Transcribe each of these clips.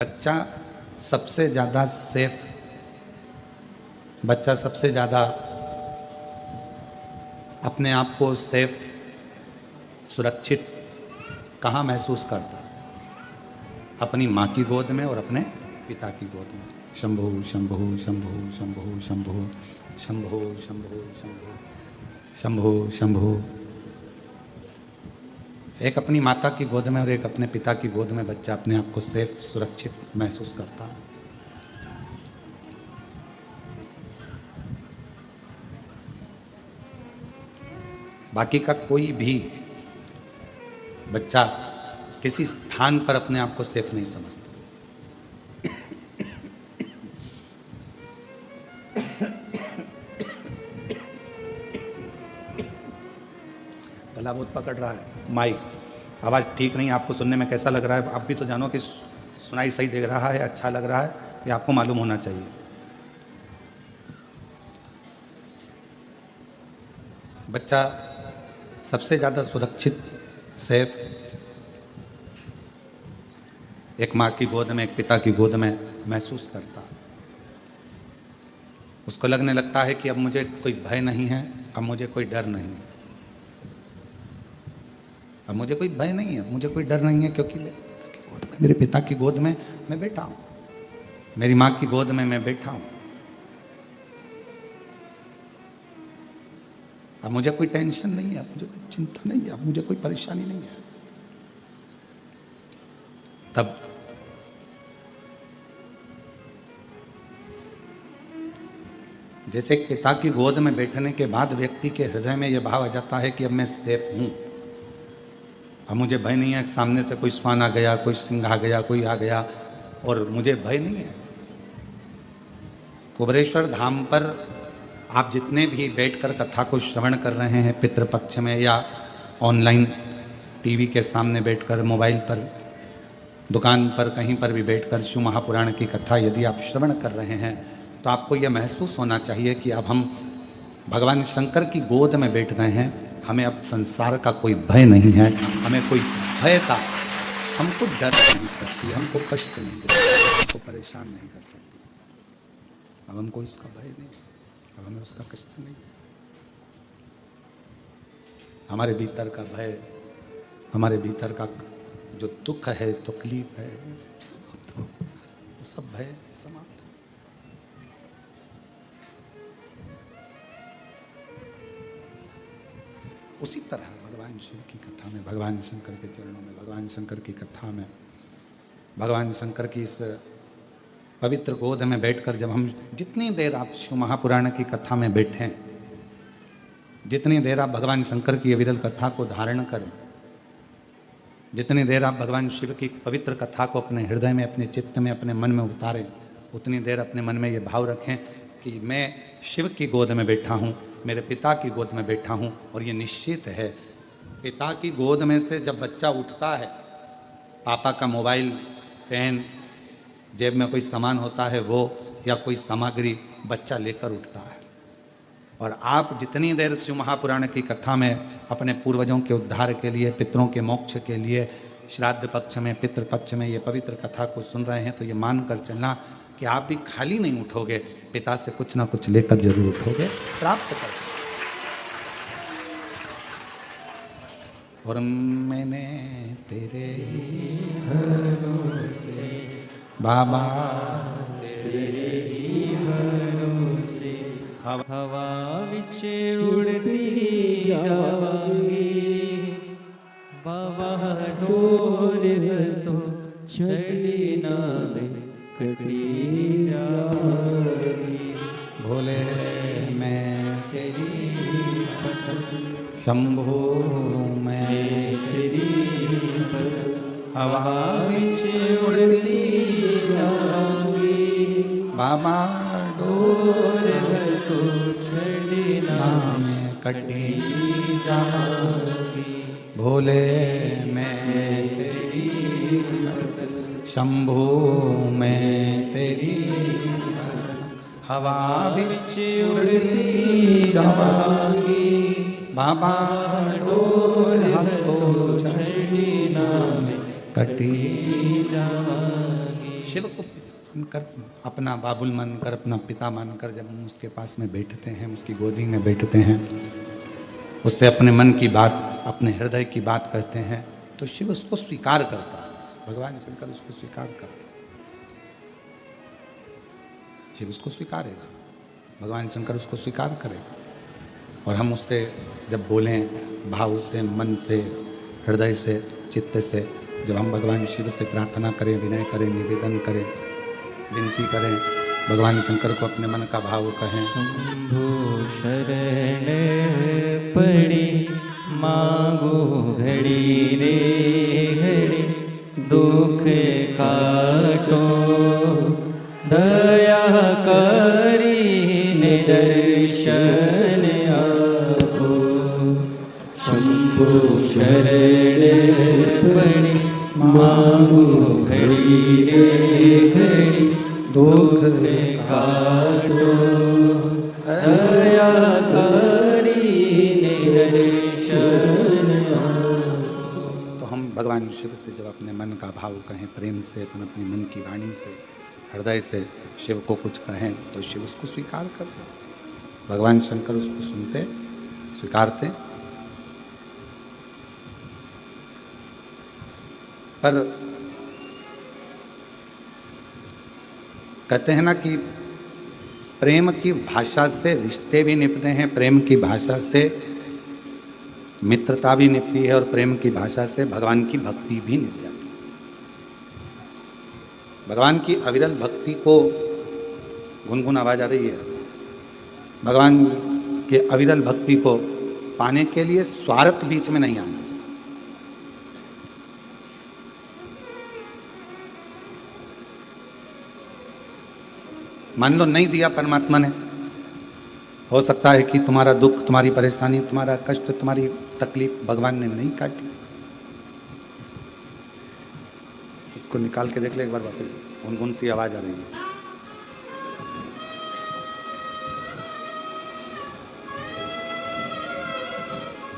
बच्चा सबसे ज़्यादा सेफ, बच्चा सबसे ज़्यादा अपने आप को सेफ, सुरक्षित कहाँ महसूस करता है? अपनी माँ की गोद में और अपने पिता की गोद में। शंभु शंभु शंभु शंभु शंभु शंभु शंभु शंभु शंभु शंभु। एक अपनी माता की गोद में और एक अपने पिता की गोद में बच्चा अपने आप को सेफ, सुरक्षित महसूस करता है। बाकी का कोई भी बच्चा किसी स्थान पर अपने आप को सेफ नहीं समझता। गला बहुत पकड़ रहा है, माइक आवाज़ ठीक नहीं, आपको सुनने में कैसा लग रहा है? आप भी तो जानो कि सुनाई सही दे रहा है, अच्छा लग रहा है, ये आपको मालूम होना चाहिए। बच्चा सबसे ज़्यादा सुरक्षित, सेफ एक माँ की गोद में, एक पिता की गोद में महसूस करता है। उसको लगने लगता है कि अब मुझे कोई भय नहीं है, अब मुझे कोई डर नहीं है, अब मुझे कोई भय नहीं है, मुझे कोई डर नहीं है, क्योंकि मेरे पिता की गोद में मैं बैठा हूँ, मेरी माँ की गोद में मैं बैठा हूँ। अब मुझे कोई टेंशन नहीं है, अब मुझे कोई चिंता नहीं है, अब मुझे कोई परेशानी नहीं है। तब जैसे पिता की गोद में बैठने के बाद व्यक्ति के हृदय में यह भाव आ जाता है कि अब मैं सेफ हूं, अब मुझे भय नहीं है, सामने से कोई श्वान आ गया, कोई सिंह आ गया, कोई आ गया, और मुझे भय नहीं है। कुबरेश्वर धाम पर आप जितने भी बैठकर कथा को श्रवण कर रहे हैं, पितृपक्ष में या ऑनलाइन टीवी के सामने बैठकर, मोबाइल पर, दुकान पर, कहीं पर भी बैठकर शिव महापुराण की कथा यदि आप श्रवण कर रहे हैं, तो आपको यह महसूस होना चाहिए कि अब हम भगवान शंकर की गोद में बैठ गए हैं। हमें अब संसार का कोई भय नहीं है, हमें कोई भय का, हमको डर नहीं सकती, हमको कष्ट नहीं दे सकती, हमको परेशान नहीं कर सकती। अब हमको उसका भय नहीं, अब हमें उसका कष्ट नहीं। हमारे भीतर का भय, हमारे भीतर का जो दुख है, तकलीफ है, वो सब भय समाप्त। उसी तरह भगवान शिव की कथा में, भगवान शंकर के चरणों में, भगवान शंकर की कथा में, भगवान शंकर की इस पवित्र गोद में बैठकर जब हम जितनी देर आप शिव महापुराण की कथा में बैठें, जितनी देर आप भगवान शंकर की विरल कथा को धारण करें, जितनी देर आप भगवान शिव की पवित्र कथा को अपने हृदय में, अपने चित्त में, अपने मन में उतारें, उतनी देर अपने मन में ये भाव रखें कि मैं शिव की गोद में बैठा हूँ, मेरे पिता की गोद में बैठा हूँ। और ये निश्चित है, पिता की गोद में से जब बच्चा उठता है, पापा का मोबाइल, पेन, जेब में कोई सामान होता है वो, या कोई सामग्री बच्चा लेकर उठता है। और आप जितनी देर शिव महापुराण की कथा में अपने पूर्वजों के उद्धार के लिए, पितरों के मोक्ष के लिए, श्राद्ध पक्ष में, पितृपक्ष में ये पवित्र कथा को सुन रहे हैं, तो ये मान कर चलना कि आप भी खाली नहीं उठोगे, पिता से कुछ ना कुछ लेकर जरूर उठोगे, प्राप्त कर। और मैंने तेरे ही भरोसे बाबा, तेरे ही भरोसे हवा विच उड़दी जावांगी, बाबा डोर तो छड़ी ना में कटी जावांगी। भोले मैं तेरी भक्त, शंभो मैं तेरी भक्त, हवा विच उड़दी जावांगी, बाबा डोर तो छड़ी ना में कटी जावांगी। भोले मैं तेरी भक्त, शंभो मैं तेरी भक्त, हवा विच उड़दी जावांगी, बाबा डोर हाथों छड़ी ना में कटी जावांगी। शिव को मानकर, अपना बाबुल मानकर, अपना पिता मानकर जब हम उसके पास में बैठते हैं, उसकी गोदी में बैठते हैं, उससे अपने मन की बात, अपने हृदय की बात कहते हैं, तो शिव उसको स्वीकार करता है। भगवान शंकर उसको स्वीकार करता है, शिव उसको स्वीकारेगा, भगवान शंकर उसको स्वीकार करेगा। और हम उससे जब बोलें भाव से, मन से, हृदय से, चित्त से, जब हम भगवान शिव से प्रार्थना करें, विनय करें, निवेदन करें, विनती करें, भगवान शंकर को अपने मन का भाव कहें। शंभु शरण पड़ी मांगो घड़ी रे घड़ी, दुख काटो दया करी निदर्शन आपो। शंभु शरण पड़ी मांगो घड़ी रे घड़ी, दुख काटो दया करी निदर्शन आपो। तो हम भगवान शिव से जब अपने मन का भाव कहें, प्रेम से, अपनी मन की वाणी से, हृदय से शिव को कुछ कहें, तो शिव उसको स्वीकार करते, भगवान शंकर उसको सुनते, स्वीकारते। पर कहते हैं ना कि प्रेम की भाषा से रिश्ते भी निपते हैं, प्रेम की भाषा से मित्रता भी निपती है, और प्रेम की भाषा से भगवान की भक्ति भी निप जाती है। भगवान की अविरल भक्ति को, गुनगुन आवाज आ रही है, भगवान के अविरल भक्ति को पाने के लिए स्वार्थ बीच में नहीं आना चाहिए। मान लो नहीं दिया परमात्मा ने, हो सकता है कि तुम्हारा दुख, तुम्हारी परेशानी, तुम्हारा कष्ट, तुम्हारी तकलीफ भगवान ने नहीं काटी। इसको निकाल के देख ले एक बार वापस, गुनगुन सी आवाज आ रही है।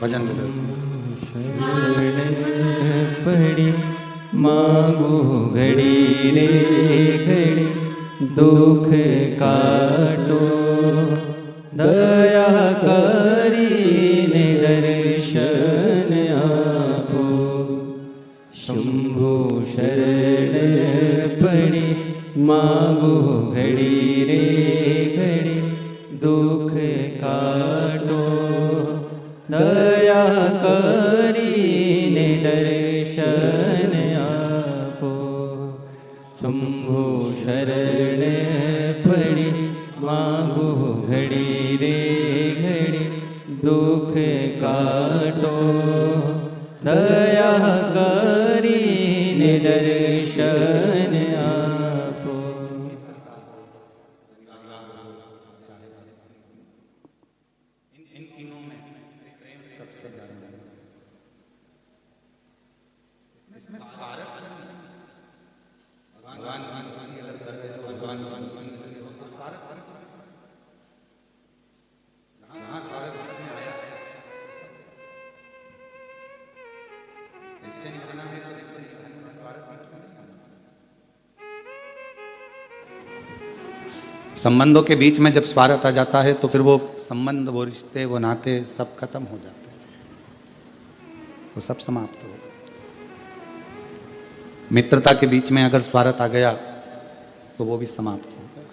भजन शरण पड़ी मांगो घड़ी रे घड़ी, दुख काटो दया करी निदर्शन आपो। शंभु शरण पड़ी मांगो घड़ी रे घड़ी, दुख काटो दया करी निदर्शन आपो। शंभु शरण पड़ी मांगो घड़ी रे घड़ी, दुख काटो दया करी निदर्शन आपो। इन तीनों में प्रेम सबसे ज्यादा, इसमें स्वार्थ भगवान की अगर कर रहे हो, भगवान तो स्वार्थ जहाँ स्वार्थ में आया, रिश्ते निभाना है तो रिश्ते निभाने में स्वार्थ नहीं आना चाहिए। संबंधों के बीच में जब स्वार्थ आ जाता है तो फिर वो संबंध, वो रिश्ते, वो नाते सब खत्म हो जाते हैं, तो सब समाप्त हो गए। मित्रता के बीच में अगर स्वार्थ आ गया तो वो भी समाप्त हो गया।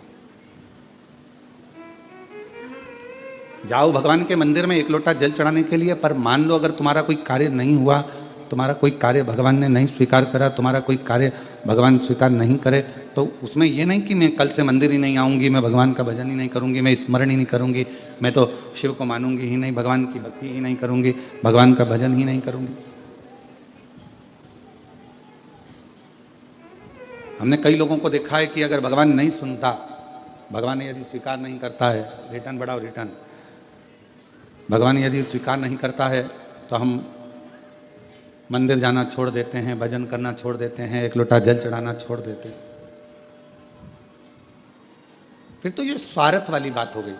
जाओ भगवान के मंदिर में एक लोटा जल चढ़ाने के लिए, पर मान लो अगर तुम्हारा कोई कार्य नहीं हुआ, तुम्हारा कोई कार्य भगवान ने नहीं स्वीकार करा, तुम्हारा कोई कार्य भगवान स्वीकार नहीं करे, तो उसमें ये नहीं कि मैं कल से मंदिर ही नहीं आऊँगी, मैं भगवान का भजन ही नहीं करूँगी, मैं स्मरण ही नहीं करूँगी, मैं तो शिव को मानूंगी ही नहीं, भगवान की भक्ति ही नहीं करूँगी, भगवान का भजन ही नहीं करूँगी। हमने कई लोगों को देखा है कि अगर भगवान नहीं सुनता, भगवान यदि स्वीकार नहीं करता है, रिटर्न बढ़ाओ रिटर्न, भगवान यदि स्वीकार नहीं करता है तो हम मंदिर जाना छोड़ देते हैं, भजन करना छोड़ देते हैं, एक लोटा जल चढ़ाना छोड़ देते हैं। फिर तो ये स्वार्थ वाली बात हो गई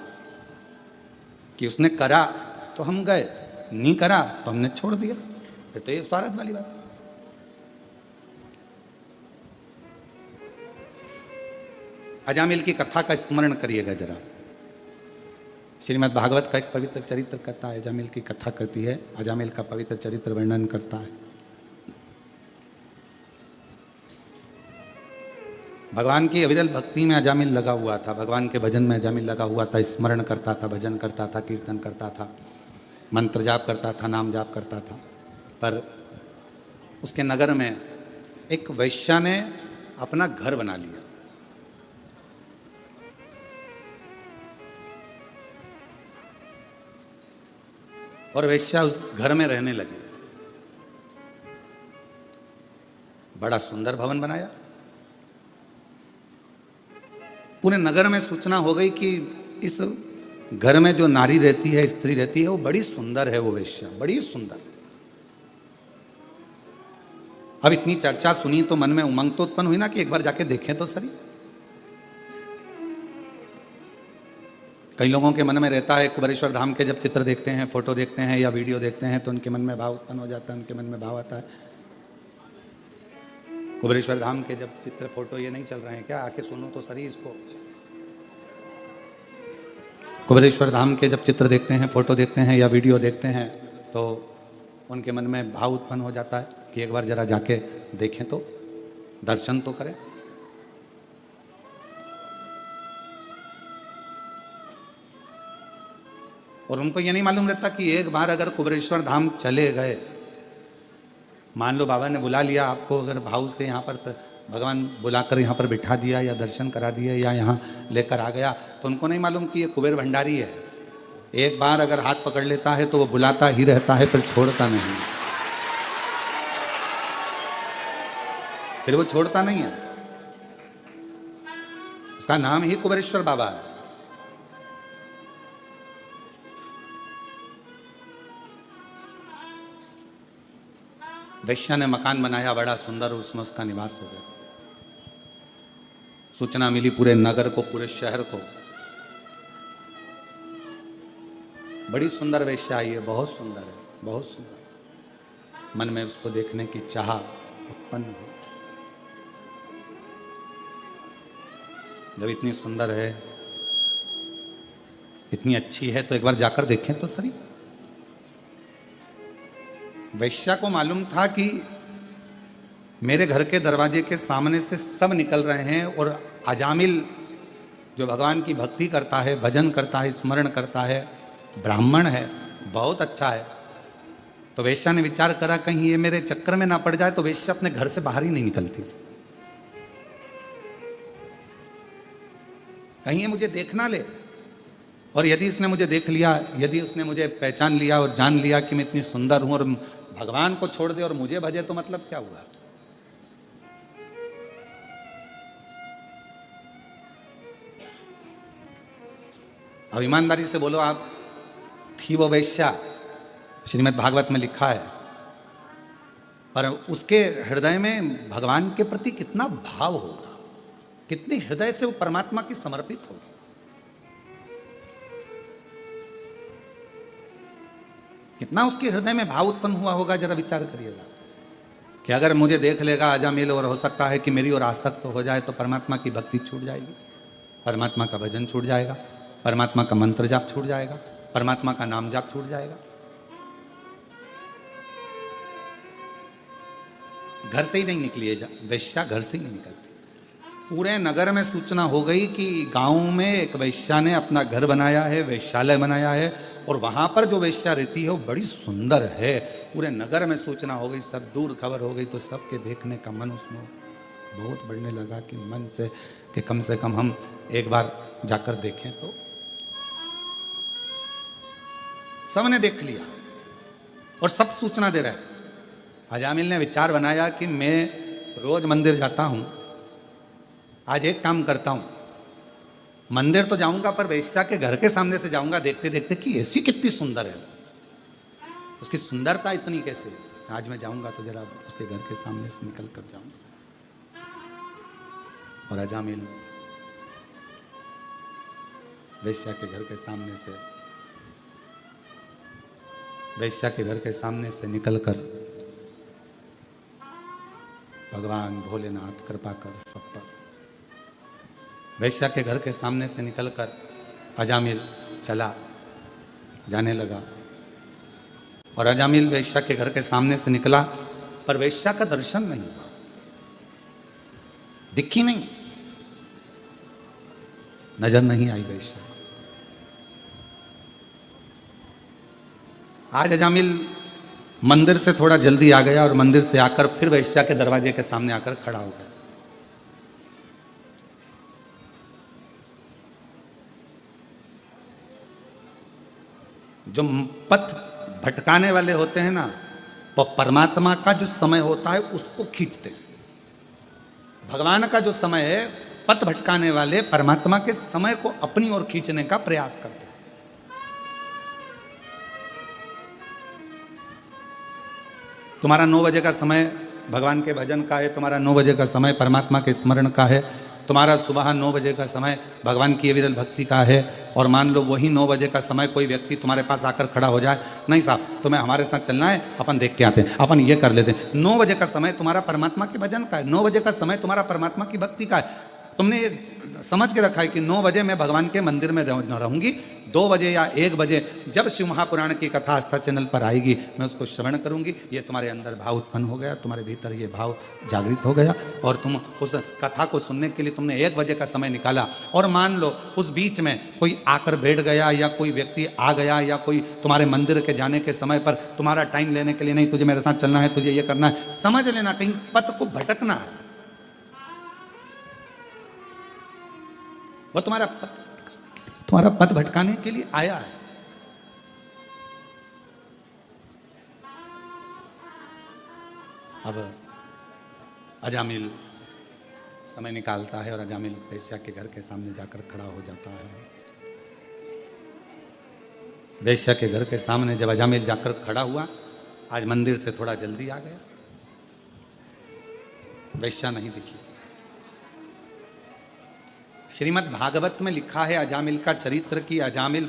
कि उसने करा तो हम गए, नहीं करा तो हमने छोड़ दिया, फिर तो ये स्वार्थ वाली बात। अजामिल की कथा का स्मरण करिएगा जरा। श्रीमद् भागवत का एक पवित्र चरित्र कथा है, अजामिल की कथा कहती है, अजामिल का पवित्र चरित्र वर्णन करता है। भगवान की अविरल भक्ति में अजामिल लगा हुआ था, भगवान के भजन में अजामिल लगा हुआ था, स्मरण करता था, भजन करता था, कीर्तन करता था, मंत्र जाप करता था, नाम जाप करता था। पर उसके नगर में एक वैश्या ने अपना घर बना लिया। और वैश्या उस घर में रहने लगी। बड़ा सुंदर भवन बनाया। पूरे नगर में सूचना हो गई कि इस घर में जो नारी रहती है, स्त्री रहती है, वो बड़ी सुंदर है, वो वेश्या बड़ी सुंदर। अब इतनी चर्चा सुनी तो मन में उमंग तो उत्पन्न हुई ना कि एक बार जाके देखें तो सही। कई लोगों के मन में रहता है, कुबेरेश्वर धाम के जब चित्र देखते हैं, फोटो देखते हैं या वीडियो देखते हैं तो उनके मन में भाव उत्पन्न हो जाता है, उनके मन में भाव आता है। कुबेरेश्वर धाम के जब चित्र फोटो ये नहीं चल रहे हैं क्या? आके सुनो तो सही इसको। कुबेरेश्वर धाम के जब चित्र देखते हैं, फोटो देखते हैं या वीडियो देखते हैं तो उनके मन में भाव उत्पन्न हो जाता है कि एक बार जरा जाके देखें तो, दर्शन तो करें। और उनको ये नहीं मालूम रहता कि एक बार अगर कुबेरेश्वर धाम चले गए, मान लो बाबा ने बुला लिया आपको, अगर भाव से यहाँ पर भगवान बुलाकर यहाँ पर बिठा दिया या दर्शन करा दिया या यहाँ लेकर आ गया, तो उनको नहीं मालूम कि ये कुबेर भंडारी है। एक बार अगर हाथ पकड़ लेता है तो वो बुलाता ही रहता है, फिर छोड़ता नहीं, फिर वो छोड़ता नहीं है। उसका नाम ही कुबेरेश्वर बाबा है। वैश्या ने मकान बनाया बड़ा सुंदर, उसमें उसका निवास हो गया। सूचना मिली पूरे नगर को, पूरे शहर को, बड़ी सुंदर वैश्या आई है, बहुत सुंदर है, बहुत सुंदर। मन में उसको देखने की चाह उत्पन्न हुई। जब इतनी सुंदर है, इतनी अच्छी है, तो एक बार जाकर देखें तो सही। वैश्या को मालूम था कि मेरे घर के दरवाजे के सामने से सब निकल रहे हैं और अजामिल जो भगवान की भक्ति करता है, भजन करता है, स्मरण करता है, ब्राह्मण है, बहुत अच्छा है। तो वैश्या ने विचार करा कहीं ये मेरे चक्कर में ना पड़ जाए, तो वैश्या अपने घर से बाहर ही नहीं निकलती थी, कहीं ये मुझे देख ना ले। और यदि इसने मुझे देख लिया, यदि उसने मुझे पहचान लिया और जान लिया कि मैं इतनी सुंदर हूं और भगवान को छोड़ दे और मुझे भजे, तो मतलब क्या हुआ? अब ईमानदारी से बोलो, आप थी वो वैश्या, श्रीमद् भागवत में लिखा है, पर उसके हृदय में भगवान के प्रति कितना भाव होगा, कितने हृदय से वो परमात्मा की समर्पित होगी। कितना उसके हृदय में भाव उत्पन्न हुआ होगा, जरा विचार करिएगा कि अगर मुझे देख लेगा अजामिल और हो सकता है कि मेरी ओर आसक्त हो जाए, तो परमात्मा की भक्ति छूट जाएगी, परमात्मा का भजन छूट जाएगा, परमात्मा का मंत्र जाप छूट जाएगा, परमात्मा का नाम जाप छूट जाएगा। घर से ही नहीं निकली है वैश्या, घर से ही नहीं निकलती। पूरे नगर में सूचना हो गई कि गांव में एक वैश्या ने अपना घर बनाया है, वैश्यालय बनाया है, और वहां पर जो वैश्या रहती है वो बड़ी सुंदर है। पूरे नगर में सूचना हो गई, सब दूर खबर हो गई, तो सबके देखने का मन उसमें बहुत बढ़ने लगा कि मन से कम हम एक बार जाकर देखें। तो सबने देख लिया और सब सूचना दे रहे हैं। अजामिल ने विचार बनाया कि मैं रोज मंदिर जाता हूं, आज एक काम करता हूं, मंदिर तो जाऊंगा पर वैश्या के घर के सामने से जाऊंगा, देखते देखते कि ऐसी कितनी सुंदर है, उसकी सुंदरता इतनी कैसे। आज मैं जाऊंगा तो जरा उसके घर के सामने से निकल कर जाऊंगा। और अजामिल वैश्या के घर के सामने से, वैश्या के घर के सामने से निकलकर भगवान भोलेनाथ कृपा कर सब पर, वैश्या के घर के सामने से निकलकर अजामिल चला, जाने लगा। और अजामिल वैश्या के घर के सामने से निकला, पर वैश्या का दर्शन नहीं हुआ, दिखी नहीं, नजर नहीं आई वैश्या। आज अजामिल मंदिर से थोड़ा जल्दी आ गया और मंदिर से आकर फिर वैश्या के दरवाजे के सामने आकर खड़ा हो गया। जो पथ भटकाने वाले होते हैं ना, वो परमात्मा का जो समय होता है उसको खींचते हैं। भगवान का जो समय है, पथ भटकाने वाले परमात्मा के समय को अपनी ओर खींचने का प्रयास करते हैं। तुम्हारा 9 बजे का समय भगवान के भजन का है, तुम्हारा 9 बजे का समय परमात्मा के स्मरण का है, तुम्हारा सुबह 9 बजे का समय भगवान की विरल भक्ति का है। और मान लो वही 9 बजे का समय कोई व्यक्ति तुम्हारे पास आकर खड़ा हो जाए, नहीं साहब तुम्हें हमारे साथ चलना है, अपन देख के आते हैं, अपन ये कर लेते हैं। 9 बजे का समय तुम्हारा परमात्मा के भजन का है, 9 बजे का समय तुम्हारा परमात्मा की भक्ति का है। तुमने ये समझ के रखा है कि 9 बजे मैं भगवान के मंदिर में रहूंगी, 2 बजे या 1 बजे जब शिव महापुराण की कथा आस्था चैनल पर आएगी मैं उसको श्रवण करूंगी। ये तुम्हारे अंदर भाव उत्पन्न हो गया, तुम्हारे भीतर ये भाव जागृत हो गया और तुम उस कथा को सुनने के लिए तुमने 1 बजे का समय निकाला। और मान लो उस बीच में कोई आकर बैठ गया या कोई व्यक्ति आ गया या कोई तुम्हारे मंदिर के जाने के समय पर तुम्हारा टाइम लेने के लिए, नहीं तुझे मेरे साथ चलना है, तुझे ये करना है, समझ लेना कहीं पथ को भटकना है। वो तुम्हारा पथ भटकाने के लिए आया है। अब अजामिल समय निकालता है और अजामिल वैश्या के घर के सामने जाकर खड़ा हो जाता है। वैश्या के घर के सामने जब अजामिल जाकर खड़ा हुआ, आज मंदिर से थोड़ा जल्दी आ गया, वैश्या नहीं दिखी। श्रीमद् भागवत में लिखा है अजामिल का चरित्र कि अजामिल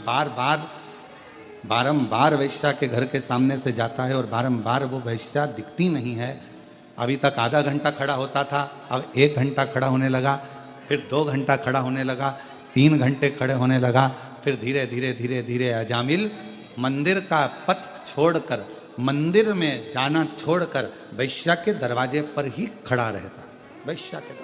बारंबार वैश्या के घर के सामने से जाता है और बारंबार वो वैश्या दिखती नहीं है। अभी तक आधा घंटा खड़ा होता था, अब 1 घंटा खड़ा होने लगा, फिर 2 घंटा खड़ा होने लगा, 3 घंटे खड़े होने लगा, फिर धीरे धीरे धीरे धीरे अजामिल मंदिर का पथ छोड़कर, मंदिर में जाना छोड़कर वैश्या के दरवाजे पर ही खड़ा रहता। वैश्या के दरवाजे,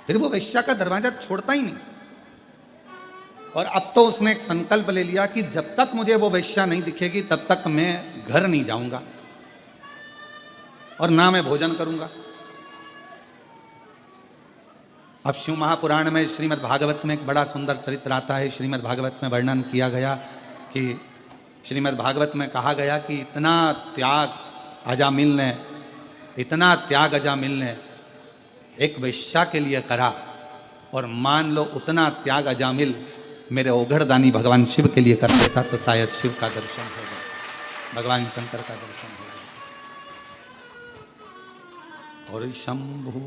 फिर वो वैश्या का दरवाजा छोड़ता ही नहीं। और अब तो उसने एक संकल्प ले लिया कि जब तक मुझे वो वैश्या नहीं दिखेगी तब तक मैं घर नहीं जाऊंगा और ना मैं भोजन करूंगा। अब शिव महापुराण में श्रीमद् भागवत में एक बड़ा सुंदर चरित्र आता है। श्रीमद् भागवत में वर्णन किया गया कि श्रीमद् भागवत में कहा गया कि इतना त्याग अजामिल ने एक वैश्या के लिए करा, और मान लो उतना त्याग अजामिल मेरे ओघड़दानी भगवान शिव के लिए कर देता तो शायद शिव का दर्शन हो गया, भगवान शंकर का दर्शन हो गया। और शंभु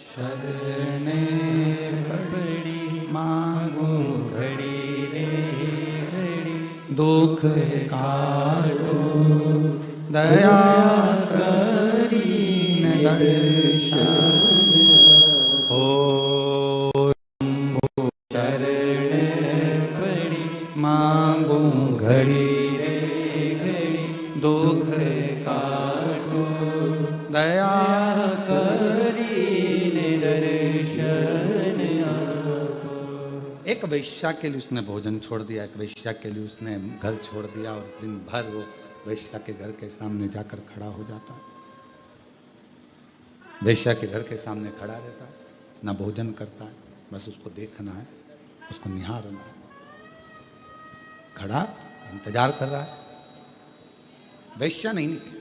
शरणे पड़ी मांगो घड़ी रे घड़ी, दुख काटो दया करी न दर्शन। मांगू घड़ी रे घड़ी, दुख काटो दया करी दर्शन आपो। एक वैश्या के लिए उसने भोजन छोड़ दिया, एक वैश्या के लिए उसने घर छोड़ दिया और दिन भर वो वैश्या के घर के सामने जाकर खड़ा हो जाता, वैश्या के घर के सामने खड़ा रहता है, ना भोजन करता है, बस उसको देखना है, उसको निहारना है, खड़ा इंतजार कर रहा है। वैश्या नहीं निकली।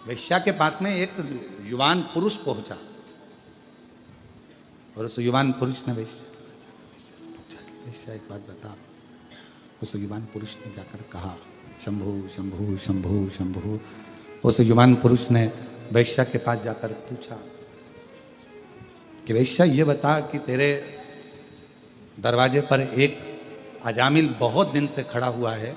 वैश्या के पास में एक युवान पुरुष पहुंचा और उस युवान पुरुष ने वैश्या से पूछा कि वैश्या एक बात बता। उस युवान पुरुष ने जाकर कहा शंभु शंभु शंभु शंभु। उस युवान पुरुष ने वैश्या के पास जाकर पूछा कि वैश्या ये बता कि तेरे दरवाजे पर एक अजामिल बहुत दिन से खड़ा हुआ है,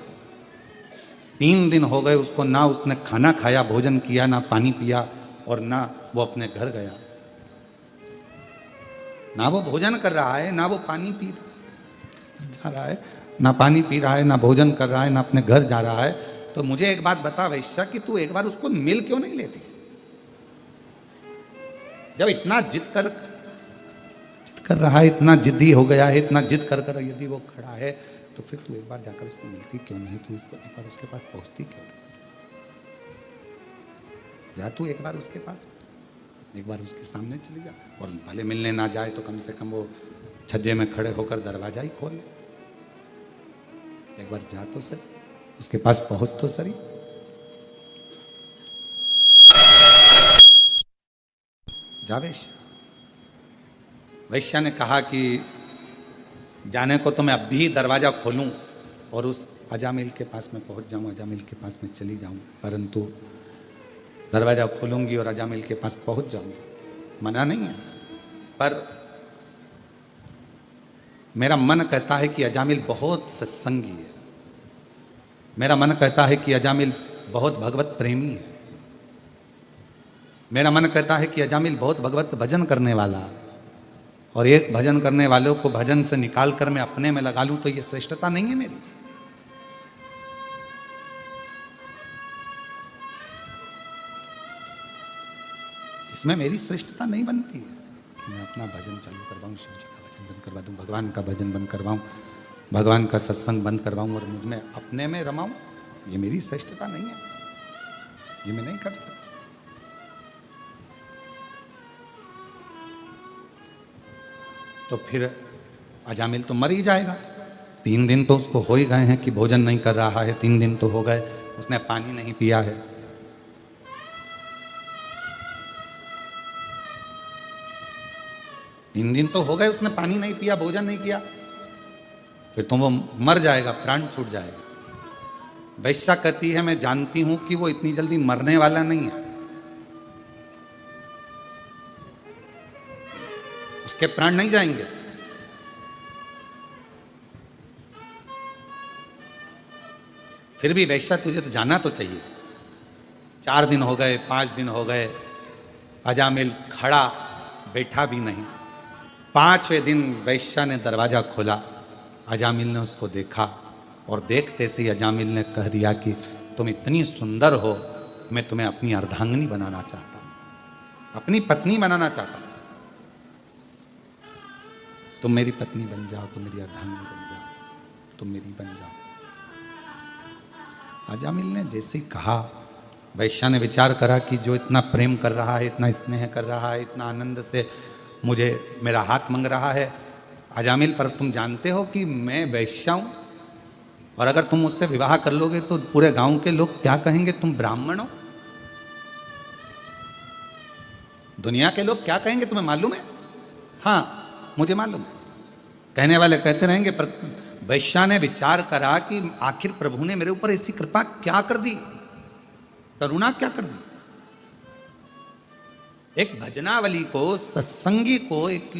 3 दिन हो गए उसको, ना उसने खाना खाया, भोजन किया, ना पानी पिया, और ना वो अपने घर गया। ना वो भोजन कर रहा है, ना वो पानी पी जा रहा है, ना पानी पी रहा है, ना भोजन कर रहा है, ना अपने घर जा रहा है। तो मुझे एक बात बता वैश्या कि तू एक बार उसको मिल क्यों नहीं लेती? जब इतना जिद कर रहा है, इतना जिद्दी हो गया है, इतना जिद कर कर यदि वो खड़ा है, तो फिर तू एक बार जाकर उससे मिलती क्यों नहीं? तू एक बार उसके पास पहुंचती क्यों? जा तू एक बार उसके पास, एक बार उसके सामने चली जा, और भले मिलने ना जाए तो कम से कम वो छज्जे में खड़े होकर दरवाजा ही खोल ले। एक बार जा तो सही, उसके पास पहुंच तो सही। जा वैश्या। वैश्या ने कहा कि जाने को तो मैं अब भी दरवाजा खोलूं और उस अजामिल के पास में पहुंच जाऊं, अजामिल के पास में चली जाऊं, परंतु दरवाजा खोलूंगी और अजामिल के पास पहुंच जाऊंगी, मना नहीं है, पर मेरा मन कहता है कि अजामिल बहुत सत्संगी है। मेरा मन कहता है कि अजामिल बहुत भगवत प्रेमी है। मेरा मन कहता है कि अजामिल बहुत भगवत भजन करने वाला, और एक भजन करने वालों को भजन से निकाल कर मैं अपने में लगा लूं तो ये श्रेष्ठता नहीं है मेरी। इसमें मेरी श्रेष्ठता नहीं बनती है कि मैं अपना भजन चालू करवाऊं, शिव जी का भजन बंद करवा दूं, भगवान का भजन बंद करवाऊं, भगवान का सत्संग बंद करवाऊं और मुझ में अपने में रमाऊं। ये मेरी श्रेष्ठता नहीं है, ये मैं नहीं कर सकता। तो फिर अजामिल तो मर ही जाएगा। 3 दिन तो उसको हो ही गए हैं कि भोजन नहीं कर रहा है, 3 दिन तो हो गए, उसने पानी नहीं पिया है। तीन दिन तो हो गए उसने पानी नहीं पिया, भोजन नहीं किया, फिर तो वो मर जाएगा, प्राण छूट जाएगा। वैश्या कहती है मैं जानती हूं कि वो इतनी जल्दी मरने वाला नहीं है, उसके प्राण नहीं जाएंगे। फिर भी वैश्या तुझे तो जाना तो चाहिए। 4 दिन हो गए, 5 दिन हो गए, अजामिल खड़ा बैठा भी नहीं। 5वें दिन वैश्या ने दरवाजा खोला, अजामिल ने उसको देखा और देखते से ही अजामिल ने कह दिया कि तुम इतनी सुंदर हो, मैं तुम्हें अपनी अर्धांगिनी बनाना चाहता हूं, अपनी पत्नी बनाना चाहता हूं। तुम मेरी पत्नी बन जाओ, तुम मेरी अर्धांगिनी बन जाओ, तुम मेरी बन जाओ। अजामिल ने जैसे ही कहा, वैश्या ने विचार करा कि जो इतना प्रेम कर रहा है, इतना स्नेह कर रहा है, इतना आनंद से मुझे मेरा हाथ मांग रहा है, अजामिल पर तुम जानते हो कि मैं वैश्या हूं, और अगर तुम मुझसे विवाह कर लोगे तो पूरे गांव के लोग क्या कहेंगे, तुम ब्राह्मण हो। दुनिया के लोग क्या कहेंगे तुम्हें मालूम है? हाँ मुझे मालूम है, कहने वाले कहते रहेंगे, पर वैश्या ने विचार करा कि आखिर प्रभु ने मेरे ऊपर ऐसी कृपा क्या कर दी, करुणा क्या कर दी। एक भजनावली को, सत्संगी को, एक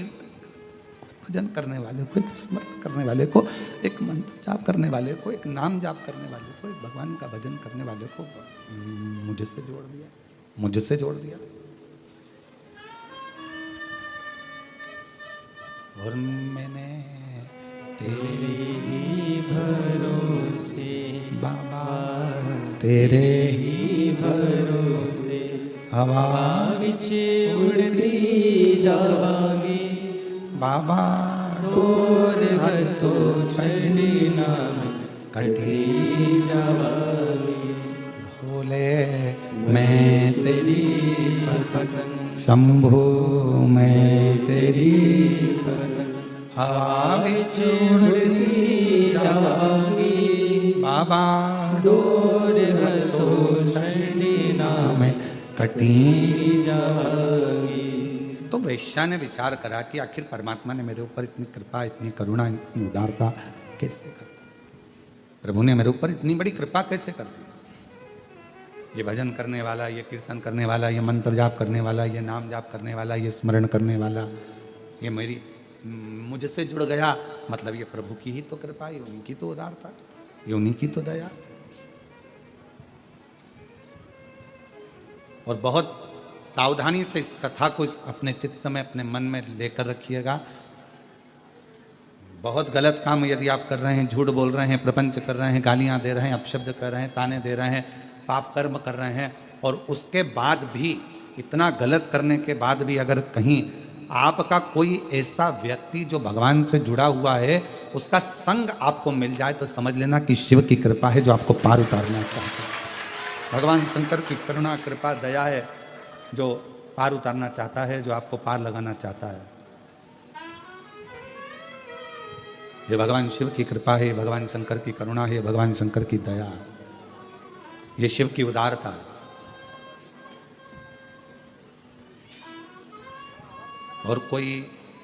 भजन करने वाले को, एक स्मरण करने वाले को, एक मंत्र जाप करने वाले को, एक नाम जाप करने वाले को, एक भगवान का भजन करने वाले को मुझसे जोड़ दिया, मुझसे जोड़ दिया। और मैंने तेरे ही भरोसे बाबा, तेरे ही भरोसे हवा पीछे उड़ती जावांगी, बाबा डोर है तो छड़ी नाम कटी जावांगी। भोले मैं तेरी पतंग शंभु मैं तेरी पतंग हवा पीछे उड़ती जावांगी, बाबा डोर है तो छड़ी नाम में कटी। जावांगी। तो वैश्या ने विचार करा कि आखिर परमात्मा ने मेरे ऊपर इतनी कृपा, इतनी करुणा, इतनी उदारता कैसे कर दी, प्रभु ने मेरे ऊपर इतनी बड़ी कृपा कैसे कर दी। ये भजन करने वाला, ये कीर्तन करने वाला, ये मंत्र जाप करने वाला, ये नाम जाप करने वाला, ये स्मरण करने वाला, ये मेरी मुझसे जुड़ गया, मतलब ये प्रभु की ही तो कृपा, ये उन्हीं की तो उदारता, ये उन्हीं की तो दया। और बहुत सावधानी से इस कथा को अपने चित्त में, अपने मन में लेकर रखिएगा। बहुत गलत काम यदि आप कर रहे हैं, झूठ बोल रहे हैं, प्रपंच कर रहे हैं, गालियां दे रहे हैं, अपशब्द कर रहे हैं, ताने दे रहे हैं, पाप कर्म कर रहे हैं, और उसके बाद भी, इतना गलत करने के बाद भी अगर कहीं आपका कोई ऐसा व्यक्ति जो भगवान से जुड़ा हुआ है, उसका संग आपको मिल जाए, तो समझ लेना कि शिव की कृपा है जो आपको पार उतारना चाहता है। भगवान शंकर की करुणा, कृपा, दया है जो पार उतारना चाहता है, जो आपको पार लगाना चाहता है। ये भगवान शिव की कृपा है, भगवान शंकर की करुणा है, भगवान शंकर की दया है, ये शिव की उदारता है। और कोई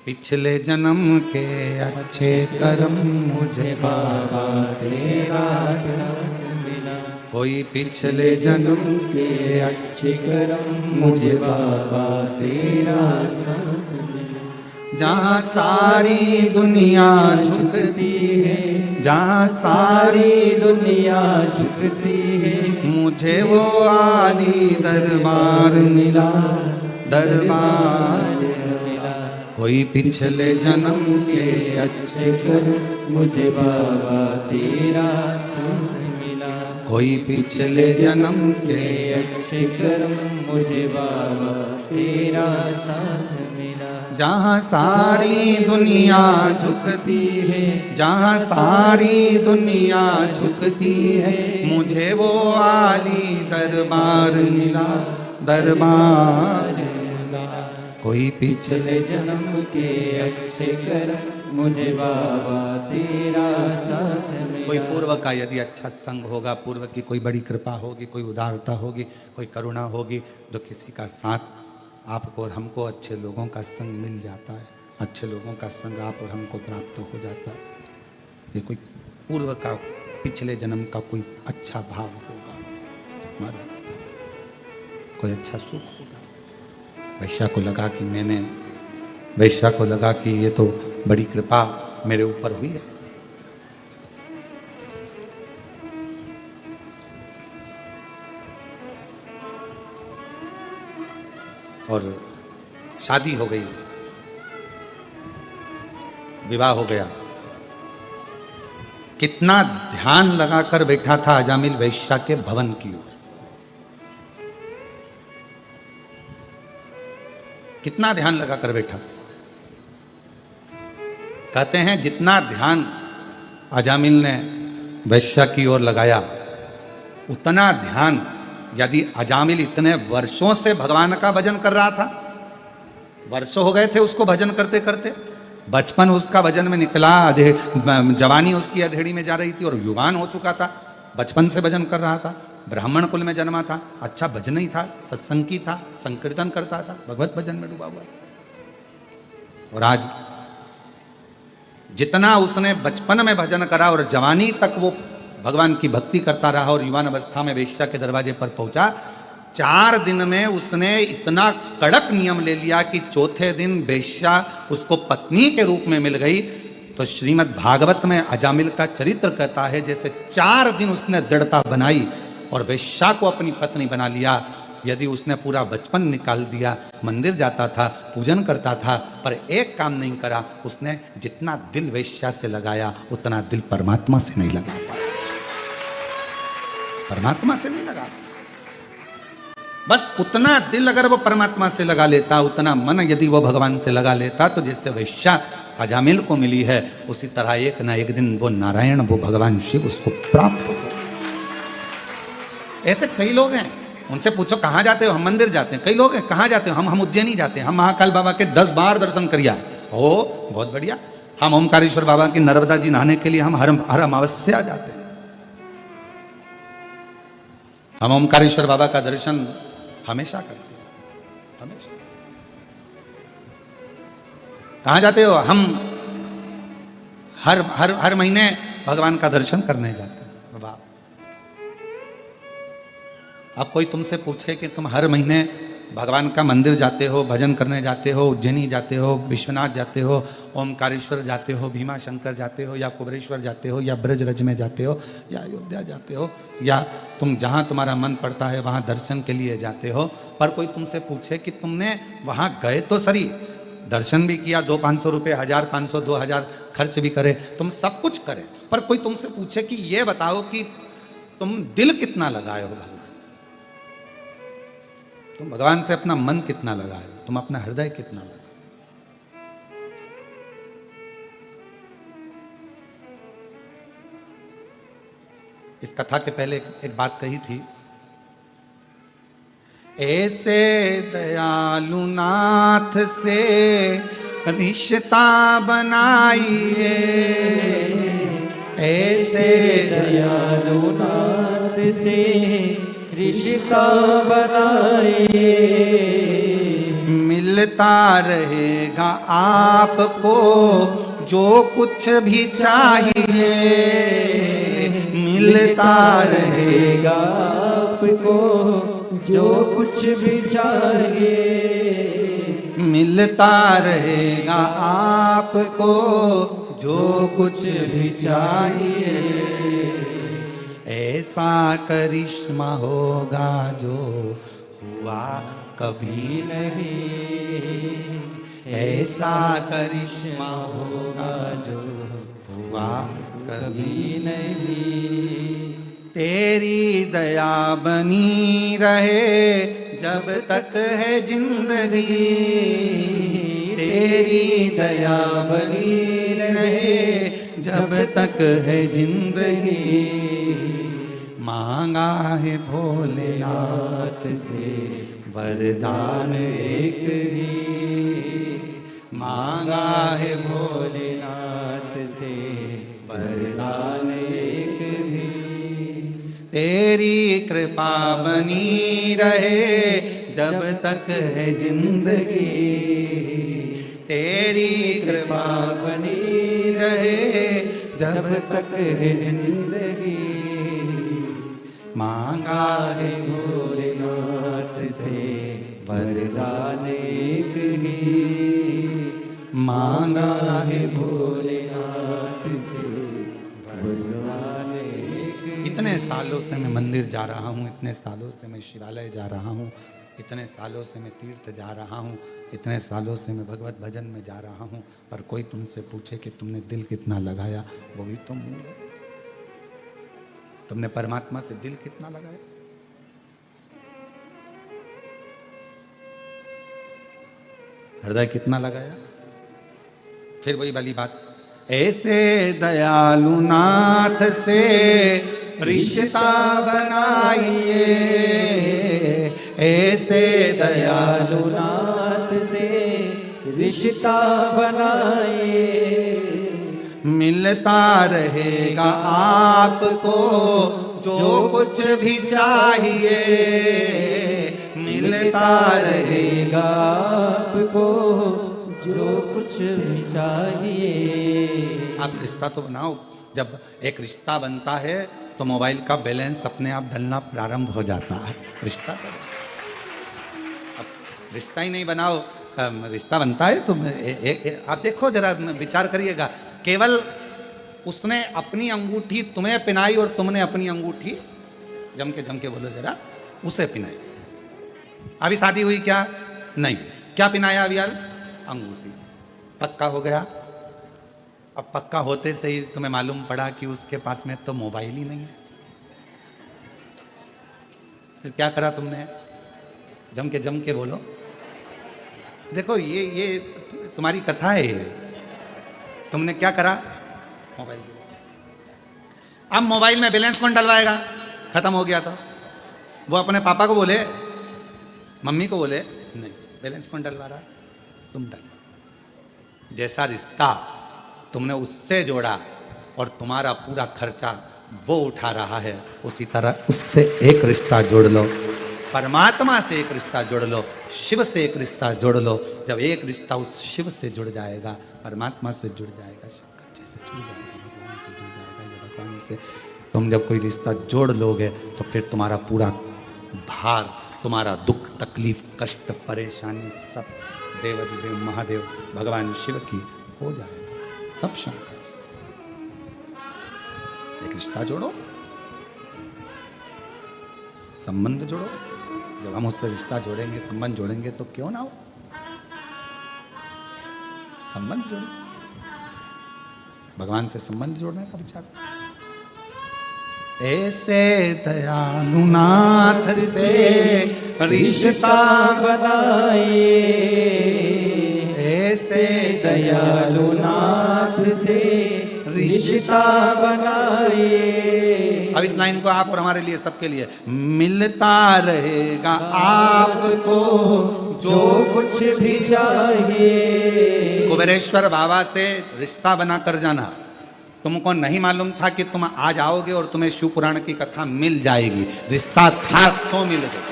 पिछले जन्म के अच्छे कर्म मुझे बाबा तेरा साथ मिला, कोई पिछले जन्म के अच्छे कर्म मुझे बाबा तेरा साथ मिला। जहाँ सारी दुनिया झुकती है, जहाँ सारी दुनिया झुकती है, मुझे वो आली दरबार मिला, दरबार मिला। कोई पिछले जन्म के अच्छे कर्म मुझे बाबा तेरा साथ मिला, कोई पिछले जन्म के अच्छे कर्म मुझे बाबा तेरा साथ मिला। जहाँ सारी दुनिया झुकती है, जहाँ सारी दुनिया झुकती है, मुझे वो आली दरबार मिला, दरबार मिला। कोई पिछले जन्म के अच्छे कर्म मुझे बाबा तेरा साथ मिला। कोई पूर्व का यदि अच्छा संग होगा, पूर्व की कोई बड़ी कृपा होगी, कोई उदारता होगी, कोई करुणा होगी, जो किसी का साथ आपको और हमको, अच्छे लोगों का संग मिल जाता है, अच्छे लोगों का संग आप और हमको प्राप्त हो जाता है। ये कोई पूर्व का, पिछले जन्म का कोई अच्छा भाव होगा महाराज, कोई अच्छा सुख होगा। वैश्या को लगा कि वैश्या को लगा कि ये तो बड़ी कृपा मेरे ऊपर हुई है। और शादी हो गई, विवाह हो गया। कितना ध्यान लगाकर बैठा था अजामिल वैश्या के भवन की ओर, कितना ध्यान लगाकर बैठा। कहते हैं जितना ध्यान अजामिल ने वैश्या की ओर लगाया, उतना ध्यान यदि अजामिल इतने वर्षों से भगवान का भजन कर रहा था, वर्षों हो गए थे उसको भजन करते करते, बचपन उसका भजन में निकला, जवानी उसकी अधेड़ी में जा रही थी और युवान हो चुका था, बचपन से भजन कर रहा था, ब्राह्मण कुल में जन्मा था, अच्छा भजन ही था, सत्संगी था, संकीर्तन करता था, भगवत भजन में डूबा हुआ। और आज जितना उसने बचपन में भजन करा और जवानी तक वो भगवान की भक्ति करता रहा और युवान अवस्था में वेश्या के दरवाजे पर पहुंचा, 4 दिन में उसने इतना कड़क नियम ले लिया कि चौथे दिन वेश्या उसको पत्नी के रूप में मिल गई। तो श्रीमद् भागवत में अजामिल का चरित्र कहता है जैसे 4 दिन उसने दृढ़ता बनाई और वेश्या को अपनी पत्नी बना लिया। यदि उसने पूरा बचपन निकाल दिया, मंदिर जाता था, पूजन करता था, पर एक काम नहीं करा, उसने जितना दिल वेश्या से लगाया उतना दिल परमात्मा से नहीं लगा पाया, परमात्मा से नहीं लगा। बस उतना दिल अगर वो परमात्मा से लगा लेता, उतना मन यदि वो भगवान से लगा लेता, तो जैसे वैश्या अजामिल को मिली है, उसी तरह एक ना एक दिन वो नारायण, वो भगवान शिव उसको प्राप्त हो। ऐसे कई लोग हैं, उनसे पूछो कहाँ जाते हो, हम मंदिर जाते हैं। कई लोग हैं कहाँ जाते हो, हम उज्जैनी जाते हैं, हम महाकाल बाबा के 10 बार दर्शन करिया। ओ बहुत बढ़िया। हम ओमकारेश्वर बाबा की नर्मदा जी नहाने के लिए हम हर अमावस्या जाते हैं। हम ओमकारेश्वर बाबा का दर्शन हमेशा करते हैं, हमेशा। कहाँ जाते हो, हम हर महीने भगवान का दर्शन करने जाते हैं। वाह। अब कोई तुमसे पूछे कि तुम हर महीने भगवान का मंदिर जाते हो, भजन करने जाते हो, उज्जैनी जाते हो, विश्वनाथ जाते हो, ओमकारेश्वर जाते हो, भीमा शंकर जाते हो, या कुबरेश्वर जाते हो, या ब्रजरज में जाते हो, या अयोध्या जाते हो, या तुम जहाँ तुम्हारा मन पड़ता है वहाँ दर्शन के लिए जाते हो, पर कोई तुमसे पूछे कि तुमने वहाँ गए तो सही, दर्शन भी किया, 200-500 रुपये, 1000-500, 2000 खर्च भी करे, तुम सब कुछ करे, पर कोई तुमसे पूछे कि ये बताओ कि तुम दिल कितना लगाए हो भगवान से, तुम भगवान से अपना मन कितना लगाए हो, तुम अपना हृदय कितना लगाए। इस कथा के पहले एक बात कही थी, ऐसे दयालु नाथ से रिश्ता बनाइए, ऐसे दयालु नाथ से रिश्ता बनाइए, मिलता रहेगा आपको जो कुछ भी चाहिए, मिलता रहेगा आपको जो कुछ भी चाहिए, मिलता रहेगा आपको जो कुछ भी चाहिए, ऐसा करिश्मा होगा जो हुआ कभी नहीं, ऐसा करिश्मा होगा जो हुआ कभी नहीं, तेरी दया बनी रहे जब तक है जिंदगी, तेरी दया बनी रहे जब तक है जिंदगी, मांगा है भोलेनाथ से वरदान एक ही, मांगा है भोलेनाथ से वरदान एक ही, तेरी कृपा बनी रहे जब तक है जिंदगी, तेरी कृपा बनी रहे जब तक है जिंदगी, मांगा है भोलेनाथ से वरदान एक ही, मांगा है भोलेनाथ से वरदान एक ही। इतने सालों से मैं मंदिर जा रहा हूँ, इतने सालों से मैं शिवालय जा रहा हूँ, इतने सालों से मैं तीर्थ जा रहा हूँ, इतने सालों से मैं भगवत भजन में जा रहा हूँ, पर कोई तुमसे पूछे कि तुमने दिल कितना लगाया, वो भी तो मूल है। तुमने परमात्मा से दिल कितना लगाया? हृदय कितना लगाया? फिर वही वाली बात, ऐसे दयालु नाथ से रिश्ता बनाइए, ऐसे दयालु नाथ से रिश्ता बनाइए, मिलता रहेगा आपको जो कुछ भी चाहिए, मिलता रहेगा आपको जो कुछ भी चाहिए। आप रिश्ता तो बनाओ, जब एक रिश्ता बनता है तो मोबाइल का बैलेंस अपने आप डलना प्रारंभ हो जाता है। रिश्ता करो, अब रिश्ता ही नहीं बनाओ, रिश्ता बनता है तो आप देखो जरा, विचार करिएगा, केवल उसने अपनी अंगूठी तुम्हें पिनाई और तुमने अपनी अंगूठी, जम के बोलो जरा, उसे पिनाई। अभी शादी हुई क्या? नहीं। क्या पिनाया अभी यार? अंगूठी। पक्का हो गया। अब पक्का होते से ही तुम्हें मालूम पड़ा कि उसके पास में तो मोबाइल ही नहीं है, तो क्या करा तुमने? जम के बोलो। देखो ये तुम्हारी कथा है, ये तुमने क्या करा? मोबाइल। अब मोबाइल में बैलेंस कौन डलवाएगा? खत्म हो गया तो वो अपने पापा को बोले, मम्मी को बोले, नहीं, बैलेंस कौन डलवा रहा? तुम डलवा। जैसा रिश्ता तुमने उससे जोड़ा और तुम्हारा पूरा खर्चा वो उठा रहा है, उसी तरह उससे एक रिश्ता जोड़ लो, परमात्मा से एक रिश्ता जोड़ लो, शिव से एक रिश्ता जोड़ लो। जब एक रिश्ता उस शिव से जुड़ जाएगा, परमात्मा से जुड़ जाएगा, शंकर जी से जुड़ जाएगा, भगवान से जुड़ जाएगा, या भगवान से तुम जब कोई रिश्ता जोड़ लोगे तो फिर तुम्हारा पूरा भार तुम्हारा दुख तकलीफ कष्ट परेशानी सब देवाधिदेव महादेव भगवान शिव की हो जाएगा, सब शंकर। एक रिश्ता जोड़ो, संबंध जोड़ो। जब हम उससे रिश्ता जोड़ेंगे, संबंध जोड़ेंगे तो क्यों ना हो, संबंध जोड़ेंगे। भगवान से संबंध जोड़ने का विचार। ऐसे दयालुनाथ से रिश्ता बनाए, ऐसे दयालुनाथ से रिश्ता बनाए। अब इस लाइन को आप और हमारे लिए, सबके लिए, मिलता रहेगा आपको जो कुछ भी चाहिए। कुबेरेश्वर बाबा से रिश्ता बना कर जाना। तुमको नहीं मालूम था कि तुम आज आओगे और तुम्हें शिव पुराण की कथा मिल जाएगी, रिश्ता था तो मिल गया।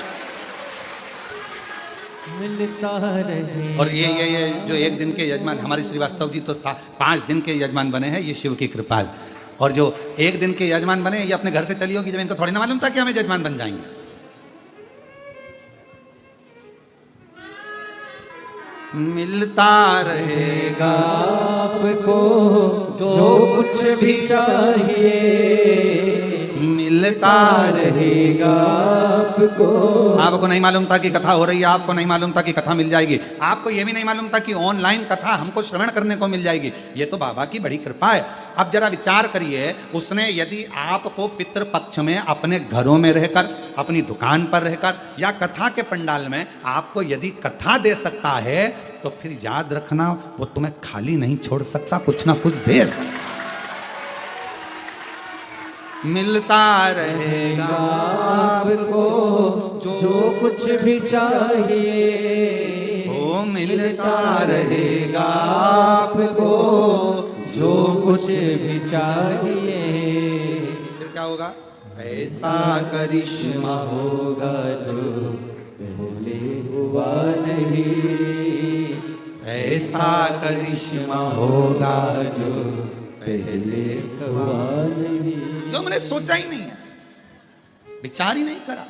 मिलता रहे। और ये जो एक दिन के यजमान हमारे श्रीवास्तव जी तो 5 दिन के यजमान बने हैं, ये शिव की कृपा है। और जो एक दिन के यजमान बने, ये अपने घर से चली होगी, जब इनको थोड़ी ना मालूम था कि हमें यजमान बन जाएंगे। मिलता रहेगा आपको जो कुछ भी चाहिए, मिलता रहेगा आपको। आपको नहीं मालूम था कि कथा हो रही है, आपको नहीं मालूम था कि कथा मिल जाएगी, आपको यह भी नहीं मालूम था कि ऑनलाइन कथा हमको श्रवण करने को मिल जाएगी। ये तो बाबा की बड़ी कृपा है। अब जरा विचार करिए, उसने यदि आपको पितृपक्ष में अपने घरों में रहकर, अपनी दुकान पर रहकर या कथा के पंडाल में आपको यदि कथा दे सकता है, तो फिर याद रखना वो तुम्हें खाली नहीं छोड़ सकता, कुछ ना कुछ दे सकता। मिलता रहेगा आपको जो कुछ भी चाहिए, ओ मिलता रहेगा आपको जो कुछ भी चाहिए। फिर क्या होगा? ऐसा करिश्मा होगा जो पहले हुआ नहीं, ऐसा करिश्मा होगा जो पहले हुआ नहीं। जो मैंने सोचा ही नहीं है, विचार ही नहीं करा,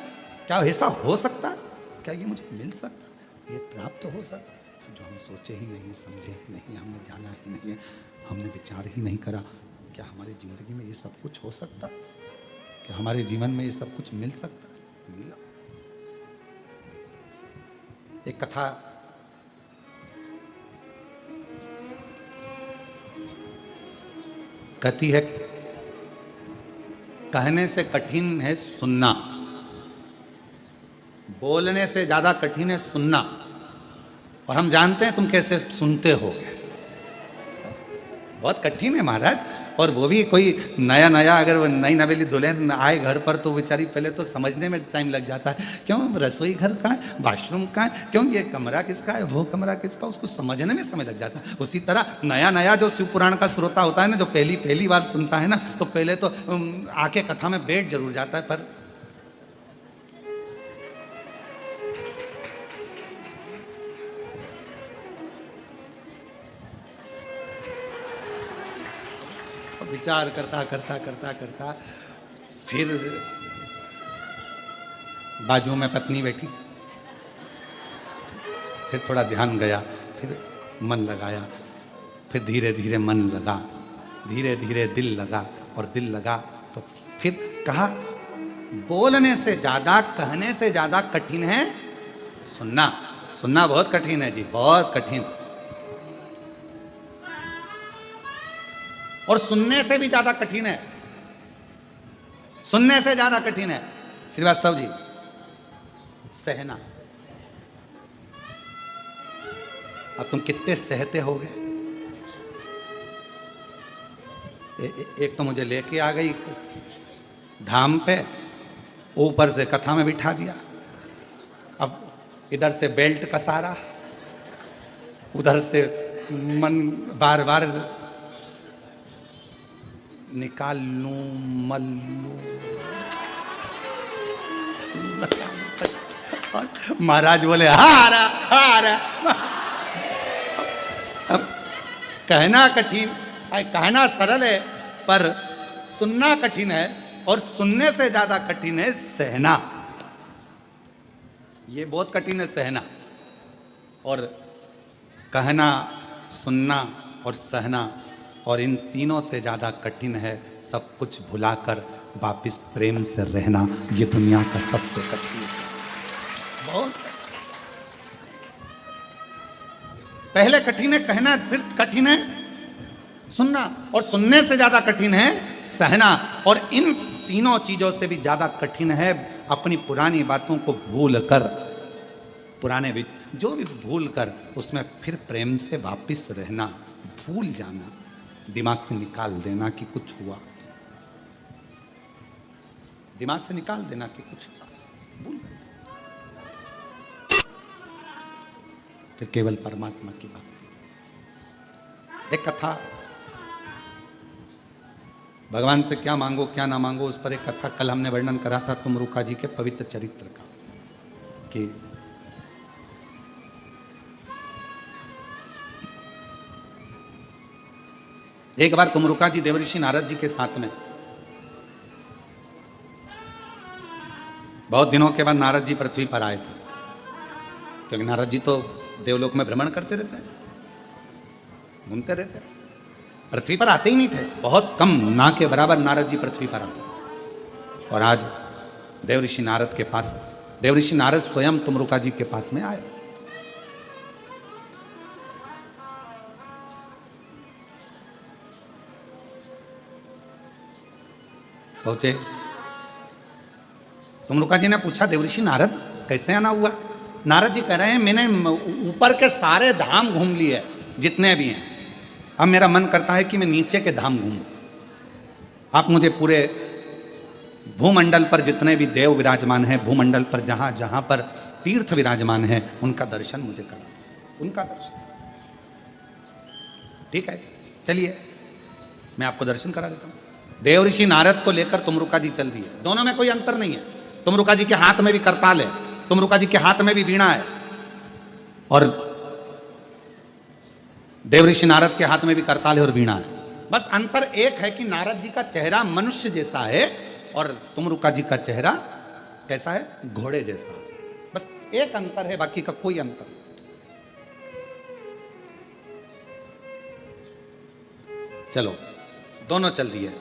क्या ऐसा हो सकता है? क्या ये मुझे मिल सकता है, ये प्राप्त हो सकता है? जो हम सोचे ही नहीं, समझे ही नहीं, हमने जाना ही नहीं है, हमने विचार ही नहीं करा, क्या हमारी जिंदगी में ये सब कुछ हो सकता है? क्या हमारे जीवन में ये सब कुछ मिल सकता है? मिला। एक कथा कहती है, कहने से कठिन है सुनना, बोलने से ज्यादा कठिन है सुनना। और हम जानते हैं तुम कैसे सुनते हो, बहुत कठिन है महाराज। और वो भी कोई नया नया, अगर वो नई नवेली दुल्हन आए घर पर तो बेचारी पहले तो समझने में टाइम लग जाता है, क्यों रसोई घर कहाँ है, वाशरूम कहाँ है, क्यों ये कमरा किसका है, वो कमरा किसका, उसको समझने में समय लग जाता है। उसी तरह नया नया जो शिव पुराण का श्रोता होता है ना, जो पहली बार सुनता है ना, तो पहले तो आके कथा में बैठ जरूर जाता है, पर विचार करता करता करता करता फिर बाजू में पत्नी बैठी, फिर थोड़ा ध्यान गया, फिर मन लगाया, फिर धीरे धीरे मन लगा, धीरे धीरे दिल लगा, और दिल लगा तो फिर कहा, बोलने से ज्यादा, कहने से ज्यादा कठिन है सुनना। सुनना बहुत कठिन है जी, बहुत कठिन। और सुनने से भी ज्यादा कठिन है, सुनने से ज्यादा कठिन है श्रीवास्तव जी सहना। अब तुम कितने सहते होगे। एक तो मुझे लेके आ गई धाम पे, ऊपर से कथा में बिठा दिया, अब इधर से बेल्ट का सारा, उधर से मन बार बार निकाल लूं मल लूं। और महाराज बोले हारा हारा। अब कहना कठिन, कहना सरल है, पर सुनना कठिन है, और सुनने से ज्यादा कठिन है सहना। ये बहुत कठिन है सहना, और कहना, सुनना और सहना, और इन तीनों से ज़्यादा कठिन है सब कुछ भुलाकर वापिस प्रेम से रहना। ये दुनिया का सबसे कठिन है, बहुत पहले कठिन है कहना, फिर कठिन है सुनना, और सुनने से ज़्यादा कठिन है सहना, और इन तीनों चीज़ों से भी ज़्यादा कठिन है अपनी पुरानी बातों को भूल कर, पुराने जो भी भूल कर उसमें फिर प्रेम से वापिस रहना, भूल जाना, दिमाग से निकाल देना कि कुछ हुआ, दिमाग से निकाल देना कि कुछ हुआ, भूल गए, फिर केवल परमात्मा की बात। एक कथा, भगवान से क्या मांगो क्या ना मांगो, उस पर एक कथा कल हमने वर्णन करा था तुमरुका जी के पवित्र चरित्र का, कि एक बार तुमरुका जी देवऋषि नारद जी के साथ में, बहुत दिनों के बाद नारद जी पृथ्वी पर आए थे, क्योंकि नारद जी तो देवलोक में भ्रमण करते रहते हैं, घूमते रहते हैं, पृथ्वी पर आते ही नहीं थे, बहुत कम, ना के बराबर नारद जी पृथ्वी पर आते। और आज देवऋषि नारद के पास, देवऋषि नारद स्वयं तुमरुका जी के पास में आए। पहुंचे, तुमरुका जी ने पूछा देवऋषि नारद कैसे आना हुआ? नारद जी कह रहे हैं मैंने ऊपर के सारे धाम घूम लिए जितने भी हैं, अब मेरा मन करता है कि मैं नीचे के धाम घूमूं। आप मुझे पूरे भूमंडल पर जितने भी देव विराजमान हैं, भूमंडल पर जहां जहां पर तीर्थ विराजमान हैं, उनका दर्शन मुझे करा, उनका दर्शन। ठीक है, चलिए मैं आपको दर्शन करा देता हूं। देवऋषि नारद को लेकर तुमरुका जी चल दिए, दोनों में कोई अंतर नहीं है। तुमरुका जी के हाथ में भी करताल है, तुमरुका जी के हाथ में भी वीणा है, और देवऋषि नारद के हाथ में भी करताल है और वीणा है। बस अंतर एक है कि नारद जी का चेहरा मनुष्य जैसा है और तुमरुका जी का चेहरा कैसा है? घोड़े जैसा। बस एक अंतर है, बाकी का कोई अंतर नहीं। चलो दोनों चल दिए।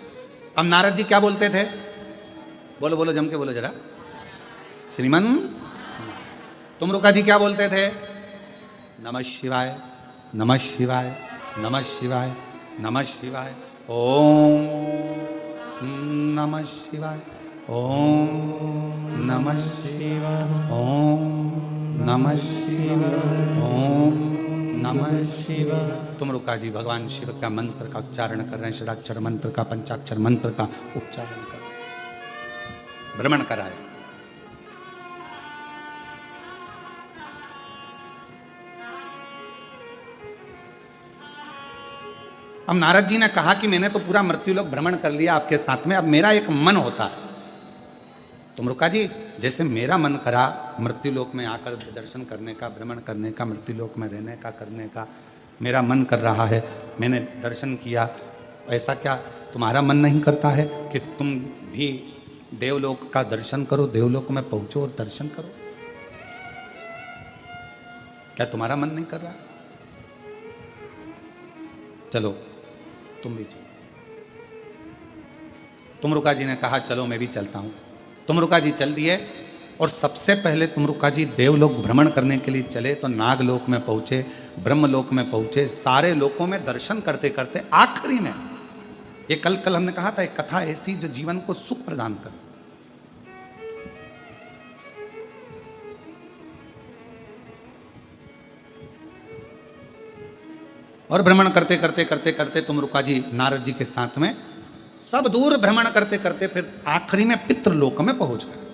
अब नारद जी क्या बोलते थे? बोलो बोलो, जम के बोलो जरा। श्रीमन। तुमरुका जी क्या बोलते थे? नमः शिवाय, नमः शिवाय, नमः शिवाय, नमः शिवाय, ओम नमः शिवाय, ओम नमः शिवाय, ओम नमः शिवाय, ओम नमः शिवाय। तुमरुका जी भगवान शिव का मंत्र का उच्चारण कर रहे हैं, षडाक्षर मंत्र का, पंचाक्षर मंत्र का उच्चारण कर रहे हैं, भ्रमण कराया। अब नारद जी ने कहा कि मैंने तो पूरा मृत्युलोक भ्रमण कर लिया आपके साथ में, अब मेरा एक मन होता है। तुमरुका जी, जैसे मेरा मन करा मृत्युलोक में आकर दर्शन करने का, भ्रमण करने का, मृत्युलोक में रहने का, करने का मेरा मन कर रहा है, मैंने दर्शन किया, ऐसा क्या तुम्हारा मन नहीं करता है कि तुम भी देवलोक का दर्शन करो, देवलोक में पहुंचो और दर्शन करो? क्या तुम्हारा मन नहीं कर रहा? चलो तुम भी चलो। तुमरुका जी ने कहा चलो मैं भी चलता हूं। तुमरुका जी चल दिए, और सबसे पहले तुमरुका जी देवलोक भ्रमण करने के लिए चले तो नागलोक में पहुंचे, ब्रह्मलोक में पहुंचे, सारे लोकों में दर्शन करते करते आखिरी में, ये कल हमने कहा था, एक कथा ऐसी जो जीवन को सुख प्रदान करे। और भ्रमण करते करते करते करते तुमरुका जी नारद जी के साथ में सब दूर भ्रमण करते करते फिर आखिरी में पितृलोक में पहुंच गए।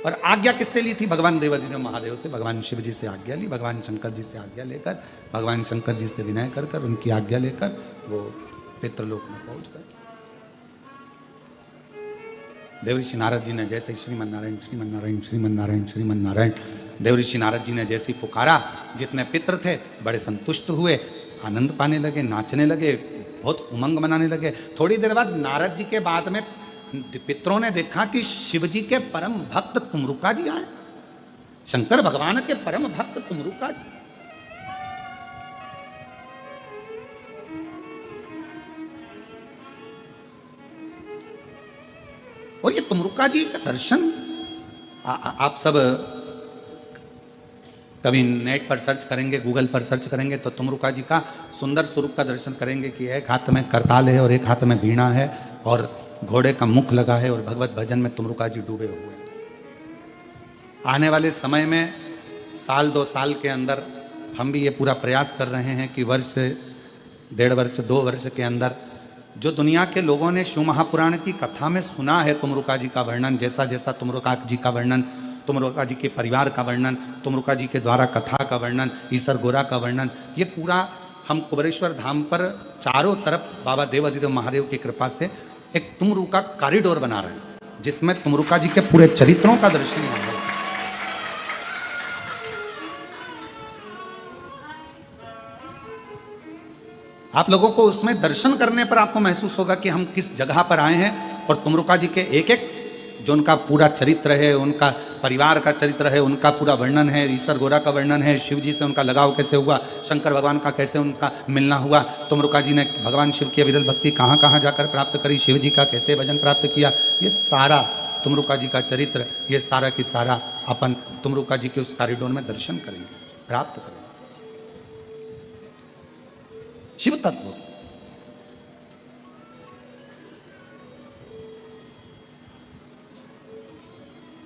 और आज्ञा किससे ली थी? भगवान देवाधिदेव महादेव से, भगवान शिव जी से आज्ञा ली, भगवान शंकर जी से आज्ञा लेकर, भगवान शंकर जी से विनय कर कर उनकी आज्ञा लेकर वो पितृलोक में पहुंच गए। देवऋषि नारद जी ने जैसे श्रीमन नारायण श्रीमन नारायण श्रीमन नारायण श्रीमन नारायण, देवऋषि नारद जी ने जैसी पुकारा, जितने पितृ थे बड़े संतुष्ट हुए, आनंद पाने लगे, नाचने लगे, बहुत उमंग मनाने लगे। थोड़ी देर बाद नारद जी के बाद में पितरों ने देखा कि शिव जी के परम भक्त तुमरुका जी आए। शंकर भगवान के परम भक्त तुमरुका जी। और ये तुमरुका जी का दर्शन आप सब कभी नेट पर सर्च करेंगे, गूगल पर सर्च करेंगे तो तुमरुका जी का सुंदर स्वरूप का दर्शन करेंगे कि एक हाथ में करताल है और एक हाथ में वीणा है और घोड़े का मुख लगा है और भगवत भजन में तुमरुका जी डूबे हुए हैं। आने वाले समय में साल 2 साल के अंदर हम भी ये पूरा प्रयास कर रहे हैं कि वर्ष 1.5 वर्ष 2 वर्ष के अंदर जो दुनिया के लोगों ने शिव महापुराण की कथा में सुना है तुमरुका जी का वर्णन, जैसा जैसा तुमरुका जी का वर्णन, तुमरुका जी के परिवार का वर्णन, तुमरुका जी के द्वारा कथा का वर्णन, ईसर गोरा का वर्णन, ये पूरा हम कुबेरेश्वर धाम पर चारों तरफ बाबा देवादिदेव महादेव की कृपा से एक तुमरुका कॉरिडोर बना रहे हैं जिसमें तुमरुका जी के पूरे चरित्रों का दर्शन हो। आप लोगों को उसमें दर्शन करने पर आपको महसूस होगा कि हम किस जगह पर आए हैं और तुमरुका जी के एक एक जो उनका पूरा चरित्र है, उनका परिवार का चरित्र है, उनका पूरा वर्णन है, ईसर गोरा का वर्णन है, शिव जी से उनका लगाव कैसे हुआ, शंकर भगवान का कैसे उनका मिलना हुआ, तुमरुका जी ने भगवान शिव की अविरल भक्ति कहाँ कहाँ जाकर प्राप्त करी, शिव जी का कैसे भजन प्राप्त किया, ये सारा तुमरुका जी का चरित्र, ये सारा की सारा अपन तुमरुका जी के उस कॉरिडोर में दर्शन करेंगे, प्राप्त करेंगे। शिव तत्व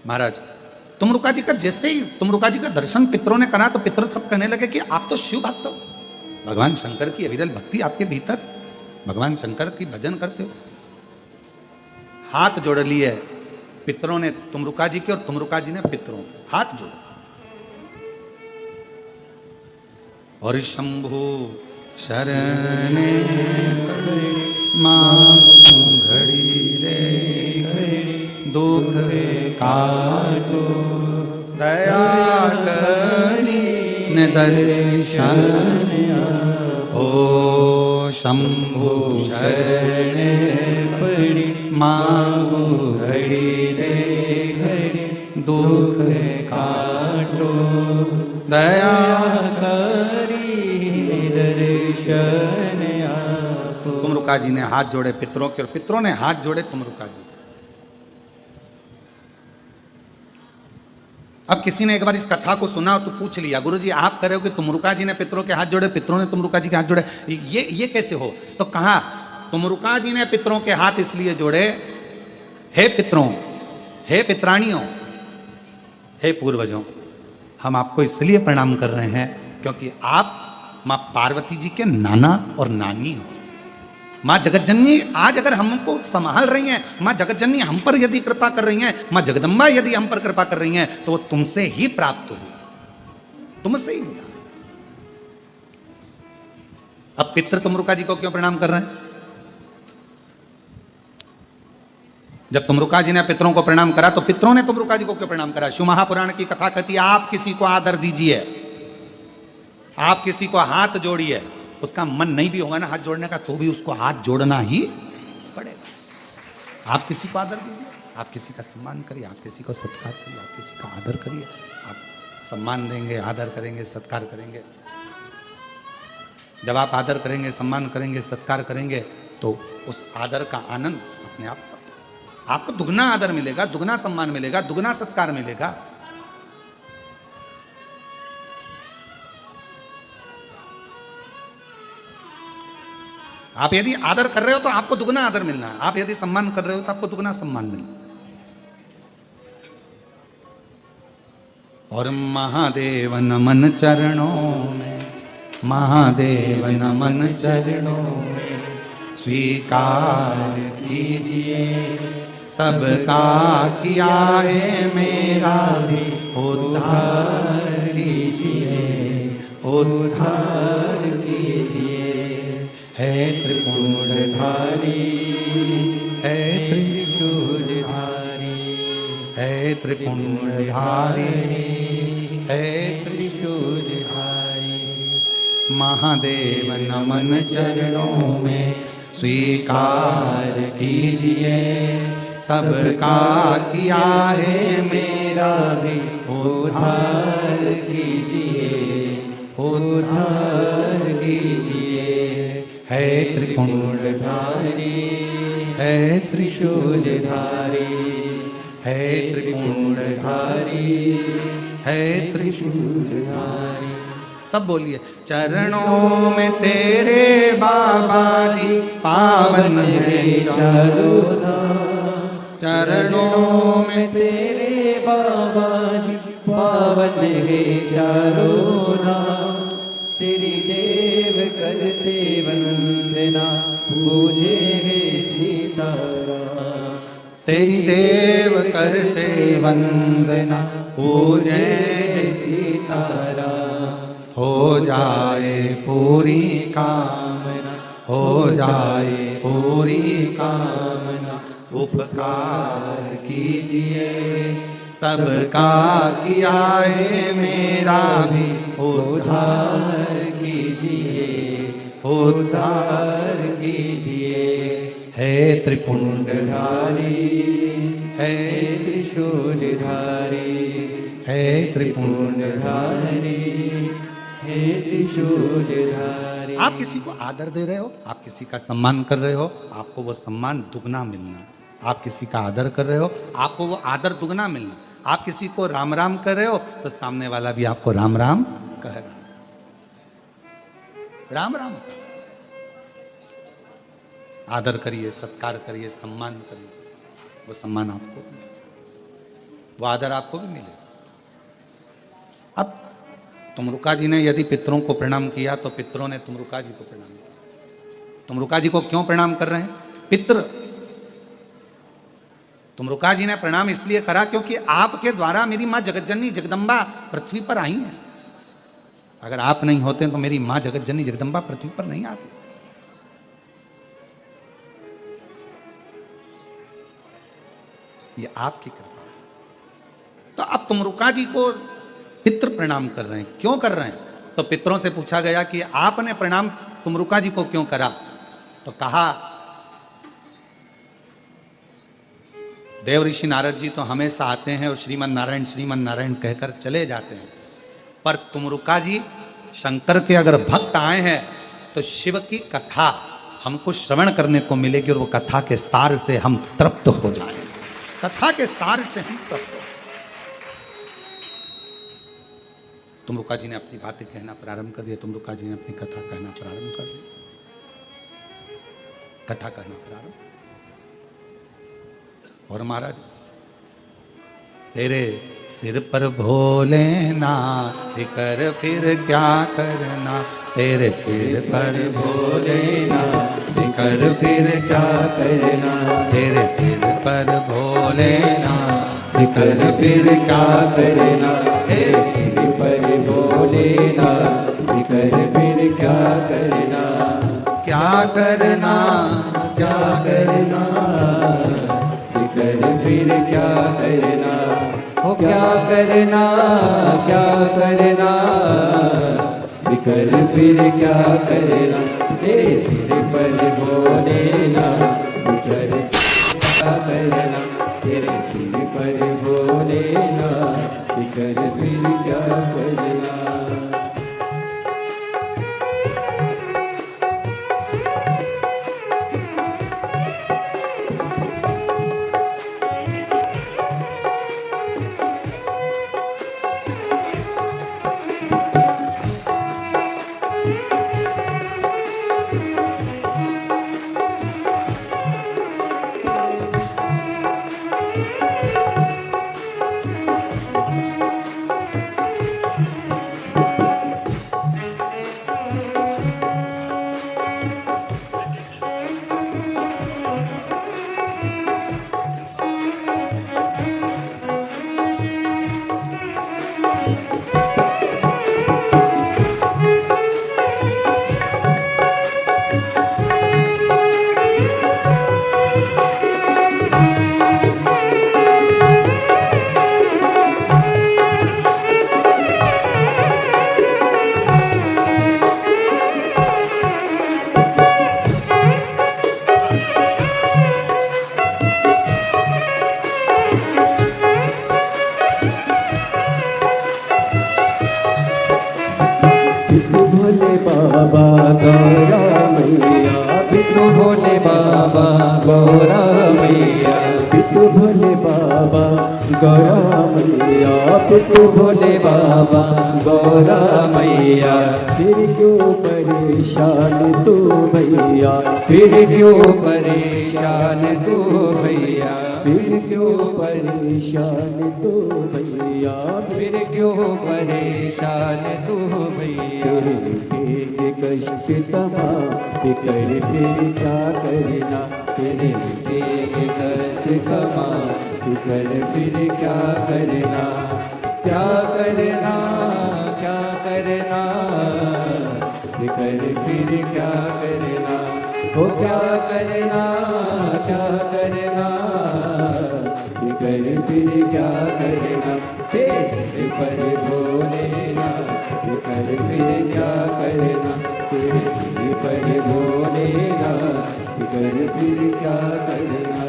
महाराज तुमरुका जी का जैसे ही तुमरुका जी का दर्शन पितरों ने करा तो पितर सब कहने लगे कि आप तो शिव भक्त हो, भगवान शंकर की अविरल भक्ति आपके भीतर, भगवान शंकर की भजन करते हो। हाथ जोड़ लिए पितरों ने तुमरुका जी के और तुमरुका जी ने पितरों के हाथ जोड़े और शंभु शरण मांगू घड़ी रे दुख काटो दया करी न दर्शन हो शंभु शरण पड़ी मांगू घड़ी रे घड़ी दुख काटो दया तुमरुका जी ने हाथ जोड़े पितरों के और पितरों ने हाथ जोड़े तुमरुका जी। अब किसी ने एक बार इस कथा को सुना तो पूछ लिया, गुरुजी आप कह रहे हो कि तुमरुका जी ने पितरों के हाथ जोड़े, पितरों ने तुमरुका जी के हाथ जोड़े, ये कैसे हो? तो कहा तुमरुका जी ने पितरों के हाथ इसलिए जोड़े, हे पितरों, हे पितरानियों, हे पूर्वजों, हम आपको इसलिए प्रणाम कर रहे हैं क्योंकि आप माँ पार्वती जी के नाना और नानी हो। माँ जगतजननी आज अगर हमको संभाल रही हैं, माँ जगतजननी हम पर यदि कृपा कर रही हैं, माँ जगदम्बा यदि हम पर कृपा कर रही हैं तो वो तुमसे ही प्राप्त हुई, तुमसे ही मिला। अब पितृ तुमरुका जी को क्यों प्रणाम कर रहे हैं? जब तुमरुका जी ने पितरों को प्रणाम करा तो पितरों ने तुमरुका जी को क्यों प्रणाम करा? शिव महापुराण की कथा कहती है आप किसी को आदर दीजिए, आप किसी को हाथ जोड़िए, उसका मन नहीं भी होगा ना हाथ जोड़ने का तो भी उसको हाथ जोड़ना ही पड़ेगा। आप किसी को आदर दीजिए, आप किसी का सम्मान करिए, आप किसी को सत्कार करिए, आप किसी का आदर करिए। आप सम्मान देंगे, आदर करेंगे, सत्कार करेंगे, जब आप आदर करेंगे, सम्मान करेंगे, सत्कार करेंगे तो उस आदर का आनंद अपने आप आपको दुगना आदर मिलेगा, दुगना सम्मान मिलेगा, दुगना सत्कार मिलेगा। आप यदि आदर कर रहे हो तो आपको दुगना आदर मिलना है, आप यदि सम्मान कर रहे हो तो आपको दुगना सम्मान मिलना। और महादेव नमन चरणों में, महादेव नमन चरणों में स्वीकार कीजिए, सबका किया है मेरा भी उद्धार कीजिए, उद्धार कीजिए। है त्रिपुंडधारी, है त्रिशूलधारी, है त्रिपुंडधारी, है त्रिशूलधारी। महादेव नमन चरणों में स्वीकार कीजिए, सबका किया है मेरा मेरा भी उद्धार कीजिए, उद्धार कीजिए। है त्रिपुंडधारी, है त्रिशूलधारी, है त्रिपुंडधारी, है त्रिशूलधारी। सब बोलिए। चरणों में तेरे बाबा जी पावन है चारों धाम, चरणों में तेरे बाबा जी पावन है चारों धाम। तेरी देव करते वंदना, पूजे है सीताराम। तेरी देव करते वंदना, पूजे है सीताराम। हो जाए पूरी कामना, हो जाए पूरी कामना। उपकार कीजिए सबका किया है, मेरा भी उद्धार कीजिए, उद्धार कीजिए। है त्रिपुंडधारी, है त्रिशूलधारी, है त्रिपुंडधारी, हे त्रिशूलधारी। आप किसी को आदर दे रहे हो, आप किसी का सम्मान कर रहे हो, आपको वो सम्मान दुगना मिलना। आप किसी का आदर कर रहे हो, आपको वो आदर दुगना मिलना। आप किसी को राम राम कर रहे हो तो सामने वाला भी आपको राम राम कह रहा है। राम राम आदर करिए, सत्कार करिए, सम्मान करिए, वो सम्मान आपको, वो आदर आपको भी मिलेगा। अब तुमरुका जी ने यदि पितरों को प्रणाम किया तो पितरों ने तुमरुका जी को प्रणाम किया। तुमरुका जी को क्यों प्रणाम कर रहे हैं? पितृ। तुमरुका जी ने प्रणाम इसलिए करा क्योंकि आपके द्वारा मेरी मां जगतजननी जगदम्बा पृथ्वी पर आई है। अगर आप नहीं होते तो मेरी मां जगतजननी जगदम्बा पृथ्वी पर नहीं आती। ये आपकी कृपा है। तो अब तुमरुका जी को पितृ प्रणाम कर रहे हैं। क्यों कर रहे हैं? तो पितरों से पूछा गया कि आपने प्रणाम तुमरुका जी को क्यों करा? तो कहा देव ऋषि नारद जी तो हमेशा आते हैं और श्रीमन नारायण कहकर चले जाते हैं, पर तुमरुका जी शंकर के अगर भक्त आए हैं तो शिव की कथा हमको श्रवण करने को मिलेगी और वो कथा के सार से हम तृप्त हो जाएंगे। कथा के सार से हम तृप्त हो। तुमरुका जी ने अपनी बातें कहना प्रारंभ कर दिया। तुमरुका जी ने अपनी कथा कहना प्रारंभ कर दी। कथा कहना प्रारंभ। और महाराज, तेरे सिर पर भोलेनाथ कर फिर क्या करना, तेरे सिर पर भोलेनाथ कर फिर क्या करना, तेरे सिर पर भोलेनाथ कर फिर क्या करना, तेरे सिर पर भोलेनाथ कर फिर क्या करना, क्या करना, क्या करना, कर फिर क्या करना, हो क्या करना, क्या करना, कर फिर क्या करना, तेरे सिर पर भोलेनाथ कर क्या करना, तेरे सिर पर भोलेनाथ कर फिर क्या करना। भोले बाबा गौरा मैया, पितु भोले बाबा गौरा मैया, पितु भोले बाबा गौरा मैया, फिर क्यों परेशान तू भैया, फिर क्यों परेशान तू भैया, फिर क्यों परेशान तू भैया, फिर क्यों परेशान तू भैया, फिर लुटेंगे कष्ट तमाम, फिकर फिर क्या करना, तेरे तेरे कष्ट कमा, फिकर फिर क्या करना, क्या करना, क्या करना, फिकर फिर क्या करना, हो क्या करना, क्या करना, फिकर फिर क्या करना, तेरे सिर पर भोलेना, फिकर फिर क्या करना, तेरे सिर पर भोलेना, फिकर फिर क्या करना।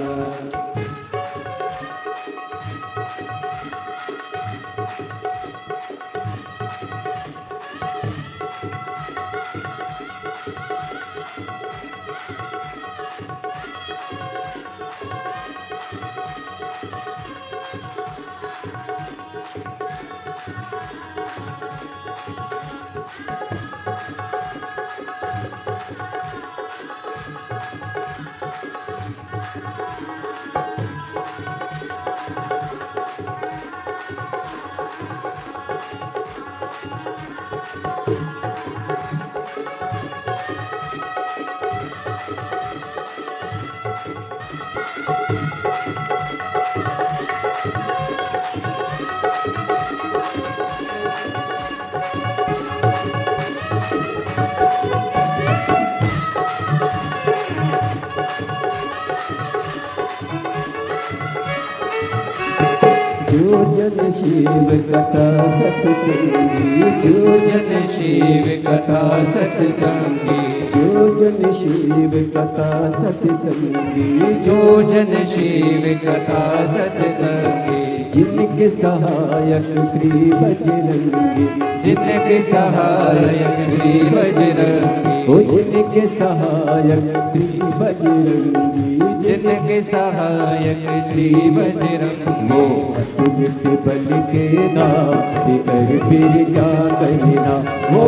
जो जन शिव कथा सत्संगी, जो जन शिव कथा सत्संगी, जो जन शिव कथा सत्संगी, जो जन शिव कथा सत्संगी, जिनके सहायक श्री बजरंगी, जिनके सहायक श्री बजरंगी, ओ जिनके सहायक श्री बजरंगी, जिनके सहायक श्री बजरंगी, तुमित बल के नाम, फिकर फिर क्या करना, वो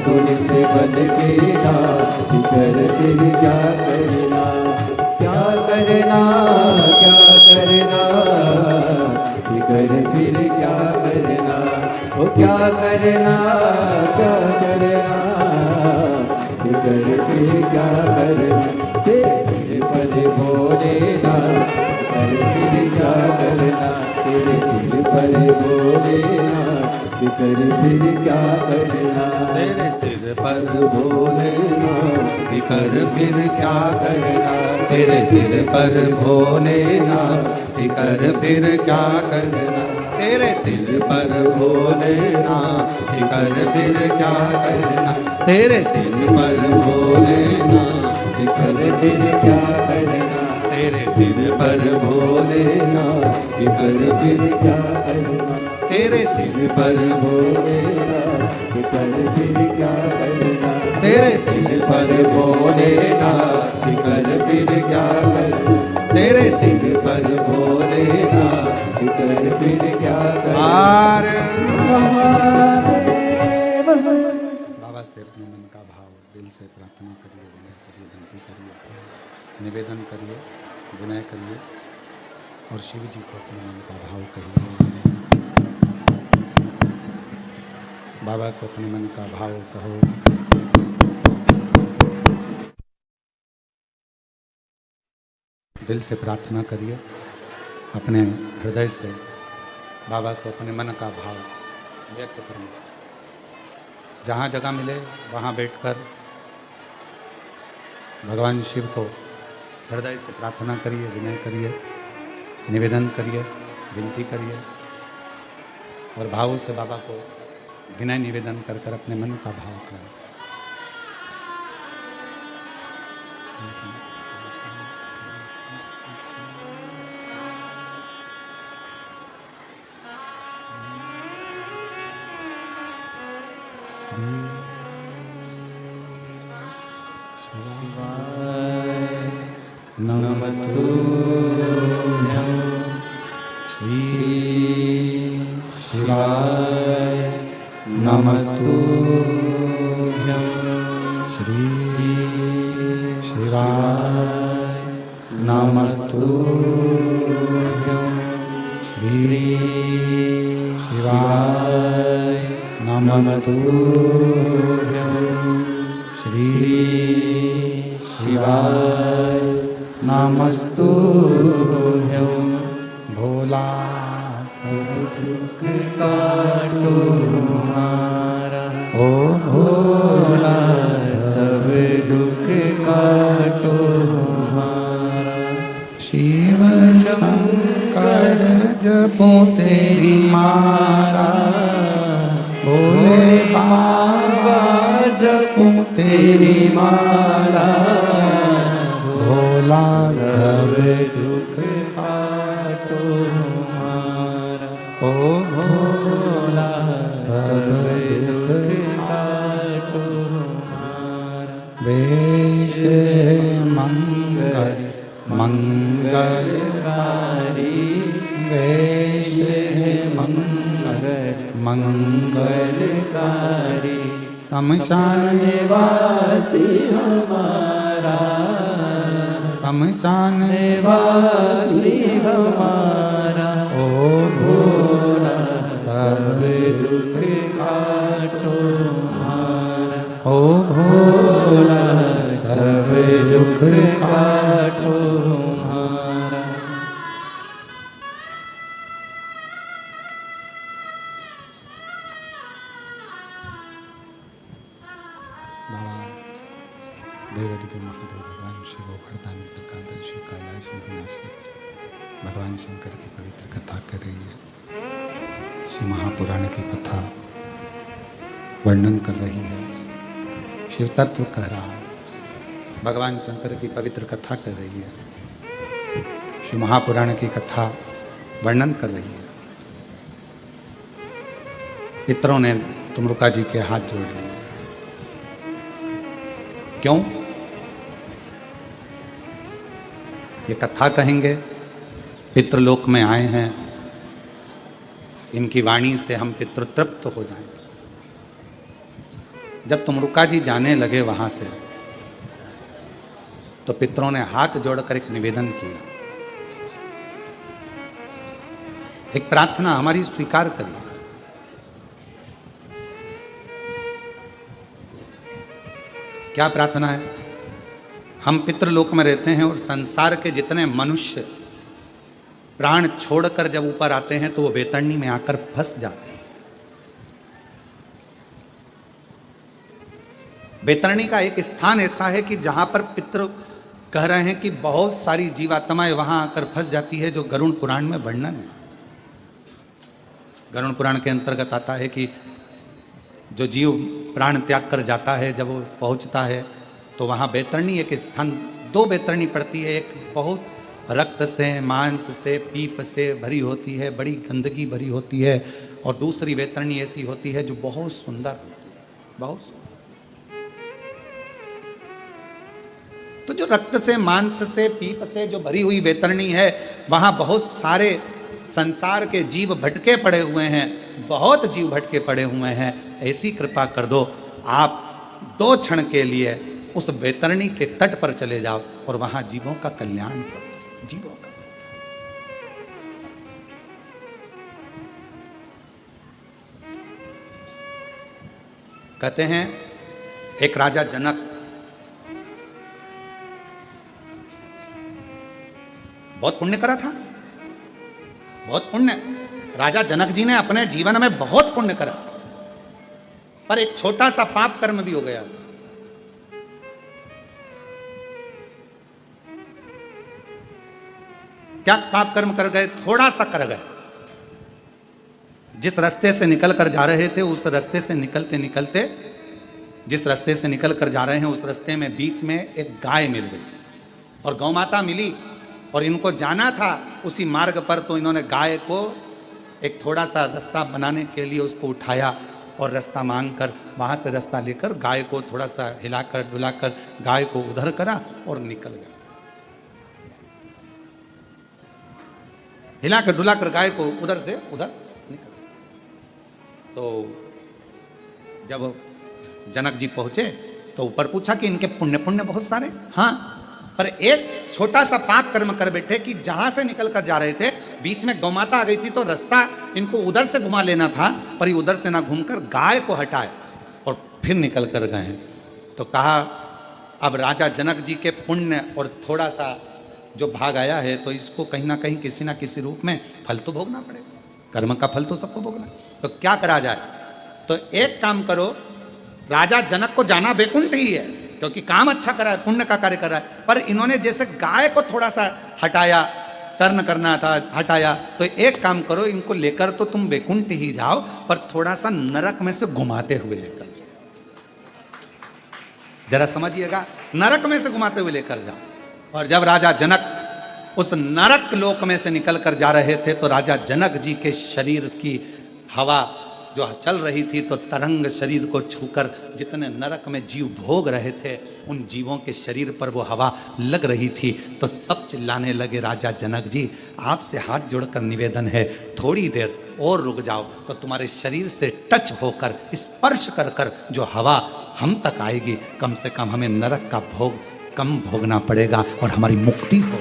तुलित बल के नाम, फिकर फिर क्या करना, क्या करना, क्या करना, फिकर फिर क्या करना, वो क्या करना, क्या करना, फिकर फिर क्या करना, तेरे सिर पर भोलेनाथ, फिकर फिर क्या करना, तेरे सिर पर भोलेनाथ, फिकर फिर क्या करना, तेरे सिर पर भोलेनाथ, फिकर फिर क्या करना, तेरे सिर पर भोलेनाथ, फिकर फिर क्या करना, तेरे सिर पर भोलेनाथ, फिकर फिर क्या करना, तेरे सिर पर भोलेनाथ, फिकर फिर क्या करना, तेरे सिर पर भोलेनाथ, फिकर फिर क्या करना, तेरे सिर पर भोलेनाथ, फिकर फिर क्या करना, तेरे सिर पर भोलेनाथ, फिकर फिर क्या करना, तेरे सिर पर भोलेनाथ, फिकर फिर क्या करना। बाबा से अपने मन का भाव दिल से प्रार्थना करिए, विनय करिए, विनती करिए, निवेदन करिए, विनय करिए और शिव जी को अपने मन का भाव कहिए। बाबा को अपने मन का भाव कहो। दिल से प्रार्थना करिए, अपने हृदय से बाबा को अपने मन का भाव व्यक्त करिए। जहाँ जगह मिले वहाँ बैठकर भगवान शिव को हृदय से प्रार्थना करिए, विनय करिए, निवेदन करिए, विनती करिए और भावों से बाबा को विनय निवेदन कर कर अपने मन का भाव करें। शिवाय नमस्तुभ्यं श्री शिवाय नमस्तुभ्यं श्री शिवाय नमस्तुभ्यं श्री शिवाय नमस्तुभ्यं श्री शिवाय नमस्तुभ्यं भोला सब दुख काटो हमारा, ओ भोला सब दुख काटो हमारा। शिव शंकर जपो तेरी माला, भोले बाबा जपो तेरी माला, भोला सब दुख काटो हमारा, ओ भोला सब दुख काटो हमारा। वेश मंगल मंगलकारी, वेश मंगल मंगलकारी, शमशान वासी हमारा, शमशान वासी हमारा, ओ भोला सब दुख काटो हमारा, ओ भोला सब दुख काटो हमारा। बाबा देवादिदेव महादेव भगवान शिव वरदानी एकादशी कैलाशी विनाशी भगवान शंकर की पवित्र कथा कर रही है। श्री महापुराण की कथा वर्णन कर रही है, शिव तत्व कह रहा है, भगवान शंकर की पवित्र कथा कर रही है। श्री महापुराण की कथा वर्णन कर रही है। पितरों ने तुमरुका जी के हाथ जोड़ लिए। क्यों? ये कथा कहेंगे, पितृलोक में आए हैं, इनकी वाणी से हम पितृतृप्त हो जाएंगे। जब तुमरुका जी जाने लगे वहां से, तो पितरों ने हाथ जोड़कर एक निवेदन किया, एक प्रार्थना हमारी स्वीकार करिए। क्या प्रार्थना है? हम पितृलोक में रहते हैं और संसार के जितने मनुष्य प्राण छोड़कर जब ऊपर आते हैं तो वो बैतरणी में आकर फंस जाते हैं। बैतरणी का एक स्थान ऐसा है कि जहां पर पितृ कह रहे हैं कि बहुत सारी जीवात्माएं वहां आकर फंस जाती है, जो गरुड़ पुराण में वर्णन है। गरुड़ पुराण के अंतर्गत आता है कि जो जीव प्राण त्याग कर जाता है, जब वो पहुंचता है तो वहाँ बैतरणी एक स्थान, दो बैतरणी पड़ती है। एक बहुत रक्त से, मांस से, पीप से भरी होती है, बड़ी गंदगी भरी होती है, और दूसरी बैतरणी ऐसी होती है जो बहुत सुंदर होती है, बहुत सुंदर। तो जो रक्त से, मांस से, पीप से जो भरी हुई बैतरणी है, वहाँ बहुत सारे संसार के जीव भटके पड़े हुए हैं, बहुत जीव भटके पड़े हुए हैं। ऐसी कृपा कर दो, आप 2 क्षण के लिए उस बैतरणी के तट पर चले जाओ और वहां जीवों का कल्याण कर दो, जीवों का। कहते हैं एक राजा जनक बहुत पुण्य करा था, बहुत पुण्य। राजा जनक जी ने अपने जीवन में बहुत पुण्य करा, पर एक छोटा सा पाप कर्म भी हो गया। क्या पाप कर्म कर गए? थोड़ा सा कर गए। जिस रास्ते से निकल कर जा रहे थे, उस रास्ते से निकलते निकलते, जिस रास्ते से निकल कर जा रहे हैं उस रास्ते में बीच में एक गाय मिल गई और गौ माता मिली, और इनको जाना था उसी मार्ग पर। तो इन्होंने गाय को एक थोड़ा सा रास्ता बनाने के लिए उसको उठाया और रास्ता मांग कर वहाँ से रास्ता लेकर गाय को थोड़ा सा हिलाकर डुलाकर गाय को उधर करा और निकल गया। हिला कर डुला कर गाय को उधर से उधर निकल। तो जब जनक जी पहुंचे तो ऊपर पूछा कि इनके पुण्य पुण्य बहुत सारे, हाँ, पर एक छोटा सा पाप कर्म कर बैठे कि जहां से निकल कर जा रहे थे बीच में गौमाता आ गई थी, तो रास्ता इनको उधर से घुमा लेना था, पर ये उधर से ना घूमकर गाय को हटाए और फिर निकल कर गए हैं। तो कहा अब राजा जनक जी के पुण्य और थोड़ा सा जो भाग आया है, तो इसको कहीं ना कहीं किसी ना किसी रूप में फल तो भोगना पड़ेगा, कर्म का फल तो सबको भोगना। तो क्या करा जाए? तो एक काम करो, राजा जनक को जाना वैकुंठ ही है, क्योंकि काम अच्छा करा है, पुण्य का कार्य करा है, पर इन्होंने जैसे गाय को थोड़ा सा हटाया, टर्न करना था, हटाया, तो एक काम करो, इनको लेकर तो तुम वैकुंठ ही जाओ, पर थोड़ा सा नरक में से घुमाते हुए लेकर जाओ। जरा समझिएगा, नरक में से घुमाते हुए लेकर जाओ। और जब राजा जनक उस नरक लोक में से निकल कर जा रहे थे, तो राजा जनक जी के शरीर की हवा जो चल रही थी, तो तरंग शरीर को छूकर जितने नरक में जीव भोग रहे थे, उन जीवों के शरीर पर वो हवा लग रही थी। तो सब चिल्लाने लगे, राजा जनक जी, आपसे हाथ जोड़कर निवेदन है, थोड़ी देर और रुक जाओ, तो तुम्हारे शरीर से टच होकर, स्पर्श कर कर जो हवा हम तक आएगी, कम से कम हमें नरक का भोग कम भोगना पड़ेगा और हमारी मुक्ति हो,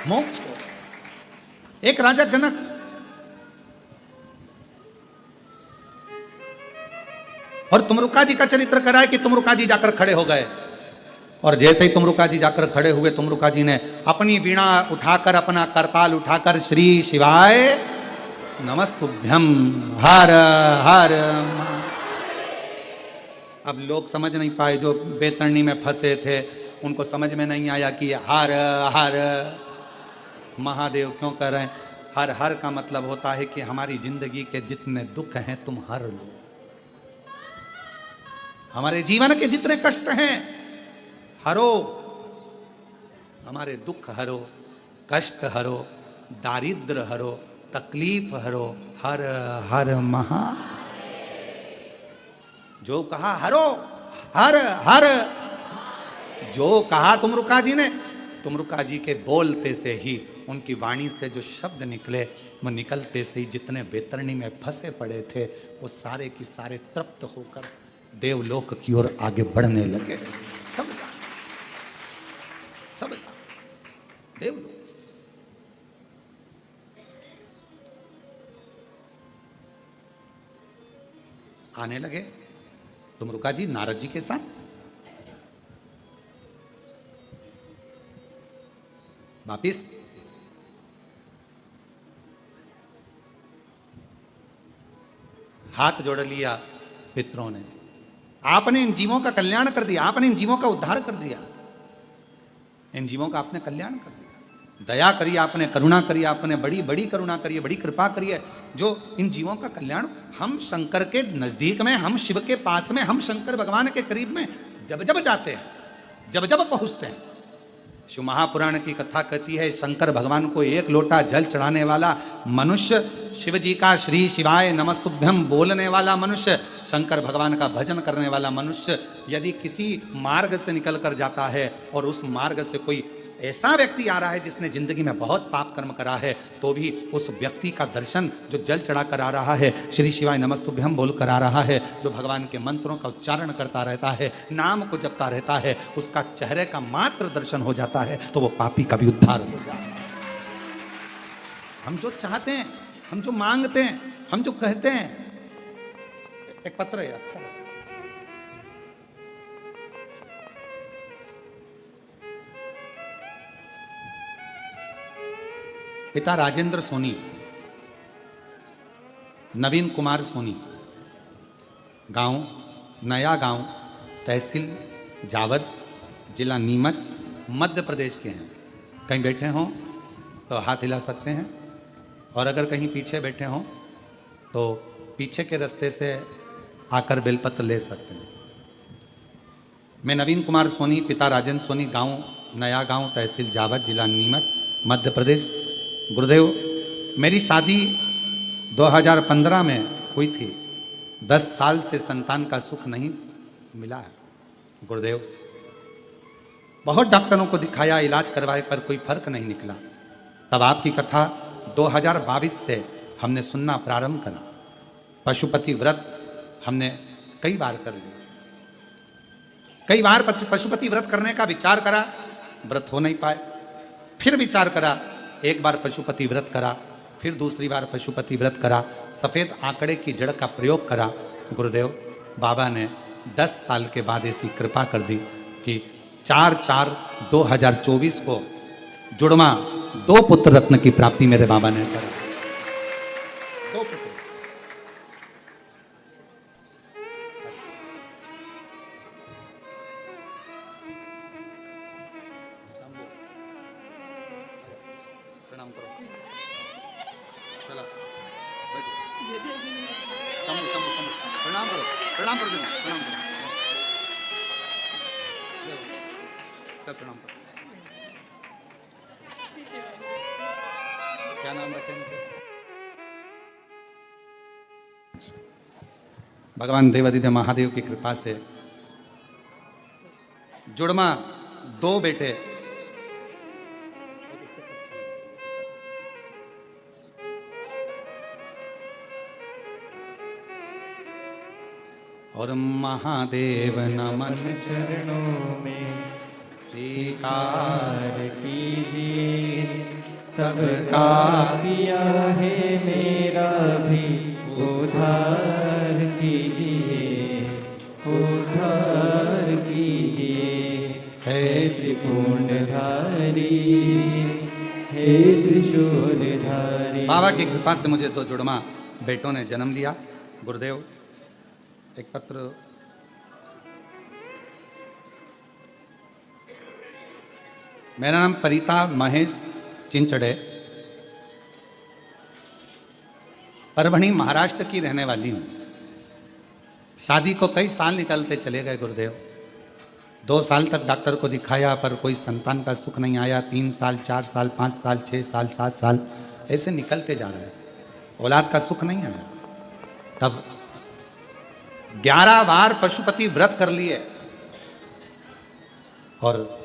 मोक्ष हो। एक राजा जनक और तुमरुका जी का चरित्र करा है कि तुमरुका जी जाकर खड़े हो गए, और जैसे ही तुमरुका जी जाकर खड़े हुए, तुमरुका जी ने अपनी वीणा उठाकर, अपना करताल उठाकर, श्री शिवाय नमस्तुभ्यम हर हर। अब लोग समझ नहीं पाए, जो बेतरणी में फंसे थे, उनको समझ में नहीं आया कि हर हर महादेव क्यों कर रहे हैं। हर हर का मतलब होता है कि हमारी जिंदगी के जितने दुख हैं तुम हर लो, हमारे जीवन के जितने कष्ट हैं हरो, हमारे दुख हरो, कष्ट हरो, दारिद्र हरो, तकलीफ हरो, हर हर महा। जो कहा हरो, हर हर, जो कहा तुमरुका जी ने, तुमरुका जी के बोलते से ही, उनकी वाणी से जो शब्द निकले, वो निकलते से ही जितने बेतरणी में फंसे पड़े थे, वो सारे की सारे तृप्त होकर देवलोक की ओर आगे बढ़ने लगे। सब देवलोक आने लगे। तुमरुका जी नारद जी के साथ वापिस हाथ जोड़ लिया पितरों ने, आपने इन जीवों का कल्याण कर दिया, आपने इन जीवों का उद्धार कर दिया, इन जीवों का आपने कल्याण कर दिया, दया करिए आपने, करुणा करिए आपने, बड़ी बड़ी करुणा करिए, बड़ी कृपा करिए, जो इन जीवों का कल्याण। हम शंकर के नजदीक में, हम शिव के पास में, हम शंकर भगवान के करीब में जब जब जाते हैं, जब जब पहुंचते हैं, शिव महापुराण की कथा कहती है, शंकर भगवान को एक लोटा जल चढ़ाने वाला मनुष्य, शिव जी का श्री शिवाय नमस्तुभ्यम बोलने वाला मनुष्य, शंकर भगवान का भजन करने वाला मनुष्य, यदि किसी मार्ग से निकल कर जाता है और उस मार्ग से कोई ऐसा व्यक्ति आ रहा है जिसने जिंदगी में बहुत पाप कर्म करा है, तो भी उस व्यक्ति का दर्शन, जो जल चढ़ा कर आ रहा है, श्री शिवाय नमस्तुभ्यम बोल कर आ रहा है, जो भगवान के मंत्रों का उच्चारण करता रहता है, नाम को जपता रहता है, उसका चेहरे का मात्र दर्शन हो जाता है, तो वो पापी का भी उद्धार हो जाता है। हम जो चाहते हैं, हम जो मांगते हैं, हम जो कहते हैं, एक पत्र है अच्छा, पिता राजेंद्र सोनी, नवीन कुमार सोनी, गांव नया गांव, तहसील जावद, जिला नीमच, मध्य प्रदेश के हैं। कहीं बैठे हों तो हाथ हिला सकते हैं, और अगर कहीं पीछे बैठे हों तो पीछे के रास्ते से आकर बेलपत्र ले सकते हैं। मैं नवीन कुमार सोनी, पिता राजेंद्र सोनी, गांव नया गांव, तहसील जावद, जिला नीमच, मध्य प्रदेश। गुरुदेव, मेरी शादी 2015 में हुई थी, 10 साल से संतान का सुख नहीं मिला है। गुरुदेव, बहुत डॉक्टरों को दिखाया, इलाज करवाए, पर कोई फर्क नहीं निकला। तब आपकी कथा 2022 से हमने सुनना प्रारंभ करा। पशुपति व्रत हमने कई बार कर लिया, कई बार पशुपति व्रत करने का विचार करा, व्रत हो नहीं पाए। फिर विचार करा, एक बार पशुपति व्रत करा, फिर दूसरी बार पशुपति व्रत करा, सफ़ेद आंकड़े की जड़ का प्रयोग करा। गुरुदेव बाबा ने 10 साल के बाद ऐसी कृपा कर दी कि 4/4/2024 को जुड़वा 2 पुत्र रत्न की प्राप्ति मेरे बाबा ने करा। 2 पुत्र। प्रणाम करो। चला प्रणाम करो, प्रणाम करो, प्रणाम करो, प्रणाम करो। क्या नाम रखेंगे? भगवान देवादिदेव महादेव की कृपा से जुड़वा 2 बेटे और महादेव नमन चरणों में स्वीकार कीजिए, सबका किया है मेरा भी उद्धार कीजिए, उद्धार कीजिए। हे त्रिपुंडधारी, हे त्रिशूलधारी। बाबा की कृपा से मुझे 2 जुड़वा बेटों ने जन्म लिया। गुरुदेव एक पत्र मेरा नाम परिता महेश चिंचड़े, परभणी महाराष्ट्र की रहने वाली हूँ। शादी को कई साल निकलते चले गए गुरुदेव। 2 साल तक डॉक्टर को दिखाया पर कोई संतान का सुख नहीं आया। 3 साल, 4 साल, 5 साल, 6 साल, 7 साल ऐसे निकलते जा रहे हैं, औलाद का सुख नहीं आया। तब 11 बार पशुपति व्रत कर लिए और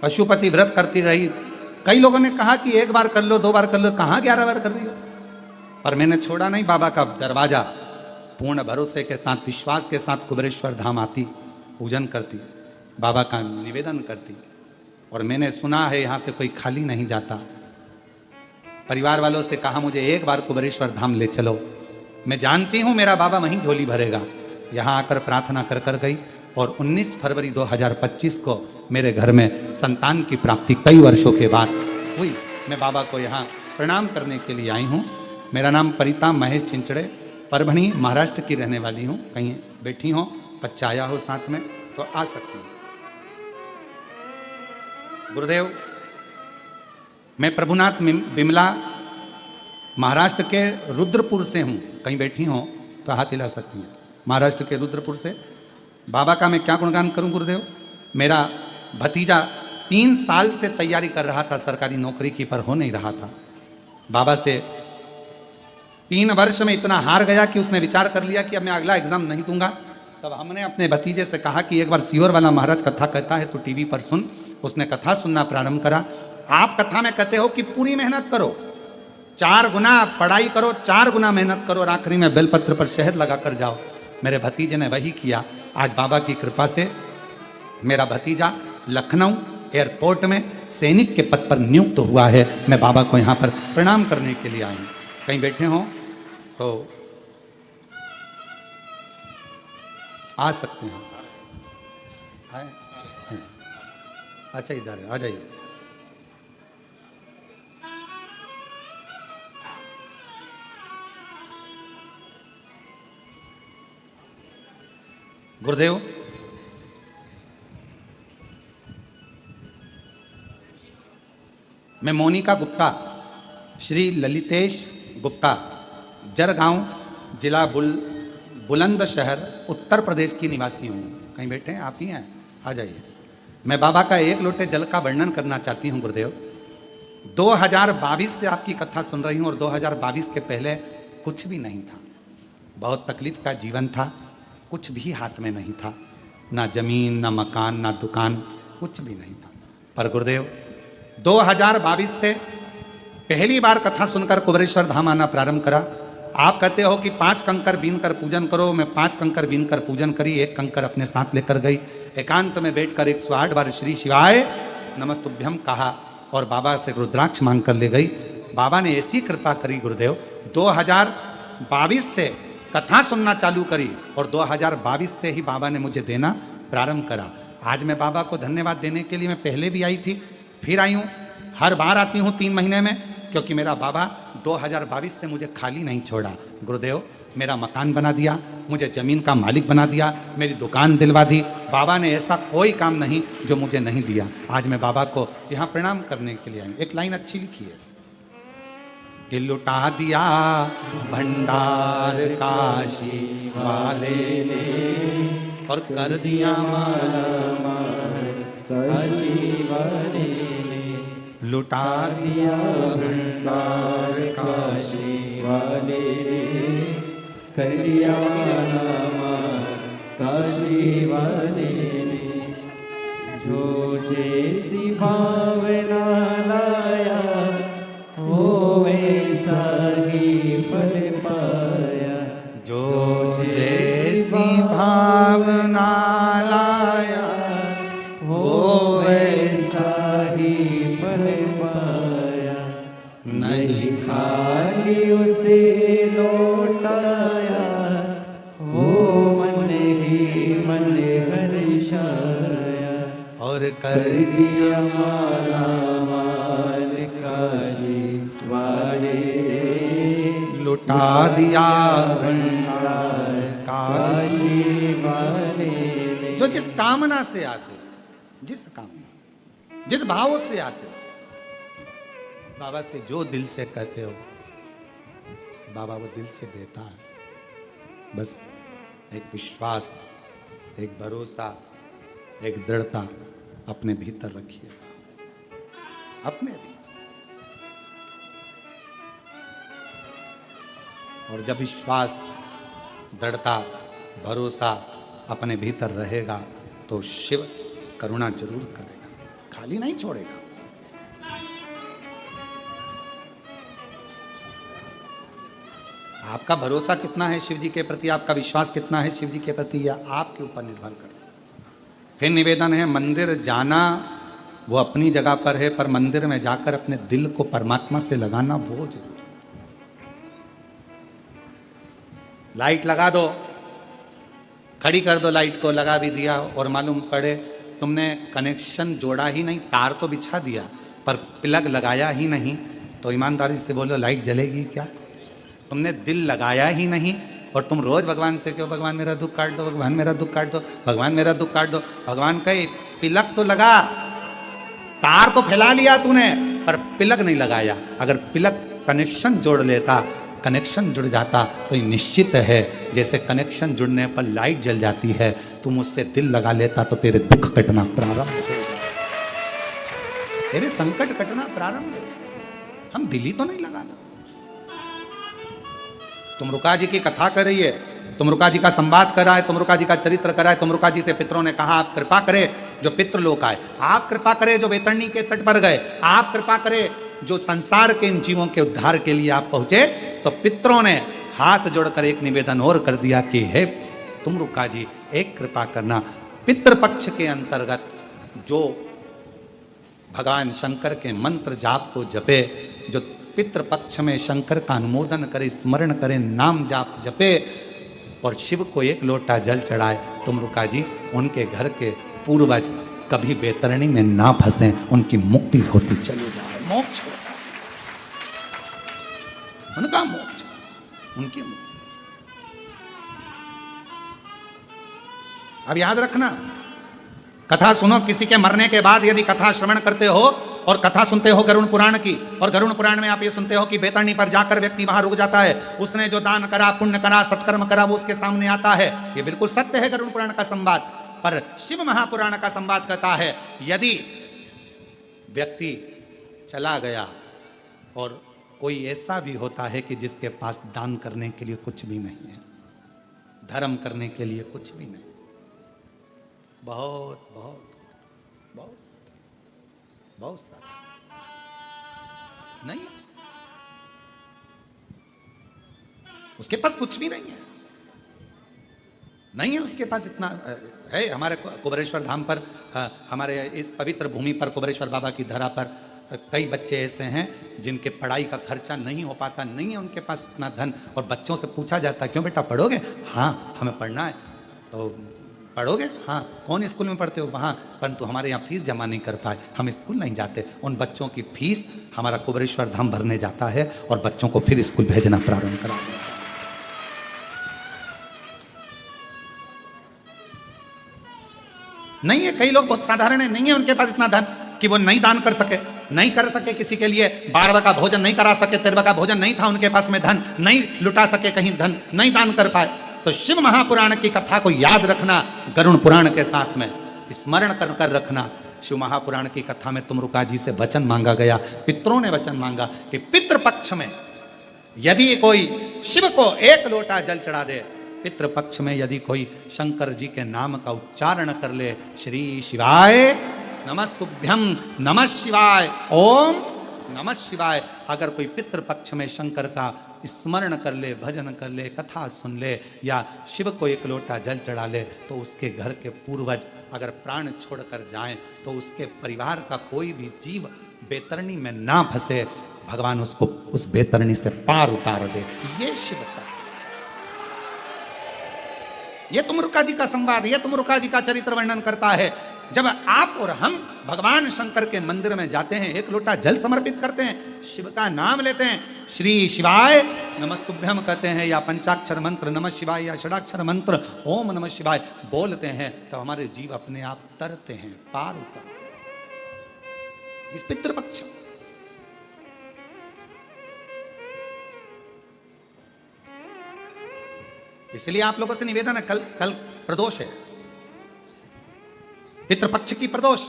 पशुपति व्रत करती रही। कई लोगों ने कहा कि 1 बार कर लो, 2 बार कर लो, कहाँ 11 बार कर रही हो? पर मैंने छोड़ा नहीं। बाबा का दरवाजा पूर्ण भरोसे के साथ, विश्वास के साथ कुबेरेश्वर धाम आती, पूजन करती, बाबा का निवेदन करती। और मैंने सुना है यहाँ से कोई खाली नहीं जाता। परिवार वालों से कहा मुझे 1 बार कुबेरेश्वर धाम ले चलो, मैं जानती हूँ मेरा बाबा वहीं झोली भरेगा। यहाँ आकर प्रार्थना कर कर गई और 19 फरवरी 2025 को मेरे घर में संतान की प्राप्ति कई वर्षों के बाद हुई। मैं बाबा को यहाँ प्रणाम करने के लिए आई हूँ। मेरा नाम परिता महेश चिंचड़े, परभणी महाराष्ट्र की रहने वाली हूँ। कहीं बैठी हो, बच्चा आया हो साथ में तो आ सकती हूँ। गुरुदेव मैं प्रभुनाथ बिमला महाराष्ट्र के रुद्रपुर से हूँ। कहीं बैठी हो तो हाथ हिला सकती हैं। महाराष्ट्र के रुद्रपुर से। बाबा का मैं क्या गुणगान करूं गुरुदेव। मेरा भतीजा 3 साल से तैयारी कर रहा था सरकारी नौकरी की, पर हो नहीं रहा था। बाबा से 3 वर्ष में इतना हार गया कि उसने विचार कर लिया कि अब मैं अगला एग्जाम नहीं दूंगा। तब हमने अपने भतीजे से कहा कि 1 बार सियोर वाला महाराज कथा कहता है तो टीवी पर सुन। उसने कथा सुनना प्रारंभ करा। आप कथा में कहते हो कि पूरी मेहनत करो, 4 गुना पढ़ाई करो, 4 गुना मेहनत करो और आखिरी में बेलपत्र पर शहद लगा कर जाओ। मेरे भतीजे ने वही किया। आज बाबा की कृपा से मेरा भतीजा लखनऊ एयरपोर्ट में सैनिक के पद पर नियुक्त हुआ है। मैं बाबा को यहाँ पर प्रणाम करने के लिए आई हूँ। कहीं बैठे हो तो आ सकते हैं। अच्छा इधर है, आ जाइए। गुरुदेव मैं मोनिका गुप्ता, श्री ललितेश गुप्ता, जरगांव जिला बुलंदशहर उत्तर प्रदेश की निवासी हूँ। कहीं बैठे हैं, आप ही हैं, आ जाइए। मैं बाबा का 1 लोटे जल का वर्णन करना चाहती हूँ गुरुदेव। 2022 से आपकी कथा सुन रही हूँ और 2022 के पहले कुछ भी नहीं था। बहुत तकलीफ का जीवन था, कुछ भी हाथ में नहीं था, ना जमीन, ना मकान, ना दुकान, कुछ भी नहीं था। पर गुरुदेव 2022 से पहली बार कथा सुनकर कुबेरेश्वर धाम आना प्रारंभ करा। आप कहते हो कि 5 कंकर बीन कर पूजन करो। मैं 5 कंकर बीन कर पूजन करी, 1 कंकर अपने साथ लेकर गई। एकांत में बैठकर 108 बार श्री शिवाय नमस्तुभ्यम कहा और बाबा से रुद्राक्ष मांग कर ले गई। बाबा ने ऐसी कृपा करी गुरुदेव, 2022 से कथा सुनना चालू करी और 2022 से ही बाबा ने मुझे देना प्रारंभ करा। आज मैं बाबा को धन्यवाद देने के लिए, मैं पहले भी आई थी, फिर आई हूँ। हर बार आती हूँ 3 महीने में, क्योंकि मेरा बाबा 2022 से मुझे खाली नहीं छोड़ा। गुरुदेव मेरा मकान बना दिया, मुझे ज़मीन का मालिक बना दिया, मेरी दुकान दिलवा दी। बाबा ने ऐसा कोई काम नहीं जो मुझे नहीं दिया। आज मैं बाबा को यहाँ प्रणाम करने के लिए आई। एक लाइन अच्छी लिखी है कि लुटा दिया भंडार काशी वाले ने और कर दिया माला काशी वाले ने, लुटा दिया भंडार काशी वाले ने, कर दिया माला काशी वाले ने। जो जैसी भावना लाया वो वैसा ही फल पाया। जो जैसी भावना लाया वो वैसा ही फल पाया। नहीं खाली उसे लौटाया, वो मन ही मन हर्षाया। और कर दिया माला माल काशी वाले ने, लुटा दिया भंडार काशी वाले ने। जो जिस कामना से आते, जिस कामना, जिस भाव से आते, बाबा से जो दिल से कहते हो, बाबा वो दिल से देता है। बस एक विश्वास, एक भरोसा, एक दृढ़ता अपने भीतर रखिएगा, अपने भी। और जब विश्वास, दृढ़ता, भरोसा अपने भीतर रहेगा तो शिव करुणा जरूर करेगा, खाली नहीं छोड़ेगा। आपका भरोसा कितना है शिव जी के प्रति, आपका विश्वास कितना है शिव जी के प्रति, यह आपके ऊपर निर्भर करता है। फिर निवेदन है, मंदिर जाना वो अपनी जगह पर है, पर मंदिर में जाकर अपने दिल को परमात्मा से लगाना वो जरूरी। लाइट लगा दो, खड़ी कर दो लाइट को, लगा भी दिया और मालूम पड़े तुमने कनेक्शन जोड़ा ही नहीं, तार तो बिछा दिया पर प्लग लगाया ही नहीं, तो ईमानदारी से बोलो लाइट जलेगी क्या? तुमने दिल लगाया ही नहीं और तुम रोज भगवान से क्यों, भगवान मेरा दुख काट दो, भगवान मेरा दुख काट दो, भगवान मेरा दुख काट दो। भगवान कहे पिलक तो लगा, तार तो फैला लिया तूने पर पिलक नहीं लगाया। अगर पिलक कनेक्शन जोड़ लेता, कनेक्शन जुड़ जाता तो ये निश्चित है जैसे कनेक्शन जुड़ने पर लाइट जल जाती है, तुम उससे दिल लगा लेता तो तेरे दुख कटना प्रारंभ हो जाता, तेरे संकट कटना प्रारंभ हो। हम दिल ही तो नहीं लगाना। तुम रुका जी की कथा कर रही है, तुम रुका जी का संवाद करा है, तुम रुका जी का चरित्र करा है, तुम रुका जी से पितरों ने कहा आप कृपा करे जो पितृ लोक आए, आप कृपा करे जो वैतरणी के तट पर गए, आप कृपा करे जो संसार के इन जीवों के उद्धार के लिए आप पहुंचे। तो पितरों ने हाथ जोड़कर एक निवेदन और कर दिया कि हे तुम रुका जी एक कृपा करना, पितृपक्ष के अंतर्गत जो भगवान शंकर के मंत्र जाप को जपे, जो पितृपक्ष में शंकर का अनुमोदन करे, स्मरण करे, नाम जाप जपे और शिव को एक लोटा जल चढ़ाए, तुम रुका जी उनके घर के पूर्वज कभी वैतरणी में ना फंसे, उनकी मुक्ति होती चली जाए, मोक्ष होता चले, उनका मोक्ष, उनकी मुक्ति। अब याद रखना, कथा सुनो, किसी के मरने के बाद यदि कथा श्रवण करते हो और कथा सुनते हो गरुड़ पुराण की, और गरुड़ पुराण में आप ये सुनते हो कि वैतरणी पर जाकर व्यक्ति वहां रुक जाता है, उसने जो दान करा, पुण्य करा, सत्कर्म करा, वो उसके सामने आता है। ये बिल्कुल सत्य है गरुड़ पुराण का संवाद। पर शिव महापुराण का संवाद कहता है यदि व्यक्ति चला गया और कोई ऐसा भी होता है कि जिसके पास दान करने के लिए कुछ भी नहीं है, धर्म करने के लिए कुछ भी नहीं, बहुत बहुत बहुत बहुत सारा, नहीं है उसके पास कुछ भी नहीं है, नहीं है उसके पास इतना है। हमारे कुबेरेश्वर धाम पर, हमारे इस पवित्र भूमि पर, कुबेरेश्वर बाबा की धरा पर कई बच्चे ऐसे हैं जिनके पढ़ाई का खर्चा नहीं हो पाता, नहीं है उनके पास इतना धन, और बच्चों से पूछा जाता है क्यों बेटा पढ़ोगे? हाँ हमें पढ़ना है। तो पढ़ोगे? हाँ। कौन स्कूल में पढ़ते हो? वहाँ। परंतु हमारे यहाँ फीस जमा नहीं कर पाए, हम स्कूल नहीं जाते। उन बच्चों की फीस हमारा कुबेरेश्वर धाम भरने जाता है और बच्चों को फिर स्कूल भेजना प्रारंभ करा देता है। नहीं है, कई लोग बहुत साधारण है, नहीं है उनके पास इतना धन कि वो नहीं दान कर सके, नहीं कर सके किसी के लिए 12 का भोजन नहीं करा सके, 13 का भोजन नहीं था उनके पास में, धन नहीं लुटा सके, कहीं धन नहीं दान कर पाए। तो शिव महापुराण की कथा को याद रखना, गरुड़ पुराण के साथ में स्मरण कर कर रखना। शिव महापुराण की कथा में तुमरुका जी से वचन मांगा गया, पितरों ने वचन मांगा कि पितृपक्ष में यदि कोई शिव को 1 लोटा जल चढ़ा दे, पितृपक्ष में यदि कोई शंकर जी के नाम का उच्चारण कर ले, श्री शिवाय नमस्तुभ्यम, नमः शिवाय, ओम नमः शिवाय, अगर कोई पितृपक्ष में शंकर का स्मरण कर ले, भजन कर ले, कथा सुन ले, या शिव को 1 लोटा जल चढ़ा ले, तो उसके घर के पूर्वज अगर प्राण छोड़कर जाएं तो उसके परिवार का कोई भी जीव बेतरणी में ना फंसे, भगवान उसको उस बेतरणी से पार उतार दे। ये शिव का, ये तुमरुका जी का संवाद, ये तुमरुका जी का चरित्र वर्णन करता है। जब आप और हम भगवान शंकर के मंदिर में जाते हैं, 1 लोटा जल समर्पित करते हैं, शिव का नाम लेते हैं, श्री शिवाय नमस्तुभ्यम कहते हैं, या पंचाक्षर मंत्र नमः शिवाय, या षडाक्षर मंत्र ओम नमः शिवाय बोलते हैं, तो हमारे जीव अपने आप तरते हैं, पार उतरते हैं इस पितृपक्ष। इसलिए आप लोगों से निवेदन है, कल प्रदोष है, पितृपक्ष की प्रदोष।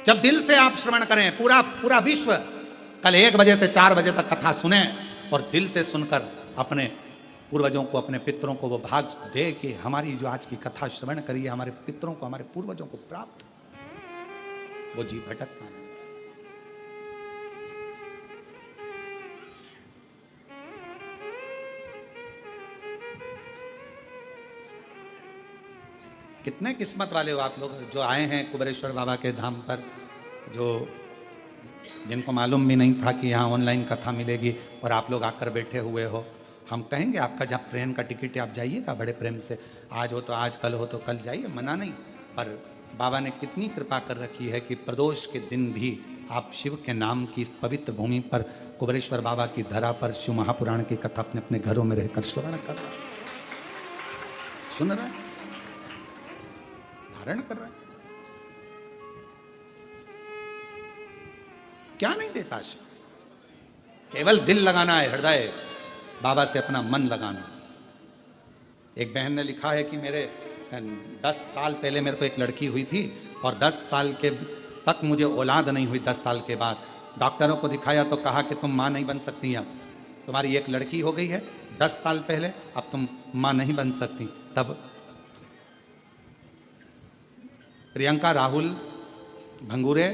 जब दिल से आप श्रवण करें, पूरा विश्व कल 1 बजे से 4 बजे तक कथा सुने और दिल से सुनकर अपने पूर्वजों को, अपने पितरों को वो भाग दे कि हमारी जो आज की कथा श्रवण करिए, हमारे पितरों को, हमारे पूर्वजों को प्राप्त, वो जीव भटकता नहीं। कितने किस्मत वाले हो आप लोग जो आए हैं कुबेरेश्वर बाबा के धाम पर, जो जिनको मालूम भी नहीं था कि यहाँ ऑनलाइन कथा मिलेगी और आप लोग आकर बैठे हुए हो। हम कहेंगे आपका जब ट्रेन का टिकट है आप जाइएगा बड़े प्रेम से, आज हो तो आज, कल हो तो कल जाइए, मना नहीं। पर बाबा ने कितनी कृपा कर रखी है कि प्रदोष के दिन भी आप शिव के नाम की इस पवित्र भूमि पर, कुबेरेश्वर बाबा की धरा पर शिव महापुराण की कथा अपने अपने घरों में रहकर श्रवण कर रहे, सुन रहे, धारण कर रहे। क्या नहीं देता शिव? केवल दिल लगाना है, हृदय बाबा से अपना मन लगाना। एक बहन ने लिखा है कि मेरे 10 साल पहले मेरे को एक लड़की हुई थी और 10 साल के तक मुझे औलाद नहीं हुई। 10 साल के बाद डॉक्टरों को दिखाया तो कहा कि तुम माँ नहीं बन सकती, अब तुम्हारी एक लड़की हो गई है 10 साल पहले, अब तुम माँ नहीं बन सकती। तब प्रियंका राहुल भंगूरे,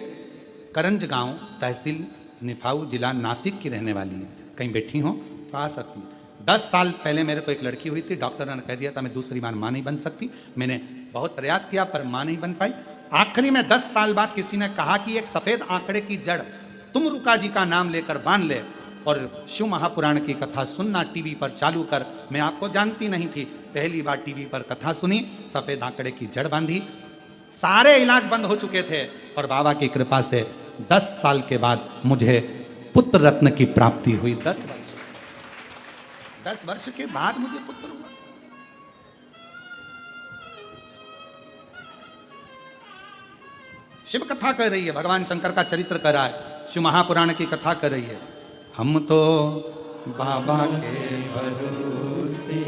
करंज गांव, तहसील निफाऊ, जिला नासिक की रहने वाली है। कहीं बैठी हो तो आ सकती है। 10 साल पहले मेरे को एक लड़की हुई थी, डॉक्टर ने कह दिया था मैं दूसरी बार माँ नहीं बन सकती। मैंने बहुत प्रयास किया पर माँ नहीं बन पाई। आखिरी में 10 साल बाद किसी ने कहा कि एक सफेद आंकड़े की जड़ तुमरुका जी का नाम लेकर बांध ले और शिव महापुराण की कथा सुनना टीवी पर चालू कर। मैं आपको जानती नहीं थी, पहली बार टीवी पर कथा सुनी, सफेद आंकड़े की जड़ बांधी, सारे इलाज बंद हो चुके थे और बाबा की कृपा से 10 साल के बाद मुझे पुत्र रत्न की प्राप्ति हुई। 10 वर्ष के बाद मुझे पुत्र हुआ। शिव कथा कर रही है, भगवान शंकर का चरित्र कर रहा है, शिव महापुराण की कथा कर रही है। हम तो बाबा के भरोसे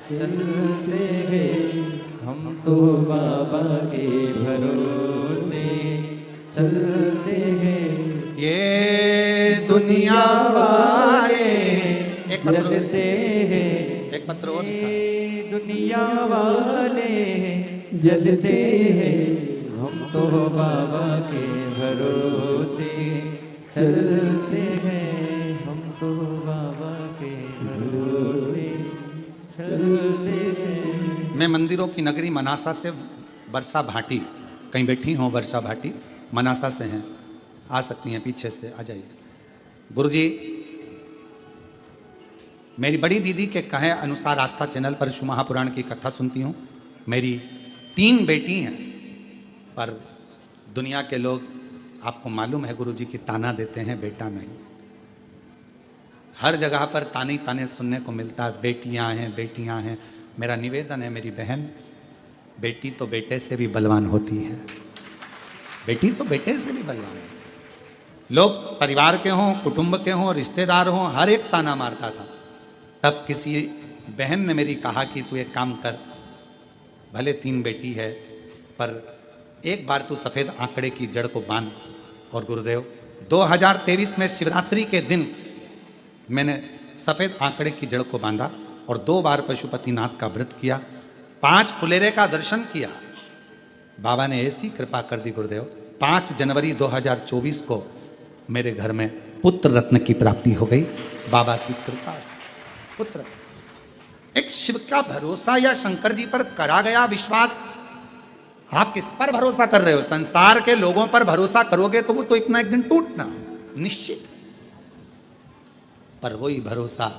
चलते हैं, हम तो बाबा के भरोसे चलते हैं। ये दुनिया वाले एक जलते हैं, एक पत्र और लिखा। ये दुनिया वाले जलते हैं, हम तो बाबा के भरोसे चलते हैं, हम तो बाबा के भरोसे चलते हैं। मैं मंदिरों की नगरी मनासा से वर्षा भाटी, कहीं बैठी हो वर्षा भाटी, मनासा से हैं, आ सकती हैं, पीछे से आ जाइए। गुरुजी, मेरी बड़ी दीदी के कहे अनुसार आस्था चैनल पर शिव महापुराण की कथा सुनती हूँ। मेरी 3 बेटी हैं, पर दुनिया के लोग, आपको मालूम है गुरुजी, की ताना देते हैं, बेटा नहीं। हर जगह पर ताने ताने सुनने को मिलता है, बेटियां हैं बेटियां हैं। मेरा निवेदन है, मेरी बहन, बेटी तो बेटे से भी बलवान होती है, बेटी तो बेटे से भी बलवान है। लोग परिवार के हों, कुटुंब के हों, रिश्तेदार हों, हर एक ताना मारता था। तब किसी बहन ने मेरी कहा कि तू एक काम कर, भले 3 बेटी है, पर एक बार तू सफ़ेद आंकड़े की जड़ को बांध। और गुरुदेव, 2023 में शिवरात्रि के दिन मैंने सफ़ेद आंकड़े की जड़ को बांधा और 2 बार पशुपतिनाथ का व्रत किया, 5 फुलेरे का दर्शन किया। बाबा ने ऐसी कृपा कर दी गुरुदेव, 5 जनवरी 2024 को मेरे घर में पुत्र रत्न की प्राप्ति हो गई, बाबा की कृपा से। पुत्र, एक शिव का भरोसा या शंकर जी पर करा गया विश्वास, आप किस पर भरोसा कर रहे हो? संसार के लोगों पर भरोसा करोगे तो वो तो इतना एक दिन टूटना निश्चित। पर वही भरोसा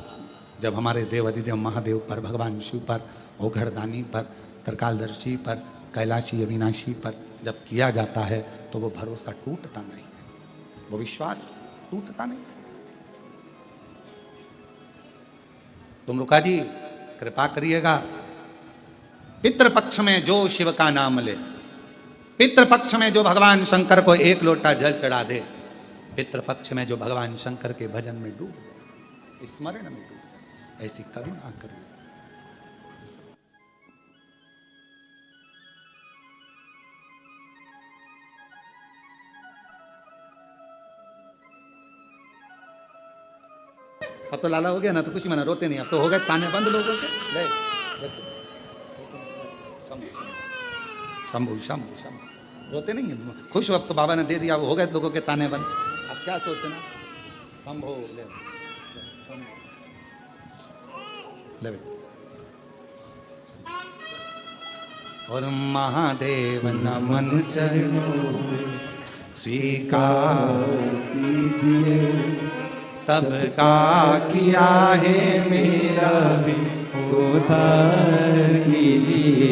जब हमारे देव अधिदेव महादेव पर, भगवान शिव पर, ओघड़दानी पर, त्रिकालदर्शी पर, कैलाशी अविनाशी पर जब किया जाता है तो वो भरोसा टूटता नहीं है, वो विश्वास टूटता नहीं। तुम रुका जी, कृपा करिएगा, पितृपक्ष में जो शिव का नाम ले, पितृपक्ष में जो भगवान शंकर को 1 लोटा जल चढ़ा दे, पितृपक्ष में जो भगवान शंकर के भजन में डूब जाए, स्मरण में डूब जाए, ऐसी करुणा करिए। अब तो लाला हो गया ना, तो कुछ मना, रोते नहीं, अब तो हो गए ताने बंद लोगों के। ले शंभू शंभू शंभू, रोते नहीं है, खुश हो, अब तो बाबा ने दे दिया, वो हो गए लोगों के ताने बंद, अब क्या सोचना। शंभू ले, ले। और महादेव नमन चरणों में स्वीकार कीजिए, सबका किया है मेरा भी उद्धार कीजिए,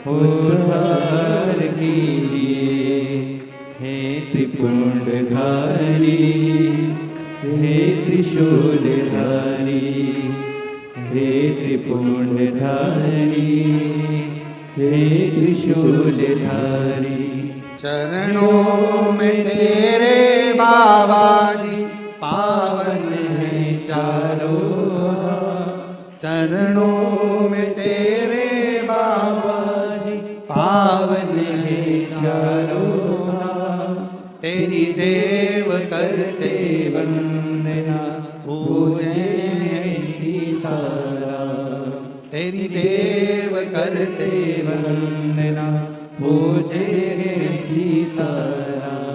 उद्धार कीजिए। हे त्रिपुंडधारी, हे त्रिशूलधारी, हे त्रिपुंडधारी, हे त्रिशूलधारी। चरणों में तेरे बाबा जी पावन है चारों, चरणों में तेरे बाबा जी पावन है चारों, तेरी देव करते वंदना पूजे सीताराम, तेरी देव करते वंदना पूजे सीताराम।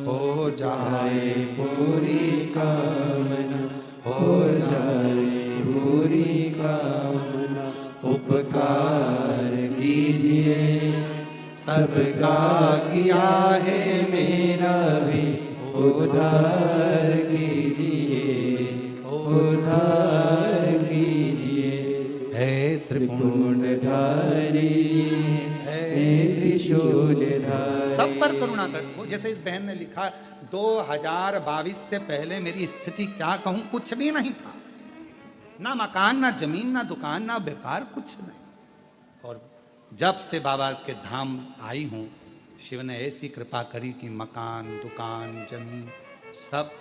हो जाए पूरी कामना, हो जाए पूरी कामना। उपकार कीजिए, सबका किया है मेरा भी उद्धार कीजिए, उद्धार कीजिए। है त्रिपुंडधारी, है त्रिशूलधारी। सब पर करुणा कर। वो जैसे इस बहन ने लिखा, 2022 से पहले मेरी स्थिति क्या कहूं, कुछ भी नहीं था, ना मकान, ना जमीन, ना दुकान, ना व्यापार, कुछ नहीं। और जब से बाबा के धाम आई हूं, शिव ने ऐसी कृपा करी कि मकान, दुकान, जमीन सब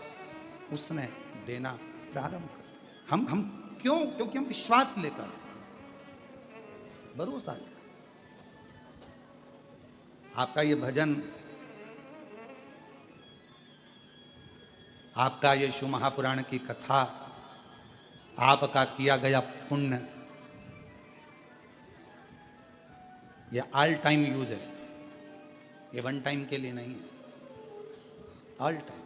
उसने देना प्रारंभ कर दिया। हम क्यों? क्योंकि हम विश्वास लेकर, भरोसा लेकर। आपका ये भजन, आपका ये शिव महापुराण की कथा, आपका किया गया पुण्य, ये ऑल टाइम यूज है। ये वन टाइम के लिए नहीं है, ऑल टाइम।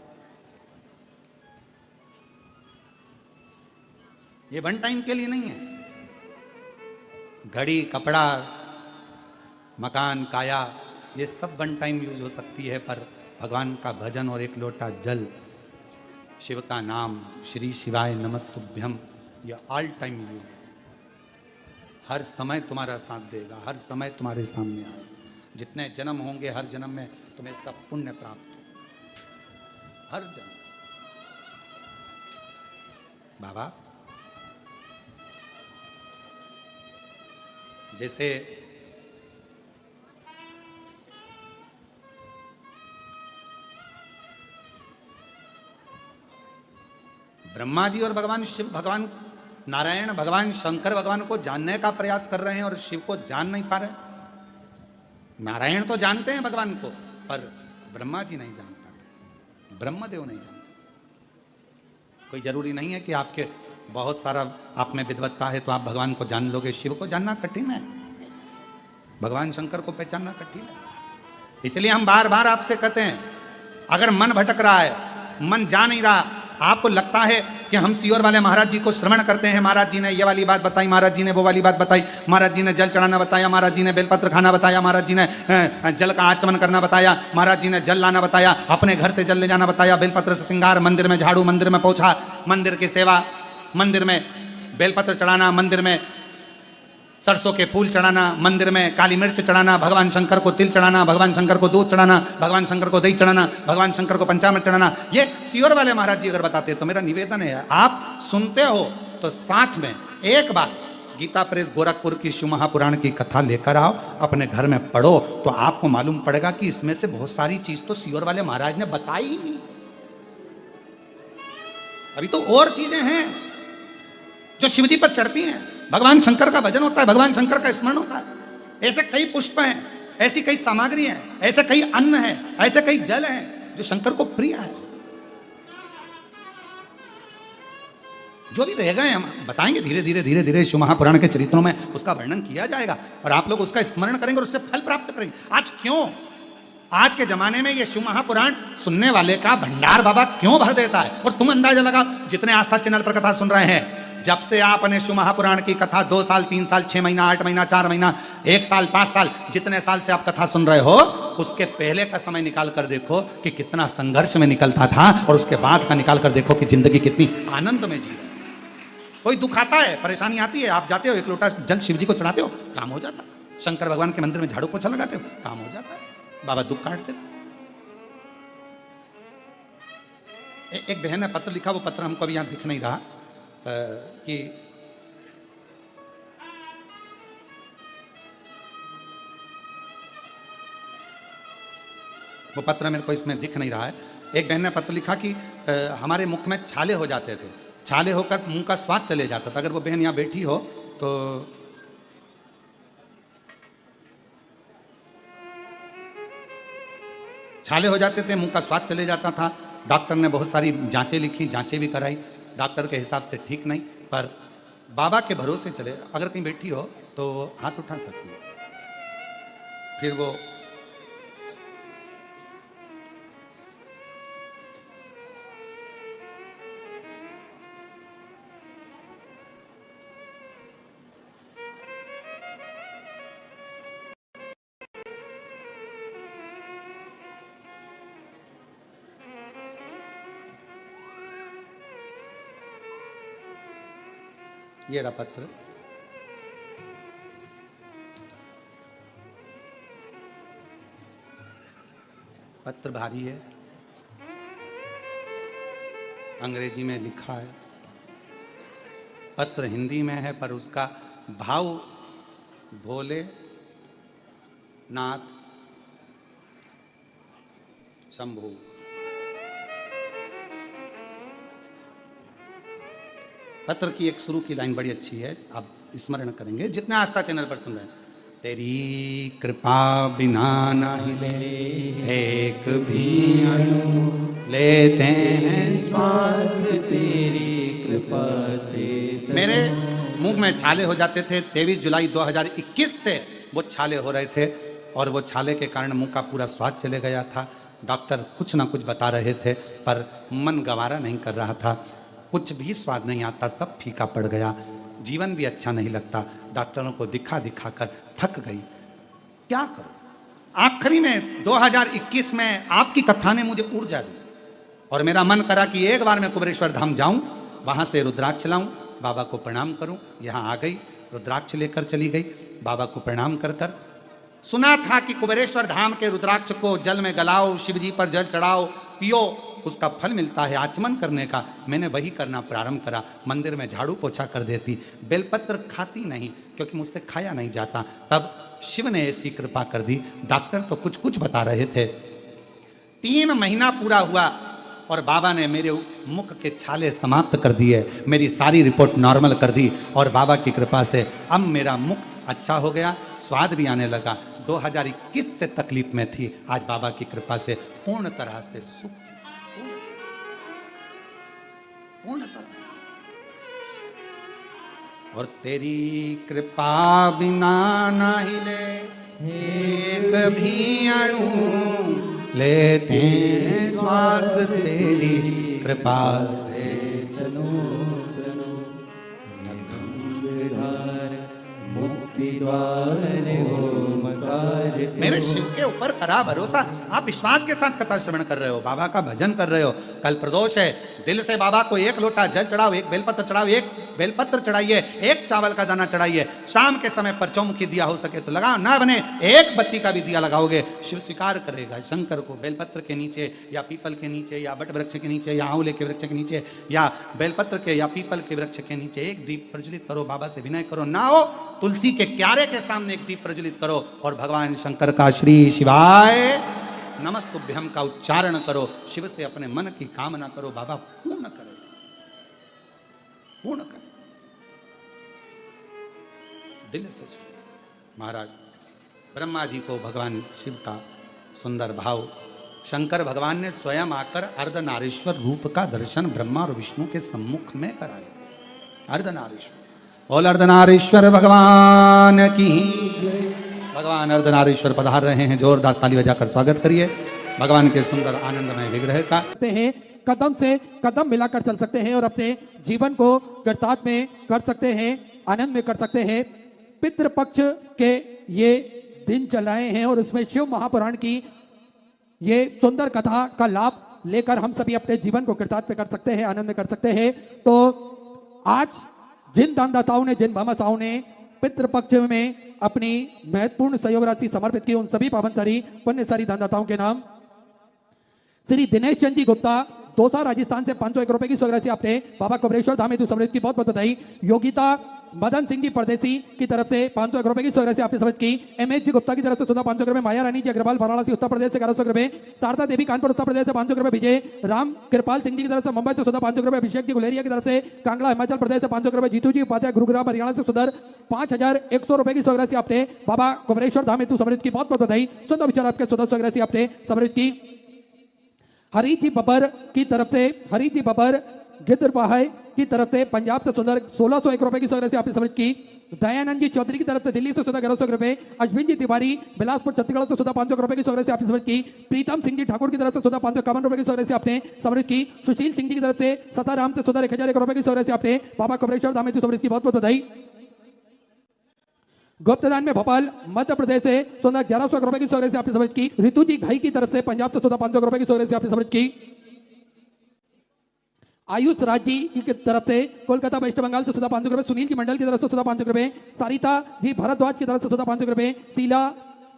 ये वन टाइम के लिए नहीं है। घड़ी, कपड़ा, मकान, काया, ये सब वन टाइम यूज हो सकती है, पर भगवान का भजन और एक लोटा जल, शिव का नाम, श्री शिवाय नमस्तुभ्यम, ये ऑल टाइम यूज है। हर समय तुम्हारा साथ देगा, हर समय तुम्हारे सामने आएगा। जितने जन्म होंगे हर जन्म में तुम्हें इसका पुण्य प्राप्त हो, हर जन्म। बाबा जैसे ब्रह्मा जी और भगवान शिव, भगवान नारायण, भगवान शंकर भगवान को जानने का प्रयास कर रहे हैं और शिव को जान नहीं पा रहे। नारायण तो जानते हैं भगवान को, पर ब्रह्मा जी नहीं जान पाते, ब्रह्मदेव नहीं जानते। कोई जरूरी नहीं है कि आपके बहुत सारा आप में विद्वत्ता है तो आप भगवान को जान लोगे। शिव को जानना कठिन है, भगवान शंकर को पहचानना कठिन है। इसलिए हम बार बार आपसे कहते हैं, अगर मन भटक रहा है, मन जा नहीं रहा, आपको लगता है कि हम सीहोर वाले महाराज जी को श्रवण करते हैं, महाराज जी ने ये वाली बात बताई, महाराज जी ने वो वाली बात बताई, महाराज जी ने जल चढ़ाना बताया, महाराज जी ने बेलपत्र खाना बताया, महाराज जी ने जल का आचमन करना बताया, महाराज जी ने जल लाना बताया, अपने घर से जल ले जाना बताया, बेलपत्र से श्रृंगार, मंदिर में झाड़ू, मंदिर में पोछा, मंदिर की सेवा, मंदिर में बेलपत्र चढ़ाना, मंदिर में सरसों के फूल चढ़ाना, मंदिर में काली मिर्च चढ़ाना, भगवान शंकर को तिल चढ़ाना, भगवान शंकर को दूध चढ़ाना, भगवान शंकर को दही चढ़ाना, भगवान शंकर को पंचामृत चढ़ाना। ये सीहोर वाले महाराज जी अगर बताते तो मेरा निवेदन है, आप सुनते हो तो साथ में एक बार गीता प्रेस गोरखपुर की शिव महापुराण की कथा लेकर आओ, अपने घर में पढ़ो, तो आपको मालूम पड़ेगा कि इसमें से बहुत सारी चीज तो सीहोर वाले महाराज ने बताई ही नहीं। अभी तो और चीजें हैं जो शिवजी पर चढ़ती हैं। भगवान शंकर का भजन होता है, भगवान शंकर का स्मरण होता है। ऐसे कई पुष्प हैं, ऐसी कई सामग्री हैं, ऐसे कई अन्न है, ऐसे कई जल हैं जो शंकर को प्रिय है। जो भी रह गए हम बताएंगे, धीरे धीरे धीरे धीरे शिव महापुराण के चरित्रों में उसका वर्णन किया जाएगा और आप लोग उसका स्मरण करेंगे और उससे फल प्राप्त करेंगे। आज क्यों, आज के जमाने में ये शिव महापुराण सुनने वाले का भंडार बाबा क्यों भर देता है? और तुम अंदाजा लगाओ, जितने आस्था चैनल पर कथा सुन रहे हैं, जब से आपने शिव महापुराण की कथा 2 साल, 3 साल, 6 महीना, 8 महीना, 4 महीना, 1 साल, 5 साल, जितने साल से आप कथा सुन रहे हो, उसके पहले का समय निकाल कर देखो कि कितना संघर्ष में निकलता था, और उसके बाद का निकाल कर देखो कि जिंदगी कितनी आनंद में जी रहे। कोई दुख आता है, परेशानी आती है, आप जाते हो, एक लोटा जल शिव जी को चढ़ाते हो, काम हो जाता है। शंकर भगवान के मंदिर में झाड़ू पोछा लगाते हो, काम हो जाता है। बाबा दुख काट देता। एक बहन ने पत्र लिखा, वो पत्र हमको अभी यहां दिख नहीं रहा, कि वो पत्र मेरे को इसमें दिख नहीं रहा है। एक बहन ने पत्र लिखा कि हमारे मुख में छाले हो जाते थे, छाले होकर मुंह का स्वाद चले जाता था। अगर वो बहन यहाँ बैठी हो तो छाले हो जाते थे, मुंह का स्वाद चले जाता था। डॉक्टर ने बहुत सारी जांचें लिखी, जांचें भी कराई, डॉक्टर के हिसाब से ठीक नहीं, पर बाबा के भरोसे चले। अगर कहीं बैठी हो तो हाथ उठा सकती है। फिर वो ये रहा पत्र। पत्र भारी है, अंग्रेजी में लिखा है, पत्र हिंदी में है, पर उसका भाव भोले नाथ शंभू। पत्र की एक शुरू की लाइन बड़ी अच्छी है, आप स्मरण करेंगे जितने आस्था चैनल पर सुन रहे हैं। तेरी कृपा बिना नहीं ले एक भी अणु लेते हैं श्वास तेरी कृपा से। मेरे मुंह में छाले हो जाते थे। 23 जुलाई 2021 से वो छाले हो रहे थे और वो छाले के कारण मुंह का पूरा स्वाद चले गया था। डॉक्टर कुछ ना कुछ बता रहे थे पर मन गवारा नहीं कर रहा था, कुछ भी स्वाद नहीं आता, सब फीका पड़ गया, जीवन भी अच्छा नहीं लगता। डॉक्टरों को दिखा दिखा कर थक गई, क्या करूं। आखिरी में 2021 में आपकी कथा ने मुझे ऊर्जा दी और मेरा मन करा कि एक बार मैं कुबेरेश्वर धाम जाऊं, वहां से रुद्राक्ष लाऊं, बाबा को प्रणाम करूं। यहां आ गई, रुद्राक्ष लेकर चली गई, बाबा को प्रणाम कर कर। सुना था कि कुबेरेश्वर धाम के रुद्राक्ष को जल में गलाओ, शिव जी पर जल चढ़ाओ, पियो, उसका फल मिलता है आचमन करने का। मैंने वही करना प्रारंभ करा। मंदिर में झाड़ू पोछा कर देती, बेलपत्र खाती नहीं क्योंकि मुझसे खाया नहीं जाता। तब शिव ने ऐसी कृपा कर दी। डॉक्टर तो कुछ कुछ बता रहे थे। 3 महीना पूरा हुआ और बाबा ने मेरे मुख के छाले समाप्त कर दिए, मेरी सारी रिपोर्ट नॉर्मल कर दी और बाबा की कृपा से अब मेरा मुख अच्छा हो गया, स्वाद भी आने लगा। 2021 से तकलीफ में थी, आज बाबा की कृपा से पूर्ण तरह से सुख, पूर्ण तरह से। और तेरी कृपा बिना ना हिले एक भी अणु, लेते हैं श्वास तेरी कृपा से। मुक्ति द्वार ओमकार। मेरे शिव के ऊपर करा भरोसा। आप विश्वास के साथ कथा श्रवण कर रहे हो, बाबा का भजन कर रहे हो। कल प्रदोष है, दिल से बाबा को 1 लोटा जल चढ़ाओ, 1 बेलपत्र चढ़ाओ, 1 बेलपत्र चढ़ाइए, 1 चावल का दाना चढ़ाइए। शाम के समय पर चौमुखी दिया हो सके तो लगाओ, ना बने 1 बत्ती का भी दिया लगाओगे, शिव स्वीकार करेगा। शंकर को बेलपत्र के नीचे या पीपल के नीचे या बट वृक्ष के नीचे या आंवले के वृक्ष के नीचे या बेलपत्र के या पीपल के वृक्ष के नीचे 1 दीप प्रज्वलित करो, बाबा से विनय करो। ना हो तुलसी के क्यारे के सामने 1 दीप प्रज्वलित करो और भगवान शंकर का श्री शिवाय नमस्तुभ्यम का उच्चारण करो। शिव से अपने मन की कामना करो, बाबा पूर्ण करे, पूर्ण करे। दिल से महाराज ब्रह्मा जी को भगवान शिव का सुंदर भाव, शंकर भगवान ने स्वयं आकर अर्धनारीश्वर रूप का दर्शन ब्रह्मा और विष्णु के सम्मुख में कराया। अर्धनारीश्वर, बोल अर्धनारीश्वर भगवान की। भगवान अर्धनारीश्वर पधार रहे हैं, जोरदार ताली बजाकर स्वागत करिए भगवान के सुंदर आनंदमय विग्रह का। कदम से कदम मिलाकर चल सकते हैं और अपने जीवन को गर्तात में कर सकते हैं, आनंद में कर सकते हैं। पितृपक्ष के ये दिन चल रहे हैं और उसमें शिव महापुराण की ये सुंदर कथा का लाभ लेकर हम सभी अपने जीवन को गर्तात में कर सकते हैं, आनंद में कर सकते हैं। तो आज जिन दानदाताओं ने, जिन भामाशाहों ने पितृपक्ष में अपनी महत्वपूर्ण सहयोग राशि समर्पित की, उन सभी पावनसारी पुण्यसारी दानदाताओं के नाम श्री दिनेश चंद जी गुप्ता, दौसा राजस्थान से 501 रुपए की सहयोग राशि आपने बाबा कुबेरेश्वर धाम हेतु समर्पित की, बहुत बहुत बधाई। योगिता मदन सिंह जी परदेसी की तरफ से 501 रुपए की सहयोग राशि आपने समर्पित की। एमएच जी गुप्ता की तरफ से 500 रुपए। माया रानी जी अग्रवाल वाराणसी उत्तर प्रदेश से 1100 रुपए। शारदा देवी कानपुर उत्तर प्रदेश से 500 रुपए। विजय राम कृपाल सिंह जी की तरफ से मुंबई से 500 रुपए। अभिषेक जी गुलेरिया की तरफ से कांगड़ा हिमाचल प्रदेश से 500 रुपए। जीतू जी उपाध्याय गुरुग्राम हरियाणा से सुधर 5100 रुपए की सहयोग राशि आपने बाबा कुबेरेश्वर धाम हेतु समर्पित की, बहुत बहुत बधाई। सुंदर विचार आपके सुंदर सहयोग राशि आपने समर्पित की। हरी जी बबर की तरफ से, हरी जी बबर गिद्रपाहाय की तरफ से पंजाब से सुंदर 1601 रुपए की सहयोग राशि आपने समर्पित की। दयानंद जी चौधरी की तरफ से दिल्ली से सुधा 1100 रुपए। अश्विन जी तिवारी बिलासपुर छत्तीसगढ़ से सुधा 500 रुपए की सहयोग राशि आपने समर्पित की। प्रीतम सिंह जी ठाकुर की तरफ से सुधा 551 रुपए की सहयोग राशि आपने समर्पित की। सुशील सिंह जी की तरफ से ससाराम से सुधा 1001 रुपए की सहयोग राशि आपने बाबा कुबेरेश्वर धाम हेतु समर्पित की, बहुत बहुत बधाई। गुप्तदान में भोपाल मध्य प्रदेश से सुधा 1100 रुपए की सहयोग राशि आपने समर्पित की। ऋतु जी घाई की तरफ से पंजाब से सुधा 500 रुपए की सहयोग राशि आपने समर्पित की। आयुष राज जी की तरफ से कोलकाता वेस्ट बंगाल से सुधा 500 रुपए। सुनील जी मंडल की तरफ से सुधा 500 रुपए। सारिता जी भारद्वाज की तरफ से सुधा 500 रुपए। शीला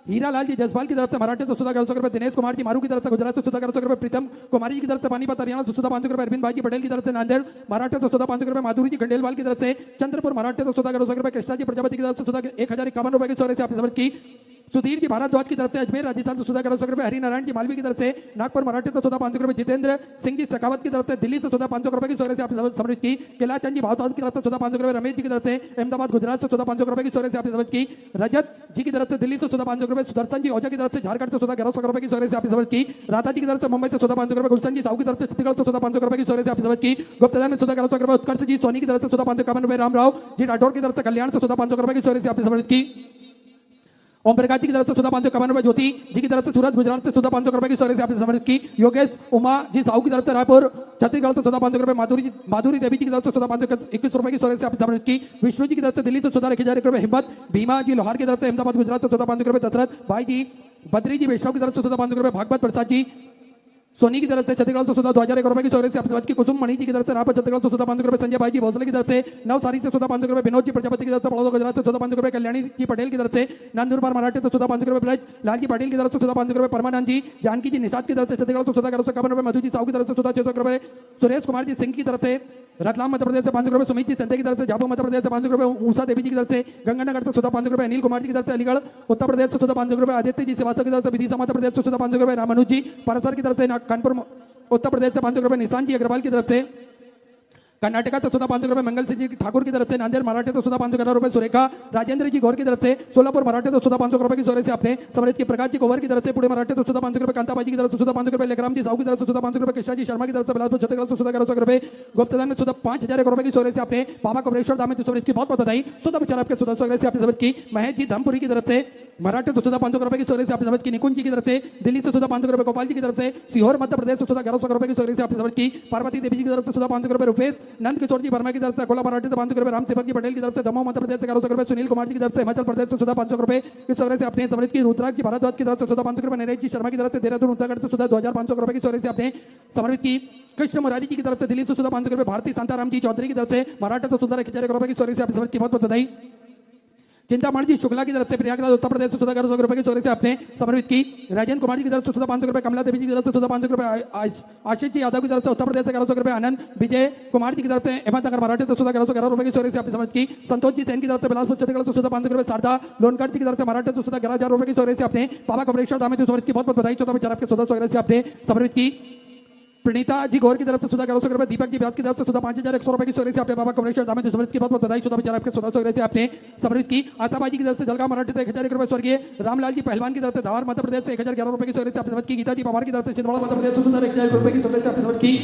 हीरालाल जी जसपाल की तरफ से मराठे से सुधा 1100 रुपए। दिनेश कुमार जी मारू की तरफ से गुजरात से सुधा 1100 रुपए। प्रीतम कुमारी जी की तरफ से पानीपत हरियाणा से सुधा 500 रुपए। अरविंद भाई जी पटेल की तरफ से नांदेड़ मराठे से सुधा 500 रुपए। माधुरी जी खंडेलवाल की तरफ से चंद्रपुर मराठे से सुधा 1100 रुपए। कृष्णा जी प्रजापति की तरफ से सुधा 1051 रुपए की सहयोग राशि आपने समर्पित की। सुधीर जी भारद्वाज की तरफ से अजमेर राजस्थान से सुधा 1100 रुपए। हरिनारायण जी मालवी की तरफ से नागपुर मराठे से सुधा 500 रुपए। जितेंद्र सिंह जी शेखावत की तरफ से दिल्ली से सुधा 500 रुपए की सहयोग राशि आपने समर्पित की। कैलाचंद जी भावताज की तरफ से सुधा 500 रुपए। रमेश जी की तरफ से अहमदाबाद गुजरात से सुधा 500 रुपए की सहयोग राशि आपने समर्पित की। रजत जी की तरफ से दिल्ली से सुधा 500 रुपए। सुदर्शन जी ओझा की तरफ से झारखंड से सुधा 1100 रुपए की सहयोग राशि आपने समर्पित की। राधा जी की तरफ से मुंबई से सुधा 500 रुपए। गुलशन जी साहू की तरफ से छत्तीसगढ़ से सुधा 500 रुपए की सहयोग राशि आपने समर्पित की। गुप्तदान में सुधा 1100 रुपए। उत्कर्ष जी सोनी की तरफ से सुधा 551 रुपए। रामराव जी राठौर की तरफ से कल्याण से सुधा 500 रुपए की सहयोग राशि आपने समर्पित की। ओम प्रकाश जी की तरफ से 551 रुपए, ज्योति जी की तरफ से सूरत गुजरात से 500 रुपए की स्टोरेज से आपने समर्पित की। योगेश उमा जी साहू की तरफ से रायपुर छत्तीसगढ़ से 500 रुपए, माधुरी देवी जी की तरफ से 521 रुपए की स्टोरेज से आपने समर्पित की। विष्णु जी की तरफ से दिल्ली से 1000 रुपए, हिम्मत भीमा जी लोहार की तरफ से अहमदाबाद गुजरात से 500 रुपए, दशरथ भाई जी बद्री जी वैष्णव की तरफ से 500 रुपए, भागवत प्रसाद जी सोनी की तरफ से छत्तीसगढ़ से 2001 रुपए की स्टोरेज से आपने की। कुसुम मणि जी की तरफ से रायपुर छत्तीसगढ़ से 500 रुपए, संजय भाई जी भोसले की तरफ से नवसारी से 500 रुपए, विनोद जी प्रजापति की तरफ से बड़ौदा गुजरात से 500 रुपए, कल्याणी जी पटेल की तरफ से नंदुरबार मराठे से 500 रुपए, ब्रज लाल जी पाटिल की तरफ से 500 रुपए, परमानंद जी जानकी जी निषाद की तरफ से छत्तीसगढ़ से 1,151 रुपए, मधु जी साहू की तरफ से 600 रुपए, सुरेश कुमार जी सिंह की तरफ से रतलाम मध्य प्रदेश से 500 रुपए, सुमित जी संजय की तरफ से झाबुआ मध्य प्रदेश से 500 रुपए, उषा देवी जी की तरफ से गंगानगर से 500 रुपए, अनिल कुमार जी की तरफ से अलीगढ़ उत्तर प्रदेश से 500 रुपए, आदित्य जी श्रीवास्तव की तरफ से विदिशा मध्य प्रदेश से 500 रुपए, रामानुज जी परसर की तरफ से कानपुर उत्तर प्रदेश से 500 रुपए, निशान जी अग्रवाल की तरफ से कर्नाटका से 500 रुपए, मंगल सिंह जी ठाकुर की तरफ से नांदेड़ मराठे से 511 रुपए, सुरेखा राजेंद्र जी गौर की तरफ से सोलापुर मराठे से 500 रुपए की स्टोरेज से आपने समृद्ध की। प्रकाश जी गोवर की तरफ से पुणे मराठे से 500 रुपए, कांताबाजी की तरफ से 500 रुपए, लेखराम जी साहू की तरफ से 500 रुपए, कृष्णा जी शर्मा की तरफ से बिलासपुर छत्तीसगढ़ से 1100 रुपए, गुप्तदान में 5000 रुपए की स्टोरेज से आपने बाबा कबरेश्वर धाम में समृद्ध की बहुत बधाई। सुधा विचार आपके 1400 से आपने समृद्ध की। महेश जी धमपुरी की तरफ से मराठे से 500 रुपए की स्टोरेज से आपने समृद्ध की। निकुंज जी की तरफ से दिल्ली से 500 रुपए, गोपाल जी की तरफ से सीहोर मध्य प्रदेश से 1100 रुपए की स्टोरेज से आपने समृद्ध की। पार्वती देवी जी की तरफ से 500 रुपए, रुपेश नंद किशोर जी वर्मा की तरफ से अकोला मराठे से 500 रुपए, राम सेवक जी पटेल की तरफ से दमोह मध्य प्रदेश से 1100 रुपए, सुनील कुमार जी की तरफ से हिमाचल प्रदेश से 500 रुपए की स्टोरेज से आपने समृद्ध की। रुद्राक्ष जी भारद्वाज की तरफ से 500 रुपए, नरेश जी शर्मा की तरफ से देहरादून उत्तराखंड से 2500 रुपए की स्टोरेज से आपने समर्पित की। कृष्ण मुरारी जी की तरफ से दिल्ली से 500 रुपए, भारती शांताराम जी चौधरी की तरफ से मराठा से 1000 रुपए की स्टोरेज से आपने समर्पित की। बहुत बधाई। चिंतामणि जी शुक्ला की तरफ से प्रयागराज उत्तर प्रदेश से 1100 रुपए की स्टोरेज से आपने समर्पित की। राजेंद्र कुमार जी की तरफ से 500 रुपए, कमला देवी जी की तरफ से 500 रुपए, आशीष जी यादव की तरफ से उत्तर प्रदेश से 1100 रुपए, आनंद विजय कुमार जी की तरफ से अहमदनगर मराठे से 1111 रुपए की स्टोरेज से आपने समर्पित की। संतोष जी सेन की तरफ से बिलासपुर छत्तीसगढ़ से 500 रुपए, शारदा लोनकर जी की तरफ से मराठे से 11000 रुपए की स्टोरेज से आपने बाबा कबरेश्वर धाम में समर्पित की। बहुत बहुत बधाई। 14 विचार आपके 1400 से आपने समर्पित की। प्रणीता जी गौर की तरफ से 1100 रुपए, दीपक जी व्यास की तरफ से 5100 रुपए की स्टोरेज से आपने बाबा कमलेश्वर धाम में समर्पित की। बहुत बहुत बधाई। 14 विचार आपके 1400 से आपने समर्पित की। आशाबाजी की तरफ से जलगांव मराठी से 1001 रुपए, स्वर्गीय रामलाल जी पहलवान की तरफ से धार मध्य प्रदेश से 1011 रुपए की स्टोरेज से आपने समर्पित की। गीता जी पवार की तरफ से छिंदवाड़ा मध्य प्रदेश से 1001 रुपए की स्टोरेज से आपने समर्पित की।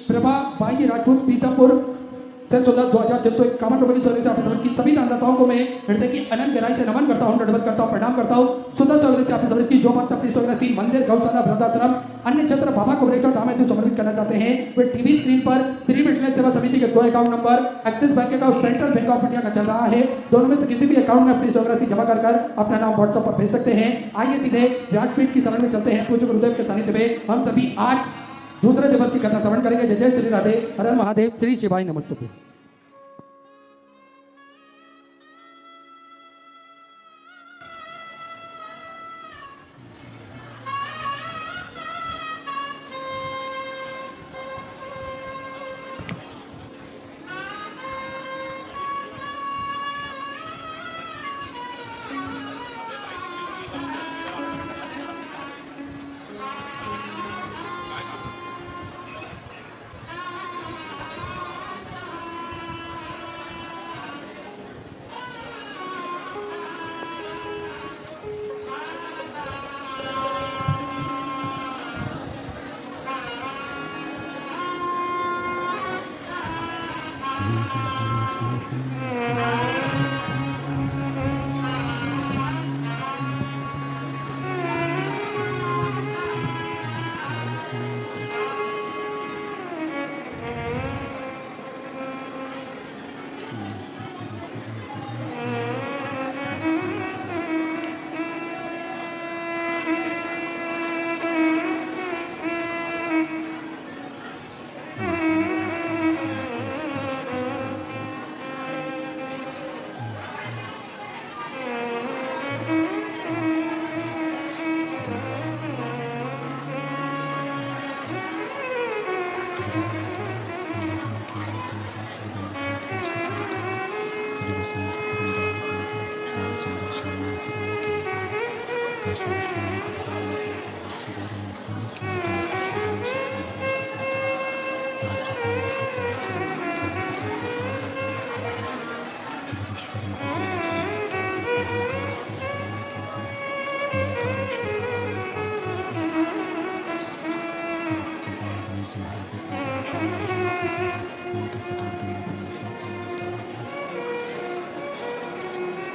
प्रभा भाई जी राजपूत पीतमपुर से 2651 रुपए की स्टोरेज से आपने समर्पित की। सभी दानदाताओं को मैं हृदय की अनंत गहराई से नमन करता हूँ, दंडवत करता हूँ, प्रणाम करता हूँ। सुंदर स्टोरेज से आपने समर्पित की। जो भक्त अपनी स्वर्गवासी मंदिर गौशाला वृद्धाश्रम अन्य क्षेत्र बाबा कबरेश्वर धाम में समर्पित करना चाहते हैं, वे टीवी स्क्रीन पर श्री विठलेश्वर सेवा समिति के 2 account number axis bank account, central bank of India का चल रहा है। दोनों में से किसी भी अकाउंट में अपनी स्वर्गवासी जमा कर अपना नाम व्हाट्सएप पर भेज सकते हैं। आइए सीधे व्यासपीठ की शरण में चलते हैं। पूज्य गुरुदेव के सानिध्य में हम सभी आज दूसरे दिवस की कथा श्रवण करेंगे। जय जय श्री राधे, हर हर महादेव, श्री शिवाय नमस्तुभ्यं।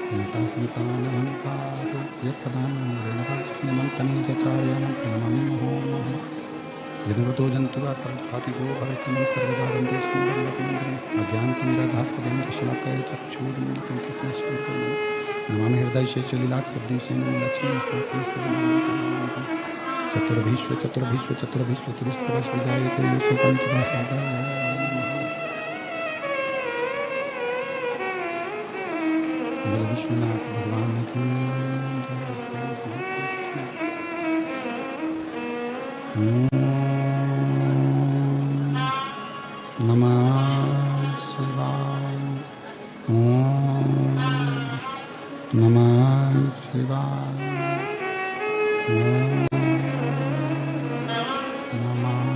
स्मितानहंकारो यत्पदान्मृणवास्यनन्तनीचार्यानं प्रणमामि मुहुर्मुहुः यद्वतो जन्तुः सर्वघातिको भवेत्तमं सर्वदा वन्दे श्रीवल्लभनन्दनम् अज्ञानतिमिराभासगञ्जशलाकया चक्षुरुन्मिलितं तस्मै श्रीगुरुवे नमामि हृदयशेषलीलाचरद्देशेन लक्ष्मीशास्त्रीस्तवनामकानान्तं चतुर्भीष्व त्रिस्तवस्विजायते युषपञ्चमः विश्वनाथ भगवान की नमः शिवाय नमः शिवाय नमः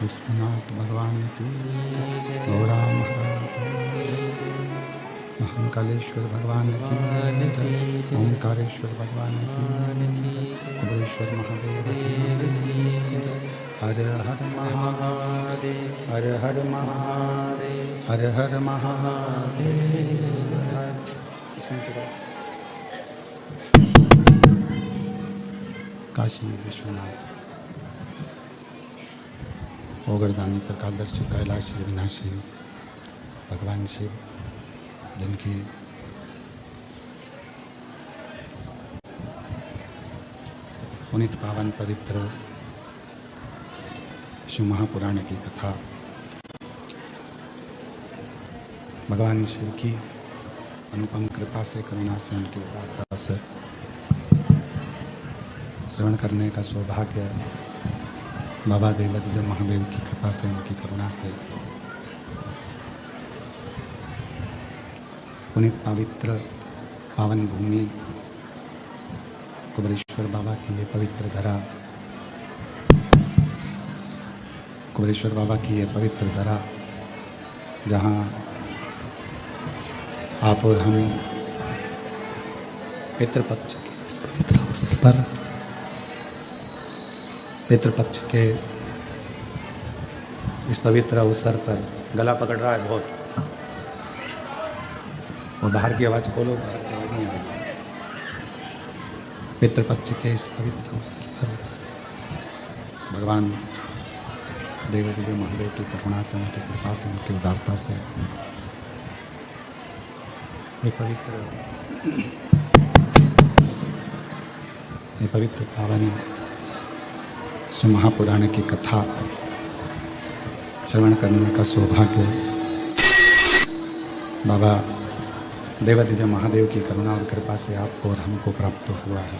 विश्वनाथ भगवान की गौरा महाकालेश्वर भगवान की ओंकारेश्वर भगवान की कुबेरेश्वर महादेव की हर हर महादेव हर हर महादेव हर हर महादेव। काशी विश्वनाथ ओगरदानी त्रिकालदर्शी कैलाशी विनाशी भगवान शिव जिनकी पुनीत पावन पवित्र शिव महापुराण की कथा भगवान शिव की अनुपम कृपा से, करुणा से, उनकी उदारता से श्रवण करने का सौभाग्य बाबा देवादिदेव महादेव की कृपा से, उनकी करुणा से पुनित पवित्र पावन भूमि कुबेरेश्वर बाबा की ये पवित्र धरा, कुबेरेश्वर बाबा की ये पवित्र धरा, जहाँ आप और हम पितृपक्ष के इस पवित्र अवसर पर, पितृपक्ष के इस पवित्र अवसर पर, गला पकड़ रहा है बहुत, और बाहर की आवाज़ खोलो, बाहर की आवाज़ नहीं आ रही। पितृपक्ष के इस पवित्र अवसर पर भगवान देवादिदेव महादेव की करुणा से, उनकी कृपा से, उनकी उदारता से ये पवित्र पावन श्री महापुराण की कथा श्रवण करने का सौभाग्य बाबा देवादिदेव महादेव की करुणा और कृपा से आपको और हमको प्राप्त हुआ है।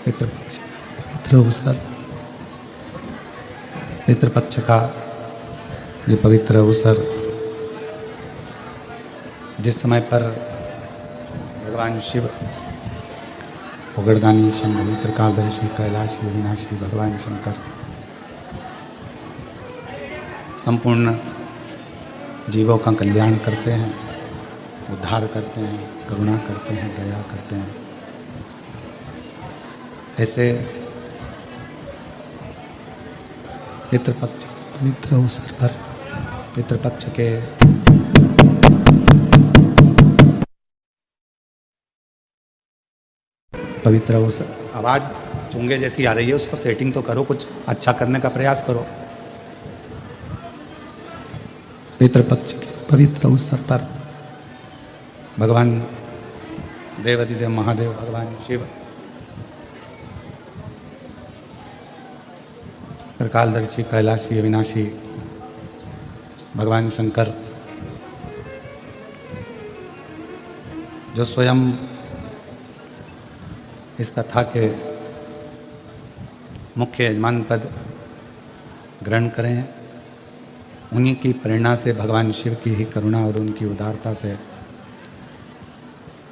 पितृपक्ष पवित्र अवसर, पितृपक्ष का ये पवित्र अवसर, जिस समय पर भगवान शिव उगड़दानी शंभु त्रिकालदर्शी कैलाशी अविनाशी भगवान शंकर संपूर्ण जीवों का कल्याण करते हैं, उद्धार करते हैं, करुणा करते हैं, दया करते हैं, ऐसे पितृपक्ष पवित्र अवसर पर, पितृपक्ष के पवित्र अवसर, आवाज़ चुंगे जैसी आ रही है, उसको सेटिंग तो करो, कुछ अच्छा करने का प्रयास करो। पितृपक्ष के पवित्र अवसर पर भगवान देवादिदेव महादेव, भगवान शिव त्रिकालदर्शी कैलाशी अविनाशी भगवान शंकर, जो स्वयं इस कथा के मुख्य यजमान पद ग्रहण करें, उन्हीं की प्रेरणा से, भगवान शिव की ही करुणा और उनकी उदारता से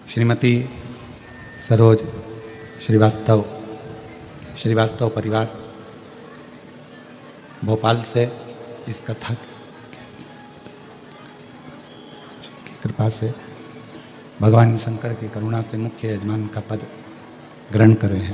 श्रीमती सरोज श्रीवास्तव परिवार भोपाल से इस कथा की कृपा से, भगवान शंकर की करुणा से मुख्य यजमान का पद ग्रहण करे हैं।